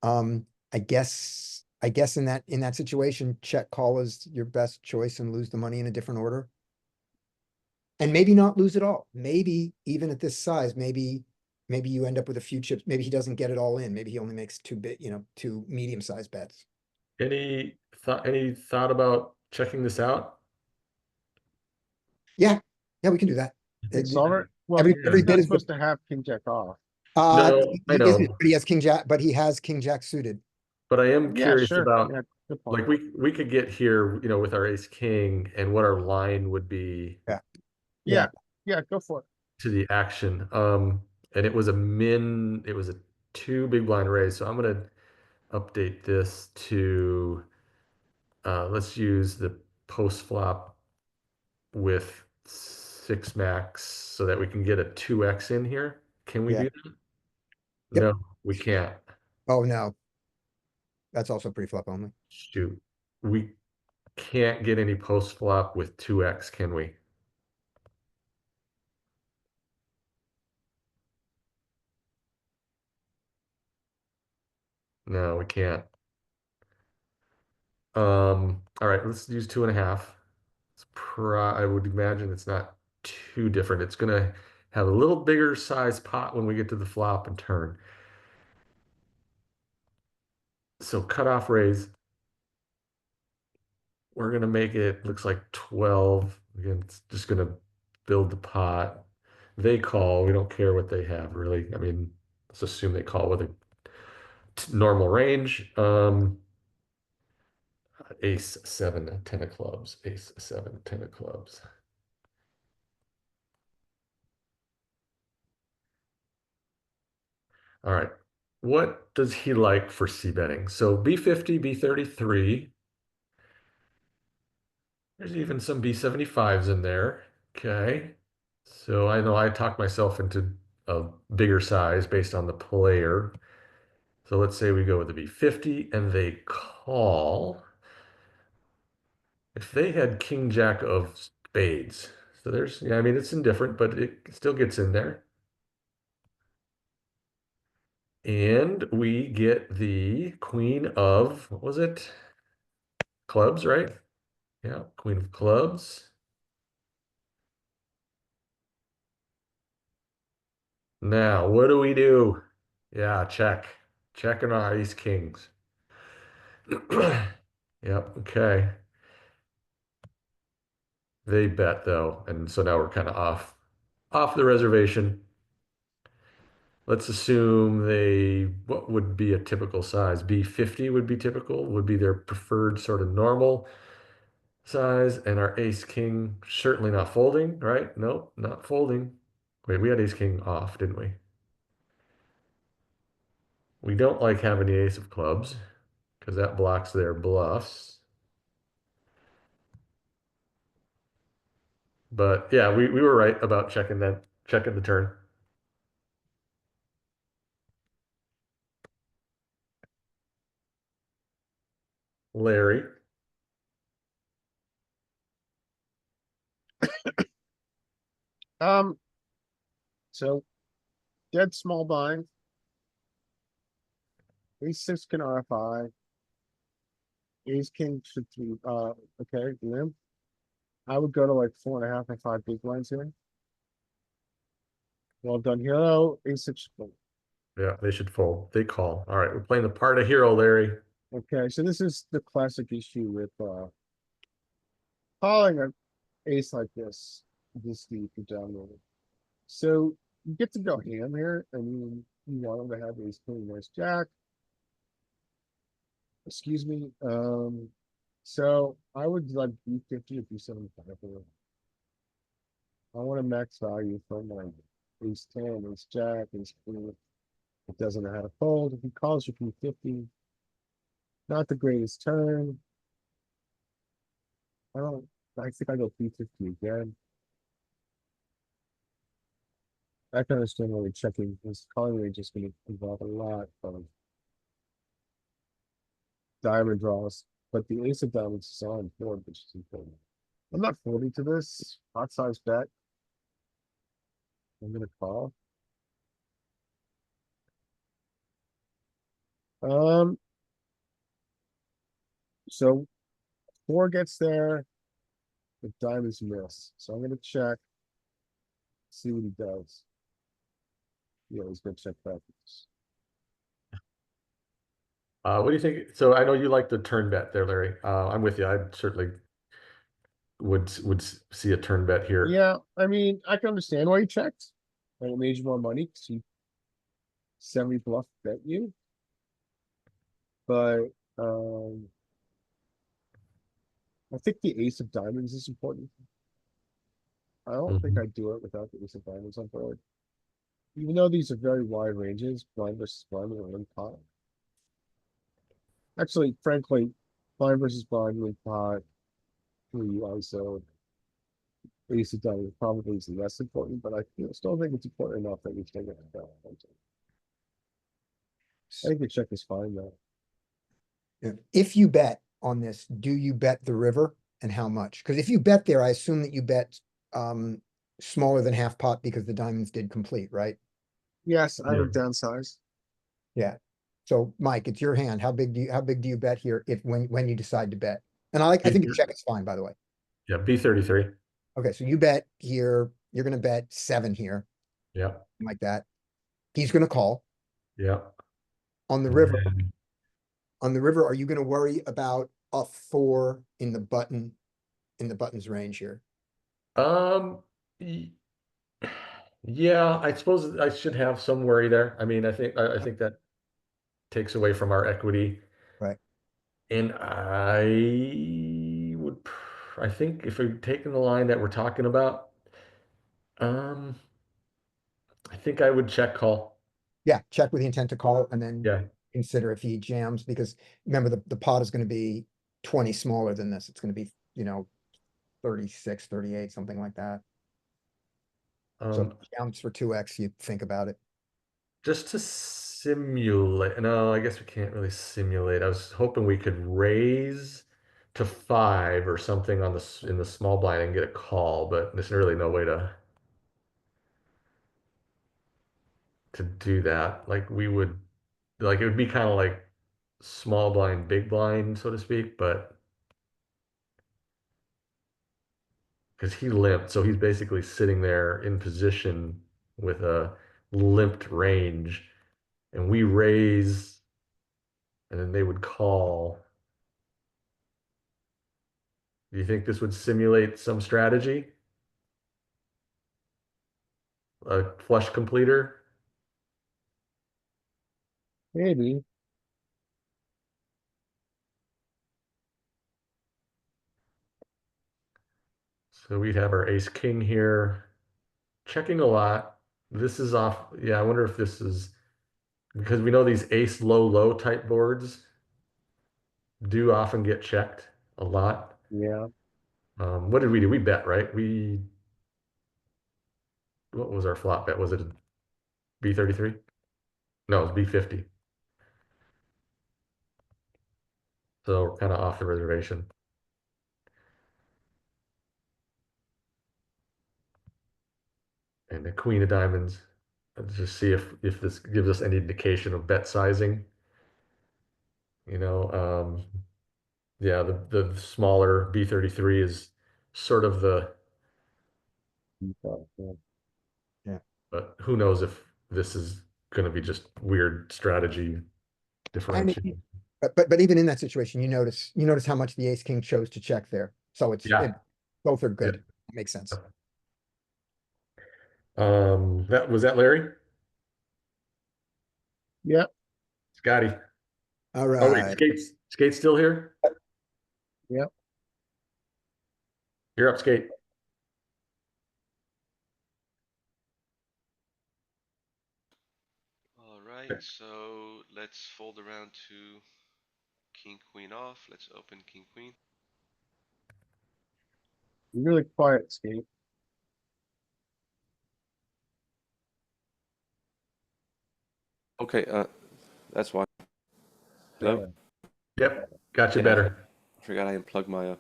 I guess in that situation, check call is your best choice and lose the money in a different order. And maybe not lose it all. Maybe even at this size, maybe you end up with a few chips. Maybe he doesn't get it all in. Maybe he only makes two medium-sized bets. Any thought about checking this out? Yeah, we can do that. Solver, well, Every he's bit not is supposed to have king jack off. No, I he isn't, know. but he has king jack, but he has king jack suited. But I am Yeah, curious sure. about Yeah, good point. like we could get here, with our ace king and what our line would be Yeah, yeah, go for it. to the action. And it was a two big blind raise. So I'm gonna update this to let's use the post flop with six max so that we can get a 2x in here. Can we Yeah. do that? Yep. No, we can't. Oh, no. That's also pre-flop only. Shoot. We can't get any post flop with 2x, can we? No, we can't. All right, let's use 2.5. I would imagine it's not too different. It's gonna have a little bigger size pot when we get to the flop and turn. So cutoff raise. We're gonna make it, looks like 12. Again, it's just gonna build the pot. They call, we don't care what they have really. I mean, let's assume they call with a normal range. Ace, 7, 10 of clubs, ace, 7, 10 of clubs. All right, what does he like for c betting? So B50, B33. There's even some B75s in there. Okay. So I know I talked myself into a bigger size based on the player. So let's say we go with the B50 and they call. If they had king jack of spades. So there's, yeah, I mean, it's indifferent, but it still gets in there. And we get the queen of, what was it? Clubs, right? Yeah, queen of clubs. Now, what do we do? Yeah, check. Checking our ace kings. Yep, okay. They bet though, and so now we're kind of off the reservation. Let's assume what would be a typical size? B50 would be typical, would be their preferred sort of normal size, and our ace king certainly not folding, right? Nope, not folding. Wait, we had ace king off, didn't we? We don't like having the ace of clubs because that blocks their bluffs. But yeah, we were right about checking the turn. Larry. So dead small blind. Ace 6 can RFI. Ace king should be, okay, limp. I would go to like 4.5 or 5 big blinds here. Well done, hero. Ace 6. Yeah, they should fold. They call. All right, we're playing the part of hero, Larry. Okay, so this is the classic issue with calling an ace like this deep and downloaded. So you get to go ham here, and you want him to have ace queen, there's jack. Excuse me. So I would like B50 or B75 here. I want a max value from like ace 10, ace jack, ace queen. It doesn't know how to fold. If he calls you B50, not the greatest turn. I think I go B50 again. I can understand why we're checking. This calling range is going to involve a lot of diamond draws, but the ace of diamonds is on board, which is important. I'm not folding to this hot size bet. I'm gonna call. So 4 gets there. The diamonds miss, so I'm gonna check. See what he does. Yeah, he's gonna check back. What do you think? So I know you like the turn bet there, Larry. I'm with you. I certainly would see a turn bet here. Yeah, I mean, I can understand why he checked. And it made you more money because he semi-bluff bet you. But I think the ace of diamonds is important. I don't think I'd do it without the ace of diamonds on board. Even though these are very wide ranges, blind versus blind with a limp pot. Actually, frankly, blind versus blind, limp pot, 3 ISO, ace of diamonds probably is less important, but I still think it's important enough that we take it. I think the check is fine though. If you bet on this, do you bet the river and how much? Because if you bet there, I assume that you bet smaller than half pot because the diamonds did complete, right? Yes, I would Yeah. downsize. Yeah. So Mike, it's your hand. How big do you bet here if when you decide to bet? And I think the check is fine, by the way. Yeah, B33. Okay, so you bet here, you're gonna bet 7 here, Yeah, like that. He's gonna call. yeah. On the And river, then, are you gonna worry about a 4 in the button's range here? Um, y- yeah, I suppose I should have some worry there. I mean, I think that takes away from our equity. Right. And I think if we're taking the line that we're talking about, um, I think I would check call. Yeah, check with the intent to call and then Yeah. consider if he jams, because remember, the pot is gonna be 20 smaller than this. It's gonna be, 36, 38, something like that. So Um, jumps for 2x, you think about it. just to simulate, no, I guess we can't really simulate. I was hoping we could raise to 5 or something on in the small blind and get a call, but there's really no way to do that. Like it would be kind of like small blind, big blind, so to speak, but because he limped, so he's basically sitting there in position with a limped range, and we raise, and then they would call. Do you think this would simulate some strategy? A flush completer? Maybe. So we'd have our ace king here, checking a lot. This is off. Yeah, I wonder if this is because we know these ace low low type boards do often get checked a lot. Yeah. What did we do? We bet, right? What was our flop bet? Was it a B33? No, it was B50. So we're kind of off the reservation. And the queen of diamonds. Let's just see if this gives us any indication of bet sizing. You know, yeah, the smaller B33 is sort of Yeah. but who knows if this is going to be just weird strategy I mean, differentiation. but even in that situation, you notice how much the ace king chose to check there. So Yeah. both are Yeah. good. Makes sense. That Larry? Yep. Scotty. All Oh wait, right. Skate's still here? Yep. You're up, Skate. All right, so let's fold around to king, queen off. Let's open king, queen. You're really quiet, Skate. Okay, that's why. Hello? Yep, got you Yeah. better. I forgot I unplugged my,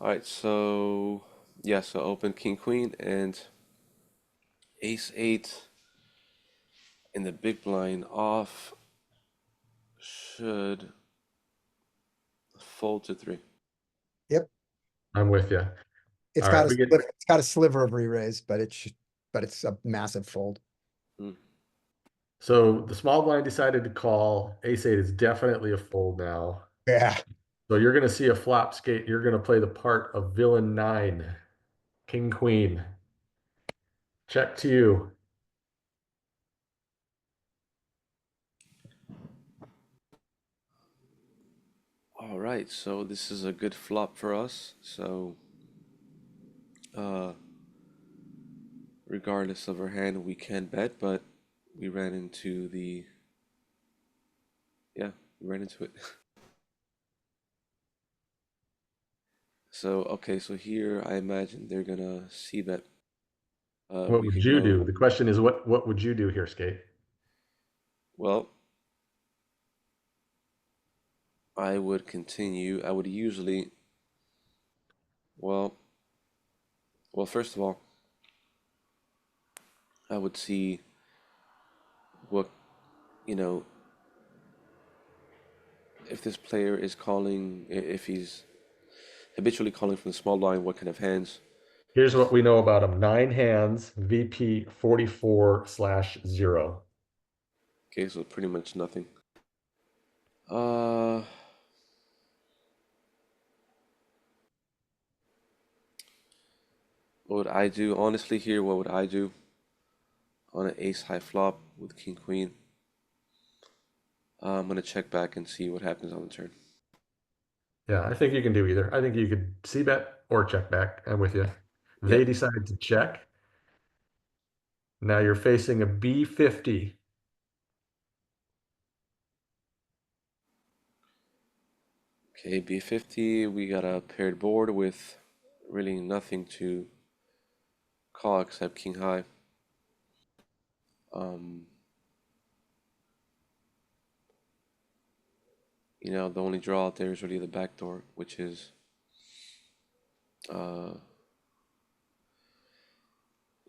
Alright, so, yeah, so open king, queen, and ace 8 in the big blind off should fold to 3. I'm with you. It's All got right, we get it's got a sliver of re-raise, but it's a massive fold. so the small blind decided to call. Ace 8 is definitely a fold now. Yeah. So you're going to see a flop, Skate. You're going to play the part of villain 9, king queen. Check to you. Alright, so this is a good flop for us. So, regardless of our hand, we can bet, but we ran into the. Yeah, we ran into it. So, okay, so here I imagine they're gonna see bet. What We would could you do? go. The question is, what would you do here, Skate? Well, I would continue. I would usually. Well, first of all, I would see what, you know, if this player is calling, if habitually calling from the small blind. What kind of hands? Here's what we know about him. 9 hands, VP 44/0. Okay, so pretty much nothing. Uh, what would I do? Honestly, here, what would I do on an ace high flop with king queen? I'm gonna check back and see what happens on the turn. Yeah, I think you can do either. I think you could C bet or check back. I'm with you. They Yep. decided to check. Now you're facing a B50. Okay, B50. We got a paired board with really nothing to call except king high. You know, the only draw out there is really the back door, which is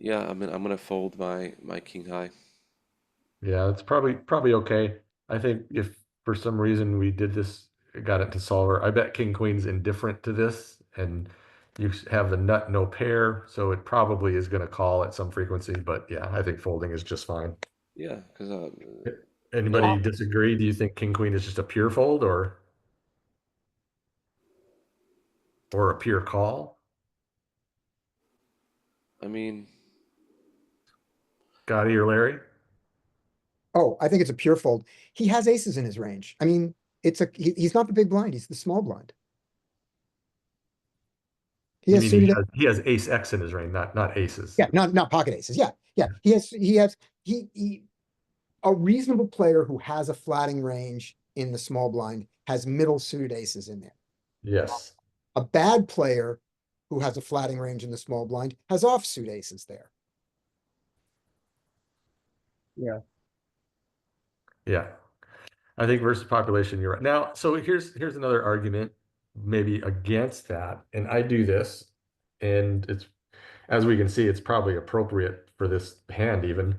yeah, I'm gonna fold my king high. Yeah, it's probably okay. I think if for some reason we did this, got it to solver, I bet king queen's indifferent to this, and you have the nut no pair, so it probably is going to call at some frequency. But yeah, I think folding is just fine. Yeah, because Anybody disagree? Do you think king queen is just a pure fold or a pure call? I mean, Gotti or Larry? Oh, I think it's a pure fold. He has aces in his range. I mean, he's not the big blind, he's the small blind. He You has mean suited, he has ace X in his range, not aces. yeah, not pocket aces. Yeah, yeah. He a reasonable player who has a flatting range in the small blind has middle suited aces in there. Yes. A bad player who has a flatting range in the small blind has offsuit aces there. Yeah. Yeah. I think versus population, you're right. Now, so here's another argument maybe against that. And I do this, and it's, as we can see, it's probably appropriate for this hand even,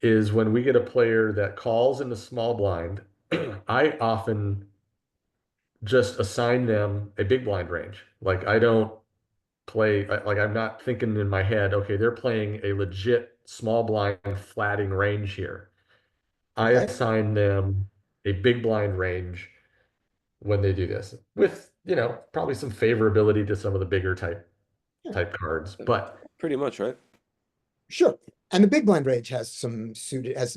is when we get a player that calls in the small blind, I often just assign them a big blind range. Like I don't like I'm not thinking in my head, okay, they're playing a legit small blind flatting range here. I Okay. assign them a big blind range when they do this with, probably some favorability to some of the bigger type cards, but pretty much, right? Sure. And the big blind range has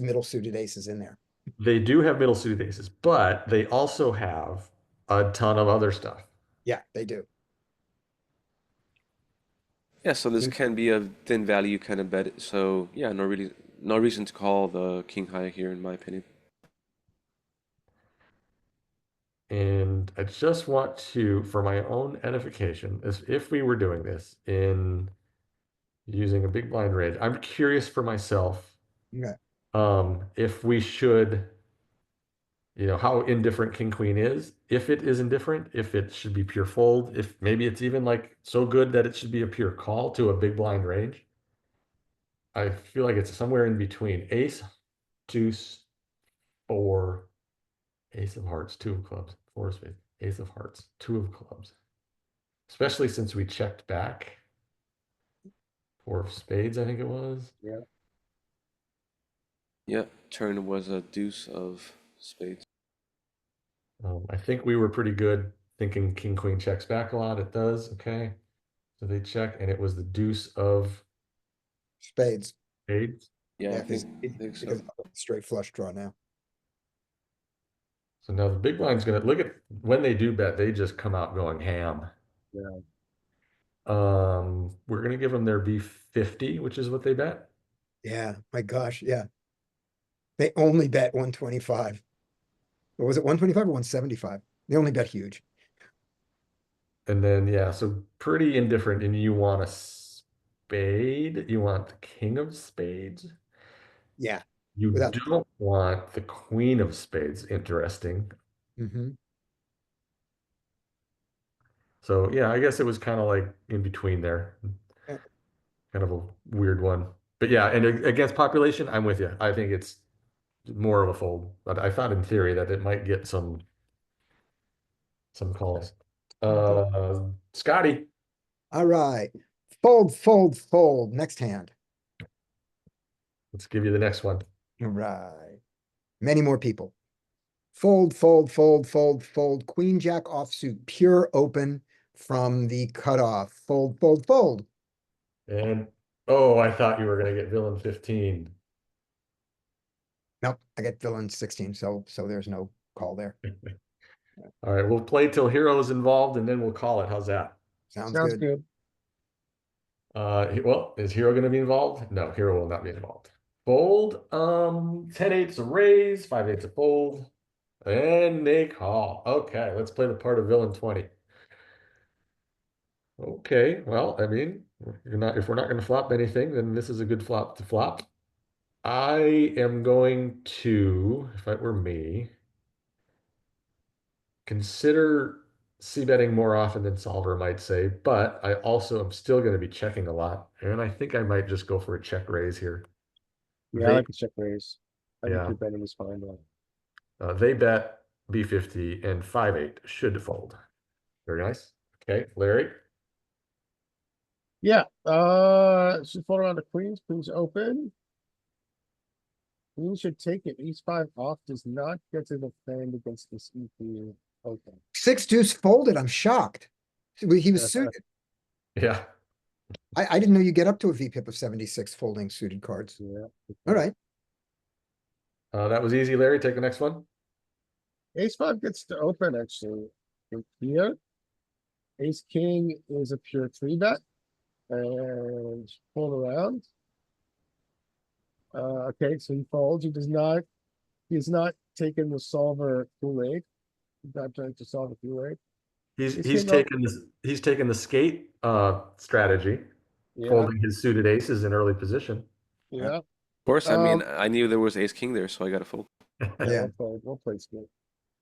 middle suited aces in there. they do have middle suited aces, but they also have a ton of other stuff. Yeah, they do. Yeah, so this can be a thin value kind of bet. So yeah, no reason to call the king high here, in my opinion. And I just want to, for my own edification, as if we were doing this in using a big blind range, I'm curious for myself, Okay. if we should, how indifferent king queen is, if it is indifferent, if it should be pure fold, if maybe it's even like so good that it should be a pure call to a big blind range. I feel like it's somewhere in between ace, deuce, 4, ace of hearts, 2 of clubs, 4 of spades, ace of hearts, 2 of clubs. Especially since we checked back. 4 of spades, I think it was. Yeah. Yeah, turn was a deuce of spades. I think we were pretty good thinking king queen checks back a lot. It does. Okay. So they check, and it was the deuce of Spades. spades. Yeah, I because think so. because straight flush draw now. So now the big blind's gonna look at when they do bet, they just come out going ham. Yeah. We're gonna give them their B50, which is what they bet. Yeah, my gosh, yeah. They only bet 125. Or was it 125 or 175? They only bet huge. And then yeah, so pretty indifferent. And you want a spade, you want the king of spades. Yeah. You Without- don't want the queen of spades. Interesting. Mhm. So yeah, I guess it was kind of like in between there. Yeah. Kind of a weird one. But yeah, and against population, I'm with you. I think it's more of a fold. But I thought in theory that it might get some calls. Scotty. All right. Fold, fold, fold. Next hand. Let's give you the next one. All right. Many more people. Fold, fold, fold, fold, fold. Queen jack offsuit, pure open from the cutoff. Fold, fold, fold. And oh, I thought you were gonna get villain 15. Nope, I get villain 16, so there's no call there. All right, we'll play till hero is involved and then we'll call it. How's that? Sounds Sounds good. good. Well, is hero gonna be involved? No, hero will not be involved. Fold, 10-8's a raise, 5-8's a fold, and they call. Okay, let's play the part of villain 20. Okay, well, I mean, if we're not gonna flop anything, then this is a good flop to flop. I am going to, if it were me, consider c-betting more often than solver might say, but I also am still going to be checking a lot, and I think I might just go for a check raise here. Yeah, I They, like the check raise. I think Yeah. your betting is fine though. they bet b50 and 5-8 should fold. Very nice. Okay, Larry. Yeah, should fold around the queens. Queens open. Queen should take it. Ace five off does not get to defend against this EP. Okay. Six deuce folded. I'm shocked. He was suited. Yeah. I didn't know you get up to a VPIP of 76 folding suited cards. Yeah. All right. That was easy, Larry. Take the next one. Ace five gets to open actually. In here. Ace king is a pure three bet. And fold around. Okay, so he folds. He is not taking the solver Kool-Aid. He's not trying to solve a Kool-Aid. He's He's getting taken the skate strategy, Yeah, folding his suited aces in early position. yeah. Of course, I mean, Um, I knew there was ace king there, so I got a fold. Yeah. We'll play skate.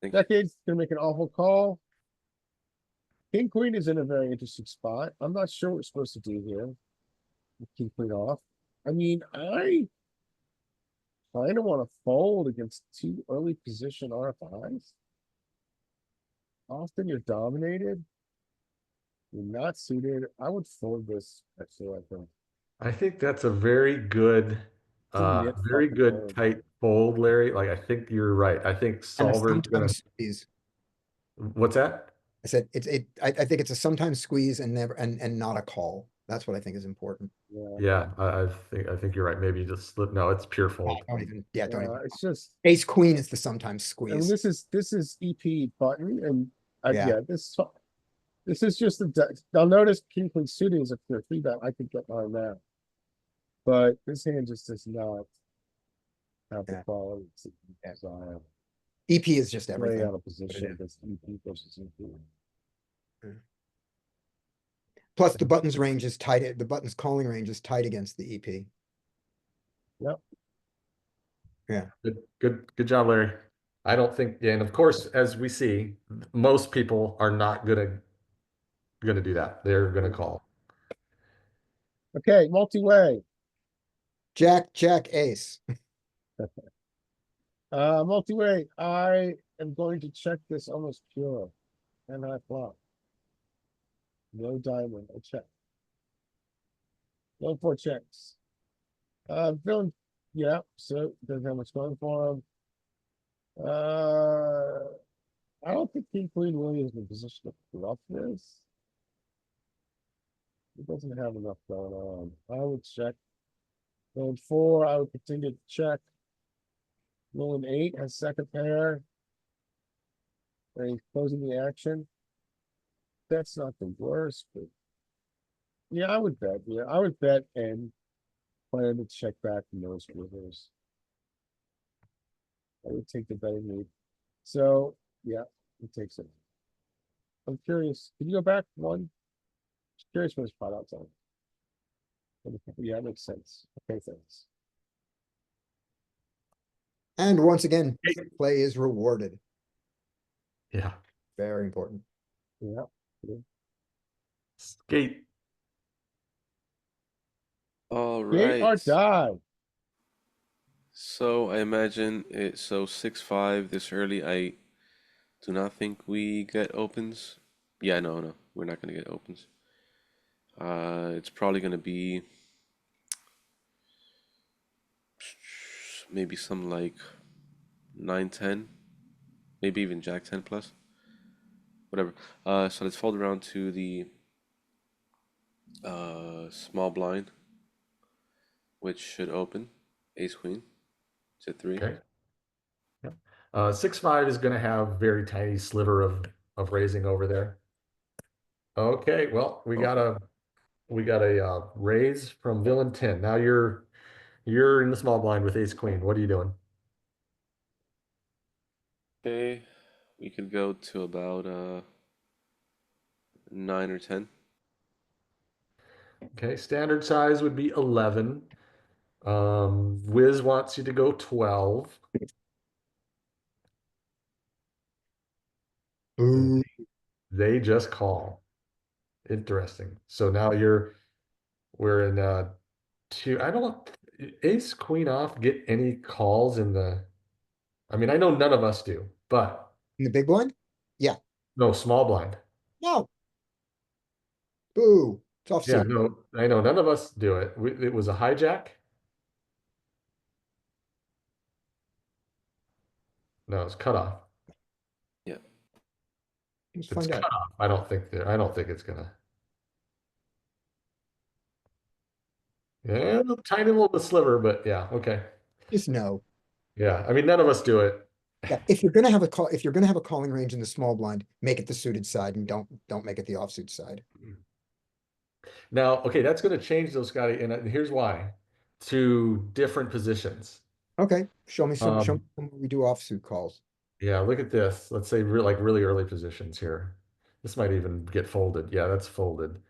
Thank you. Decade's gonna make an awful call. King queen is in a very interesting spot. I'm not sure what we're supposed to do here. With king queen off. I mean, I kind of want to fold against two early position RFIs. Often you're dominated. You're not suited. I would fold this actually, I think. I think that's a very good, nit very fucking good fold. tight fold, Larry. Like I think you're right. I think And a solver's gonna. sometimes squeeze. What's that? I said I think it's a sometimes squeeze and never and not a call. That's what I think is important. Yeah, Yeah, I think you're right. Maybe just slip. No, it's pure fold. Don't even, don't even. it's just, Ace queen is the sometimes I mean, squeeze. this is EP button and Yeah. yeah, this is just now notice king queen suited is a pure three bet. I could get mine now. But this hand just does not have the Yeah. quality to desire. EP is just Way everything. out of position is. against EP versus EP. Plus the buttons range is tight. The buttons calling range is tight against the EP. Good job, Larry. I don't think, yeah, and of course, as we see, most people are not gonna do that. They're gonna call. Okay, multi-way. Jack, ace. Multi-way, I am going to check this almost pure. And I flop. No diamond, I check. No four checks. Villain, yeah, so doesn't have much going for him. I don't think king queen really is in a position to bluff this. He doesn't have enough going on. I would check. Villain four, I would continue to check. Villain eight has second pair. And he's closing the action. That's not the worst, but. Yeah, I would bet, yeah, I would bet and plan to check back from those rivers. I would take the betting lead. So, yeah, he takes it. I'm curious, can you go back one? Just curious for the spot outside. Yeah, that makes sense. Okay, thanks. And once again, play is rewarded. Yeah. Very important. Yeah. Skate. All Gate or right. die. So I imagine it. So 6-5 this early. I do not think we get opens. Yeah, no, we're not gonna get opens. It's probably gonna be maybe some like 9-10, maybe even Jack 10 plus. Whatever. So let's fold around to the small blind, which should open. Ace Queen. It's at 3. Okay. Yep. 6-5 is going to have very tiny sliver of raising over there. Okay, well, we got a raise from villain 10. Now you're in the small blind with ace queen. What are you doing? Okay, we could go to about 9 or 10. Okay, standard size would be 11. Wiz wants you to go 12. Ooh, They just call. Interesting. So now we're in two. I don't ace queen off get any calls in the. I mean, I know none of us do, but in the big blind? no small blind. No. Boo, it's Yeah, offsuit. no, I know none of us do it. It was a hijack. No, it's cut off. Let's It's find cut out. off. I don't think it's gonna. Yeah, tiny little bit sliver, but yeah, okay. Just no. Yeah, I mean, none of us do it. Yeah, if you're gonna have a call, if you're gonna have a calling range in the small blind, make it the suited side and don't make it the offsuit side. Now, okay, that's going to change though, Scotty, and here's why. To different positions. Okay, show me some Um, where we do offsuit calls. Yeah, look at this. Let's say like really early positions here. This might even get folded. Yeah, that's folded.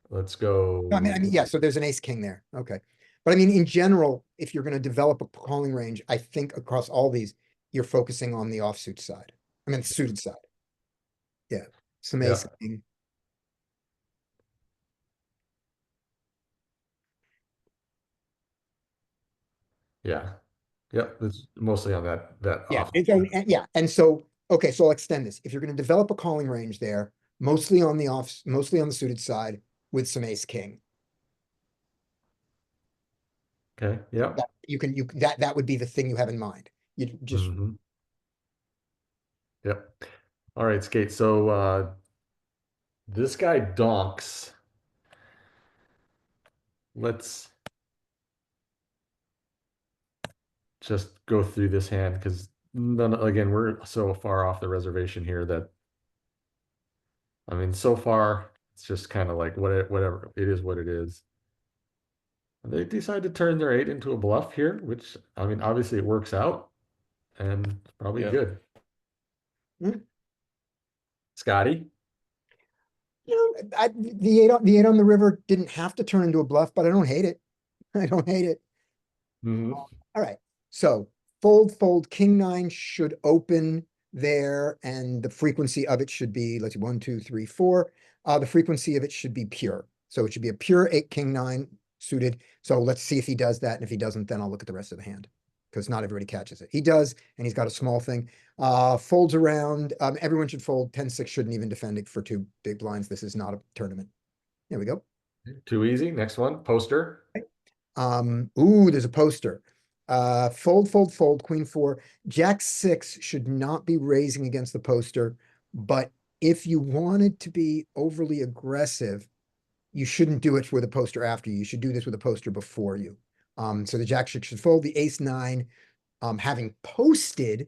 Let's go. Yeah, so there's an ace king there. Okay. But I mean, in general, if you're gonna develop a calling range, I think across all these, you're focusing on the offsuit side. I mean, the suited side. Yeah, some Yeah. ace king. Yeah. Yep. It's mostly on that Yeah, off. yeah, and so, okay, so I'll extend this. If you're gonna develop a calling range there, mostly on the suited side with some ace king. Okay. Yeah. That would be the thing you have in mind. You just, Mhm. Yep. All right, Skate. So this guy donks. Let's just go through this hand because again, we're so far off the reservation here that I mean, so far it's just kind of like whatever it is, what it is. They decide to turn their 8 into a bluff here, which I mean, obviously it works out and it's probably Yeah. good. Hmm. Scotty, the eight on the river didn't have to turn into a bluff, but I don't hate it. I don't hate it. Mhm. All right, so fold, king nine should open there, and the frequency of it should be, let's see, 1, 2, 3, 4. The frequency of it should be pure. So it should be a pure 8, king nine suited. So let's see if he does that. And if he doesn't, then I'll look at the rest of the hand. Because not everybody catches it. He does, and he's got a small thing. Folds around. Everyone should fold. 10-6 shouldn't even defend it for 2 big blinds. This is not a tournament. There we go. Too easy. Next one, poster. Ooh, there's a poster. Fold, queen 4. Jack 6 should not be raising against the poster, but if you wanted to be overly aggressive, you shouldn't do it with a poster after you. You should do this with a poster before you. So the Jack 6 should fold. The ace 9, having posted,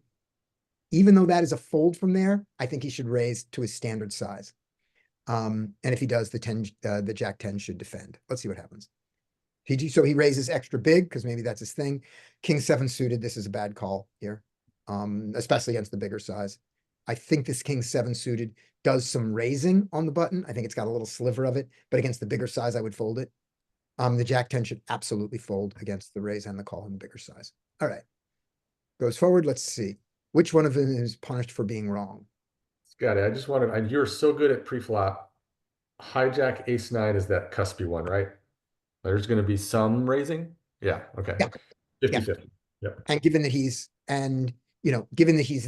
even though that is a fold from there, I think he should raise to his standard size. And if he does, the Jack 10 should defend. Let's see what happens. So he raises extra big because maybe that's his thing. King 7 suited. This is a bad call here, especially against the bigger size. I think this king 7 suited does some raising on the button. I think it's got a little sliver of it, but against the bigger size, I would fold it. The Jack 10 should absolutely fold against the raise and the call in the bigger size. All right. Goes forward. Let's see. Which one of them is punished for being wrong? Scotty, I just wanted, you're so good at pre-flop. Hijack ace 9 is that cuspy one, right? There's going to be some raising. Yeah. Okay. Yeah. 50-50. Yeah. And given that he's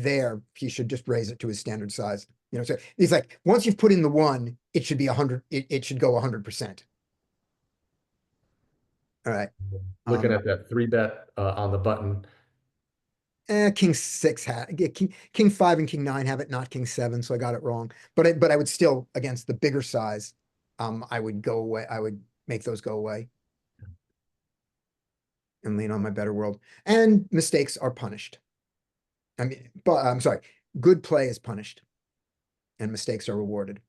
there, he should just raise it to his standard size. You know, so it's like, once you've put in the one, it should be 100, it should go 100%. All right, Looking Um, at that 3-bet on the button. king six king five and king nine have it, not king seven, so I got it wrong. But I would still, against the bigger size, I would go away, I would make those go away. And lean on my better world. And mistakes are punished. I mean, but I'm sorry, good play is punished. And mistakes are rewarded.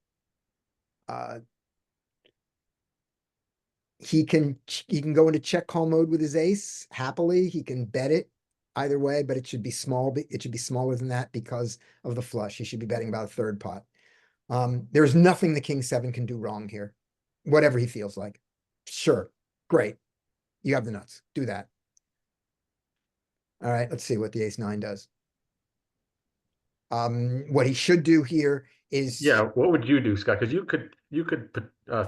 He can go into check call mode with his ace happily. He can bet it either way, but it should be small. It should be smaller than that because of the flush. He should be betting about a third pot. There's nothing the king seven can do wrong here. Whatever he feels like. Sure, great. You have the nuts. Do that. All right, let's see what the ace nine does. What he should do here is, Yeah, what would you do, Scott? Because you could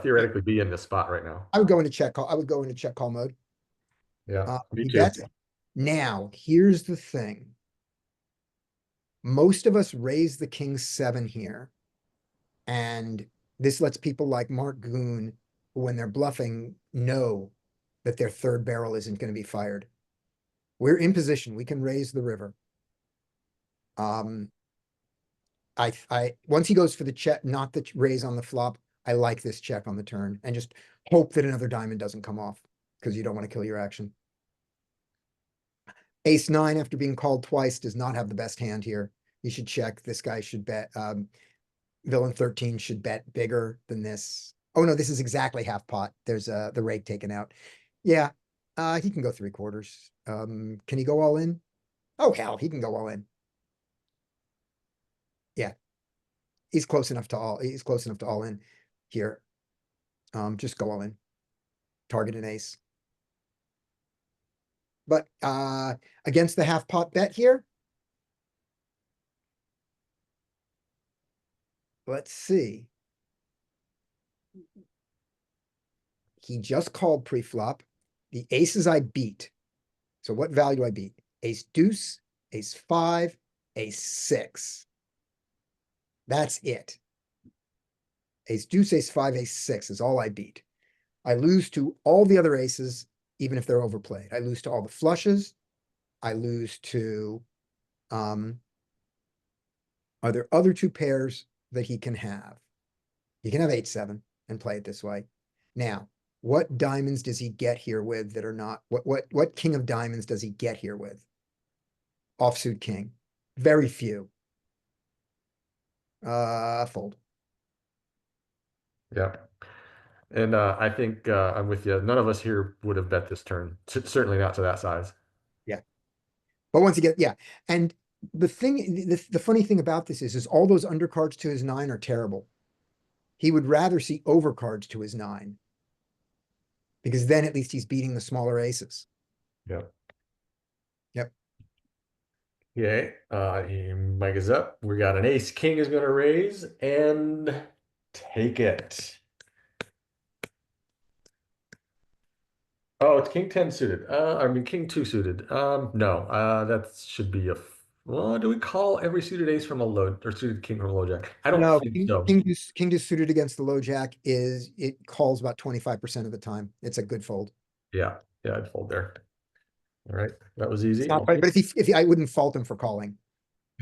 theoretically be in this spot right now. I would go into check call. I would go into check call mode. Yeah, me He too. bets. Now, here's the thing. Most of us raise the king seven here. And this lets people like Mark Goon, who when they're bluffing, know that their third barrel isn't going to be fired. We're in position. We can raise the river. Once he goes for the check, not the raise on the flop, I like this check on the turn and just hope that another diamond doesn't come off because you don't want to kill your action. Ace nine, after being called twice, does not have the best hand here. You should check. This guy should bet. Villain 13 should bet bigger than this. Oh no, this is exactly half pot. There's the rake taken out. Yeah, he can go 3/4. Can he go all in? Oh hell, he can go all in. Yeah, he's close enough to all. He's close enough to all in here. Just go all in. Target an ace. But against the half pot bet here, let's see. He just called pre-flop. The aces I beat. So what value do I beat? Ace deuce, ace five, ace six. That's it. Ace deuce, ace five, ace six is all I beat. I lose to all the other aces, even if they're overplayed. I lose to all the flushes. I lose to, are there other two pairs that he can have? He can have 8-7 and play it this way. Now, what diamonds does he get here with that are not, what king of diamonds does he get here with? Offsuit king. Very few. Fold. Yeah. And I think I'm with you. None of us here would have bet this turn. Certainly not to that size. But once again, yeah. And the thing, the funny thing about this is all those undercards to his 9 are terrible. He would rather see overcards to his 9. Because then at least he's beating the smaller aces. Yep. Yep. Okay. Mike is up. We got an ace king is going to raise and take it. Oh, it's king 10 suited. I mean king 2 suited. No. That should be a. Well, do we call every suited ace from a low or suited king from a low jack? I don't No, think so. king just suited against the low jack it calls about 25% of the time. It's a good fold. Yeah, I'd fold there. All right, that was easy. But if I wouldn't fault him for calling.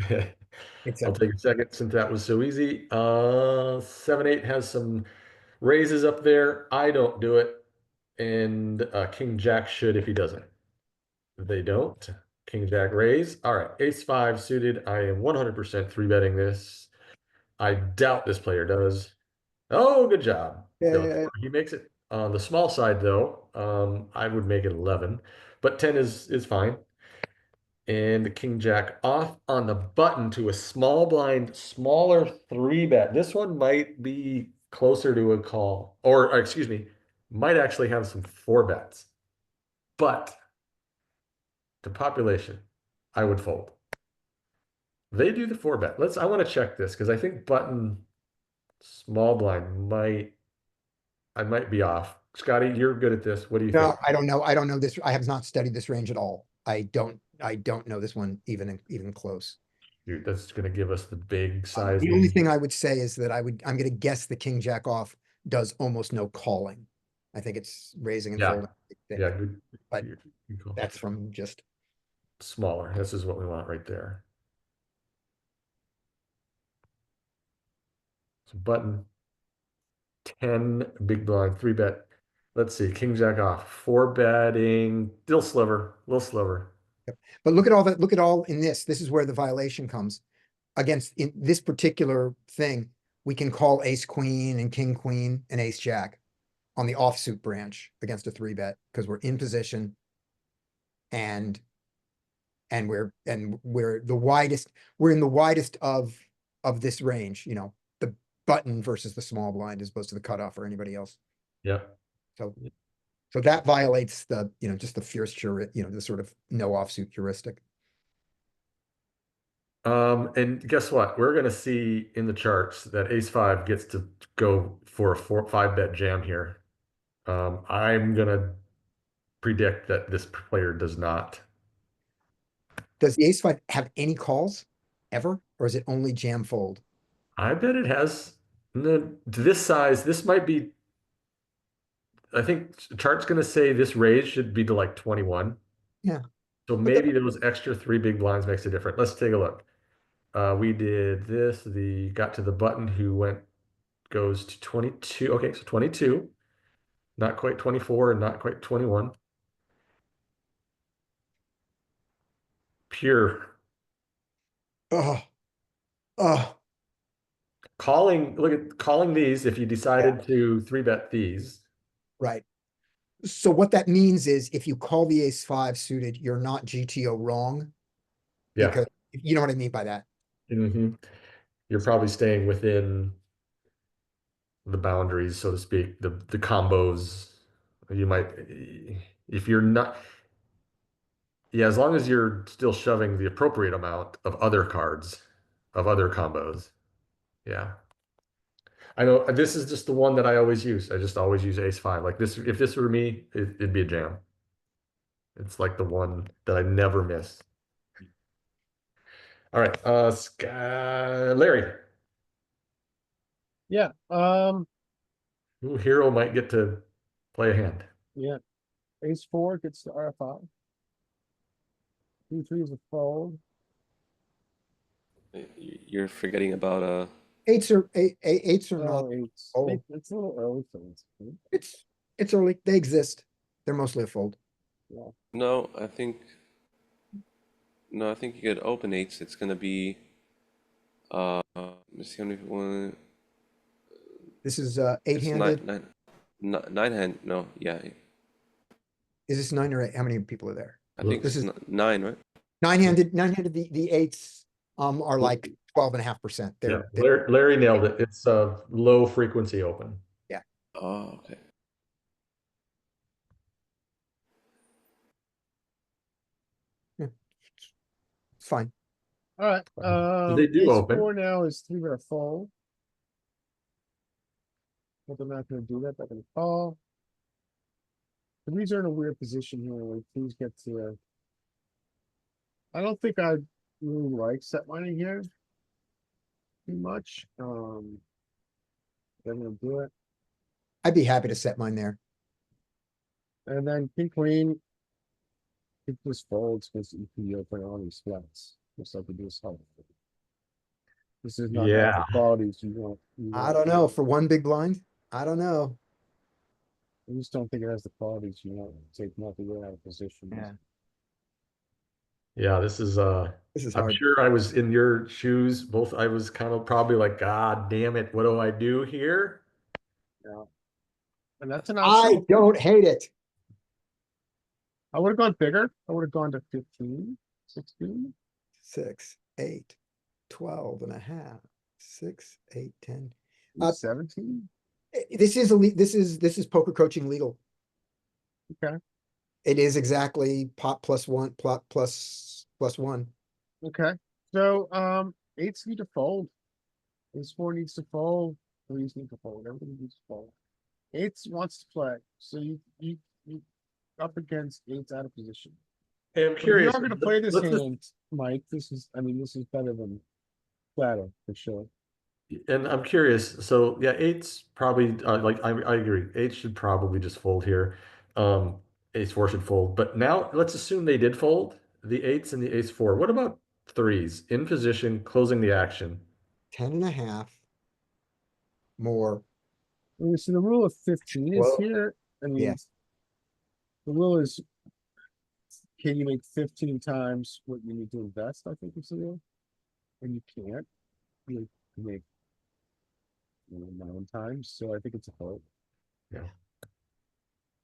I'll take a second since that was so easy. 7-8 has some raises up there. I don't do it. And King Jack should if he doesn't. They don't. King Jack raise. All right, ace 5 suited. I am 100% 3-betting this. I doubt this player does. Oh, good job. Yeah. He makes it on the small side though. I would make it 11, but 10 is fine. And the King Jack off on the button to a small blind, smaller 3-bet. This one might be closer to a call, or excuse me, might actually have some 4-bets. But the population, I would fold. They do the 4-bet. I want to check this because I think button small blind I might be off. Scotty, you're good at this. What do you No, think? I don't know. I don't know this. I have not studied this range at all. I don't know this one even close. Dude, that's gonna give us the big size. The only thing I would say is that I'm gonna guess the king jack off does almost no calling. I think it's raising and Yeah. folding. Yeah, good. But good call. that's from just, Smaller. This is what we want right there. So button 10 big blind, 3-bet. Let's see, king jack off, 4-betting, still sliver, little sliver. but look at all that, look at all in this. This is where the violation comes. Against in this particular thing, we can call ace queen and king queen and ace jack on the offsuit branch against a 3-bet because we're in position. And we're the widest, we're in the widest of this range, you know, the button versus the small blind as opposed to the cutoff or anybody else. Yeah. So that violates the, you know, just the fierce you know, the sort of no offsuit heuristic. And guess what? We're gonna see in the charts that ace 5 gets to go for a 5-bet jam here. I'm gonna predict that this player does not. Does the ace 5 have any calls ever, or is it only jam fold? I bet it has. To this size, this might be. I think chart's gonna say this raise should be to like 21. Yeah. So maybe those extra 3 big blinds makes a difference. Let's take a look. We did this. Got to the button who goes to 22. Okay, so 22. Not quite 24 and not quite 21. Pure. Oh, oh, Calling these if you decided to 3-bet these. right. So what that means is if you call the ace 5 suited, you're not GTO wrong. Yeah. Because you know what I mean by that. You're probably staying within the boundaries, so to speak, the combos. You might, if you're not, yeah, as long as you're still shoving the appropriate amount of other cards, of other combos. Yeah. I know this is just the one that I always use. I just always use ace 5. Like this, if this were me, it'd be a jam. It's like the one that I never miss. All right, Larry. Yeah, Ooh, Hero might get to play a hand. yeah. Ace 4 gets the R5. 2-3 is a fold. You're forgetting about Eights are not. Oh, eights. Oh. It's a little early for this. It's early. They exist. They're mostly a fold. no, I think you get open eights. It's gonna be let me see how many one This is it's eight-handed. nine hand. No, yeah, Is this 9 or 8? How many people are there? I think This this is- is 9, right? Nine-handed, the eights are like 12.5%. Yeah, They're Larry nailed it. It's a low frequency open. Oh, okay. fine. Alright, So they do ace open. 4 now is 3-bet fold. But they're not gonna do that, they're gonna call. The threes are in a weird position here, where threes get to. I don't think I really like set mining here. Too much, they're gonna do it, I'd be happy to set mine there. and then king, queen. It just folds, because you can open all these flats, just like we do this. This is not Yeah. the qualities you want. I don't know, for one big blind, I don't know. I just don't think it has the qualities you want to take multi-way out of position. Yeah. Yeah, this is This is I'm hard. sure I was in your shoes. Both I was kind of probably like, God damn it, what do I do here? And that's an I option. don't hate it. I would have gone bigger. I would have gone to 15, 16. 6, 8, 12.5, 6, 8, 10. 17. This is this is poker coaching legal. Okay. It is exactly pot +1, plot +1. Okay. So, eights need to fold. Ace 4 needs to fold. Threes need to fold. Everybody needs to fold. Eights wants to play. So you up against eights out of position. Hey, I'm If you're curious. not gonna play this let's just- hand, Mike, this is, I mean, this is better than flatter for sure. And I'm curious, so yeah, eight's probably, I agree, eight should probably just fold here. Ace four should fold, but now let's assume they did fold, the eights and the ace four. What about threes in position, closing the action? 10.5 more. So the rule of 15 is Well, here. I mean, yeah. the rule is, can you make 15 times what you need to invest? I think is the rule. And you can't. You can make 9 times. So I think it's a fold.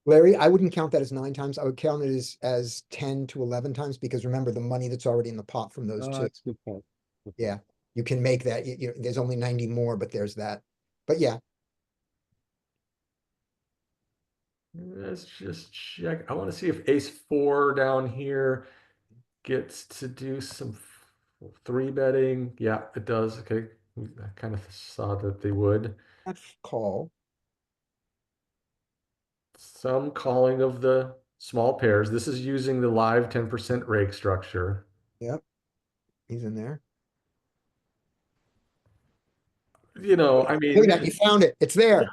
Larry, I wouldn't count that as 9 times. I would count it as 10 to 11 times because remember the money that's already in the pot from those two. That's a good point. Good point. Yeah, you can make that. There's only 90 more, but there's that. But yeah, Let's just check. I want to see if ace four down here gets to do some three betting. Yeah, it does. Okay. I kind of saw that they would. that's call. Some calling of the small pairs. This is using the live 10% rake structure. Yep, he's in there. You know, I mean, Look at that, you found it. It's there.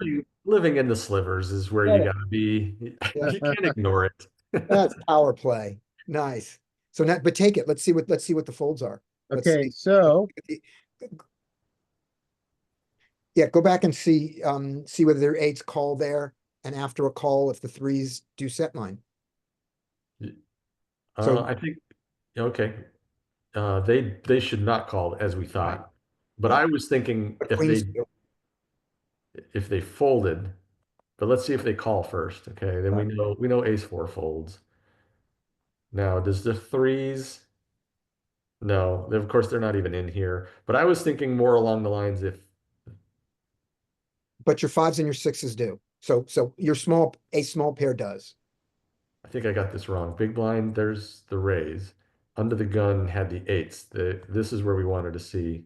living in the slivers is where Got you it. gotta be. Yeah. You can't ignore it. That's power play. Nice. So now, but take it. Let's see what the folds are. Let's Okay, see. so Yeah, go back and see whether there are eights call there, and after a call, if the threes do set line. So- I think, okay. They should not call as we thought. But Yeah. I was thinking But queens do. if they folded, but let's see if they call first. Okay, then we know ace four folds. Now, does the threes? No, of course they're not even in here. But I was thinking more along the lines if But your fives and your sixes do. So your a small pair does. I think I got this wrong. Big blind, there's the raise. Under the gun had the eights. This is where we wanted to see.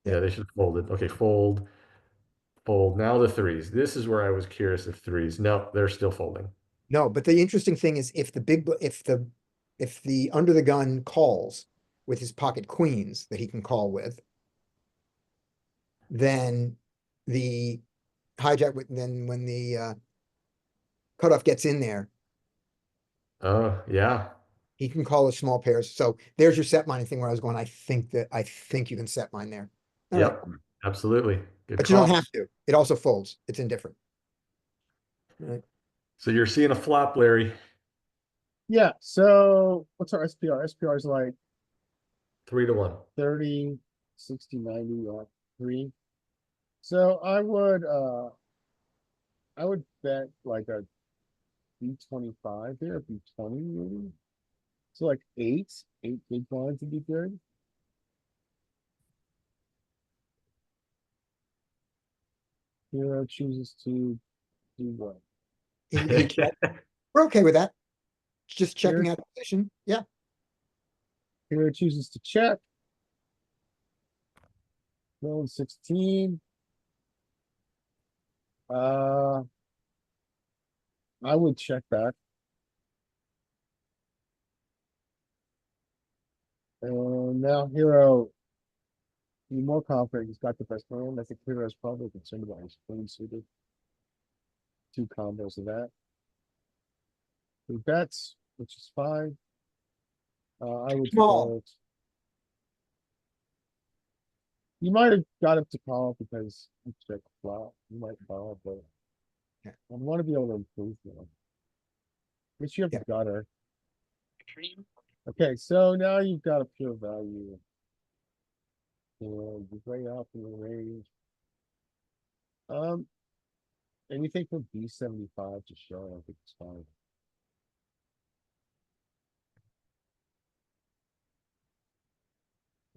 Yeah, they should have folded. Okay, fold, fold. Now the threes. This is where I was curious if threes. No, they're still folding. No, but the interesting thing is if the under the gun calls with his pocket queens that he can call with, then the hijack then when the cutoff gets in there, Oh, yeah. he can call his small pairs. So there's your set mining thing where I was going, I think you can set mine there. All right. Yep, absolutely. Good But you don't call. have to. It also folds. It's indifferent. All right. So you're seeing a flop, Larry. yeah, so what's our SPR? SPR is like 3-1. 30, 60, 90, or 3. So I would bet like a B25 there, B20 maybe. So like 8 big blinds would be good. Hero chooses to do what? He checked. We're okay with that. Just checking Here. out the position. Yeah. Hero chooses to check. Going 16. I would check back. And now hero. Be more confident. He's got the best hand. I think hero is probably concerned about his queen suited. 2 combos of that. 3 bets, which is fine. I would Small. fold. You might have got him to call because you check flop. You might call, but Yeah. I want to be able to improve now. At least you have Yeah. the gutter. Okay, so now you've got a pure value. And you bring up in the range. Anything from B75 to show, I think it's fine.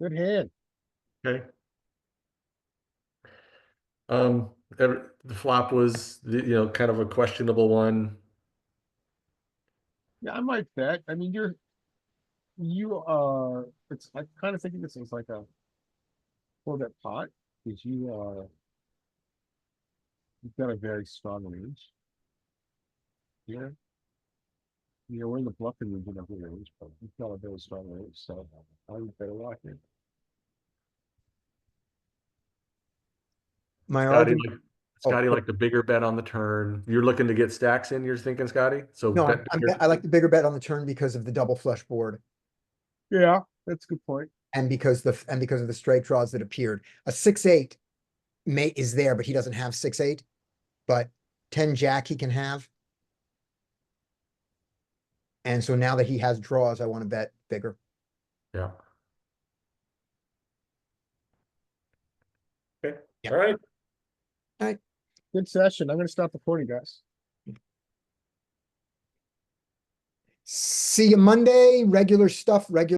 Good hand. Okay. The flop was, kind of a questionable one. Yeah, I might bet. I mean, you are, I'm kind of thinking this is like a for that pot, because you've got a very strong range. Yeah. You know, we're in the bluffing region of the range, but we got a very strong range, so I would better lock it. My Scotty, argument, like, Oh, Scotty go- like the bigger bet on the turn. You're looking to get stacks in, you're thinking, Scotty? So no, bet bigger. I like the bigger bet on the turn because of the double flush board Yeah, that's a good point. and because of the straight draws that appeared. A 6-8 is there, but he doesn't have 6-8. But 10 jack he can have. And so now that he has draws, I want to bet bigger. Yeah. Okay, Yeah. all right. Good session. I'm gonna stop recording, guys. See you Monday, regular stuff, regular.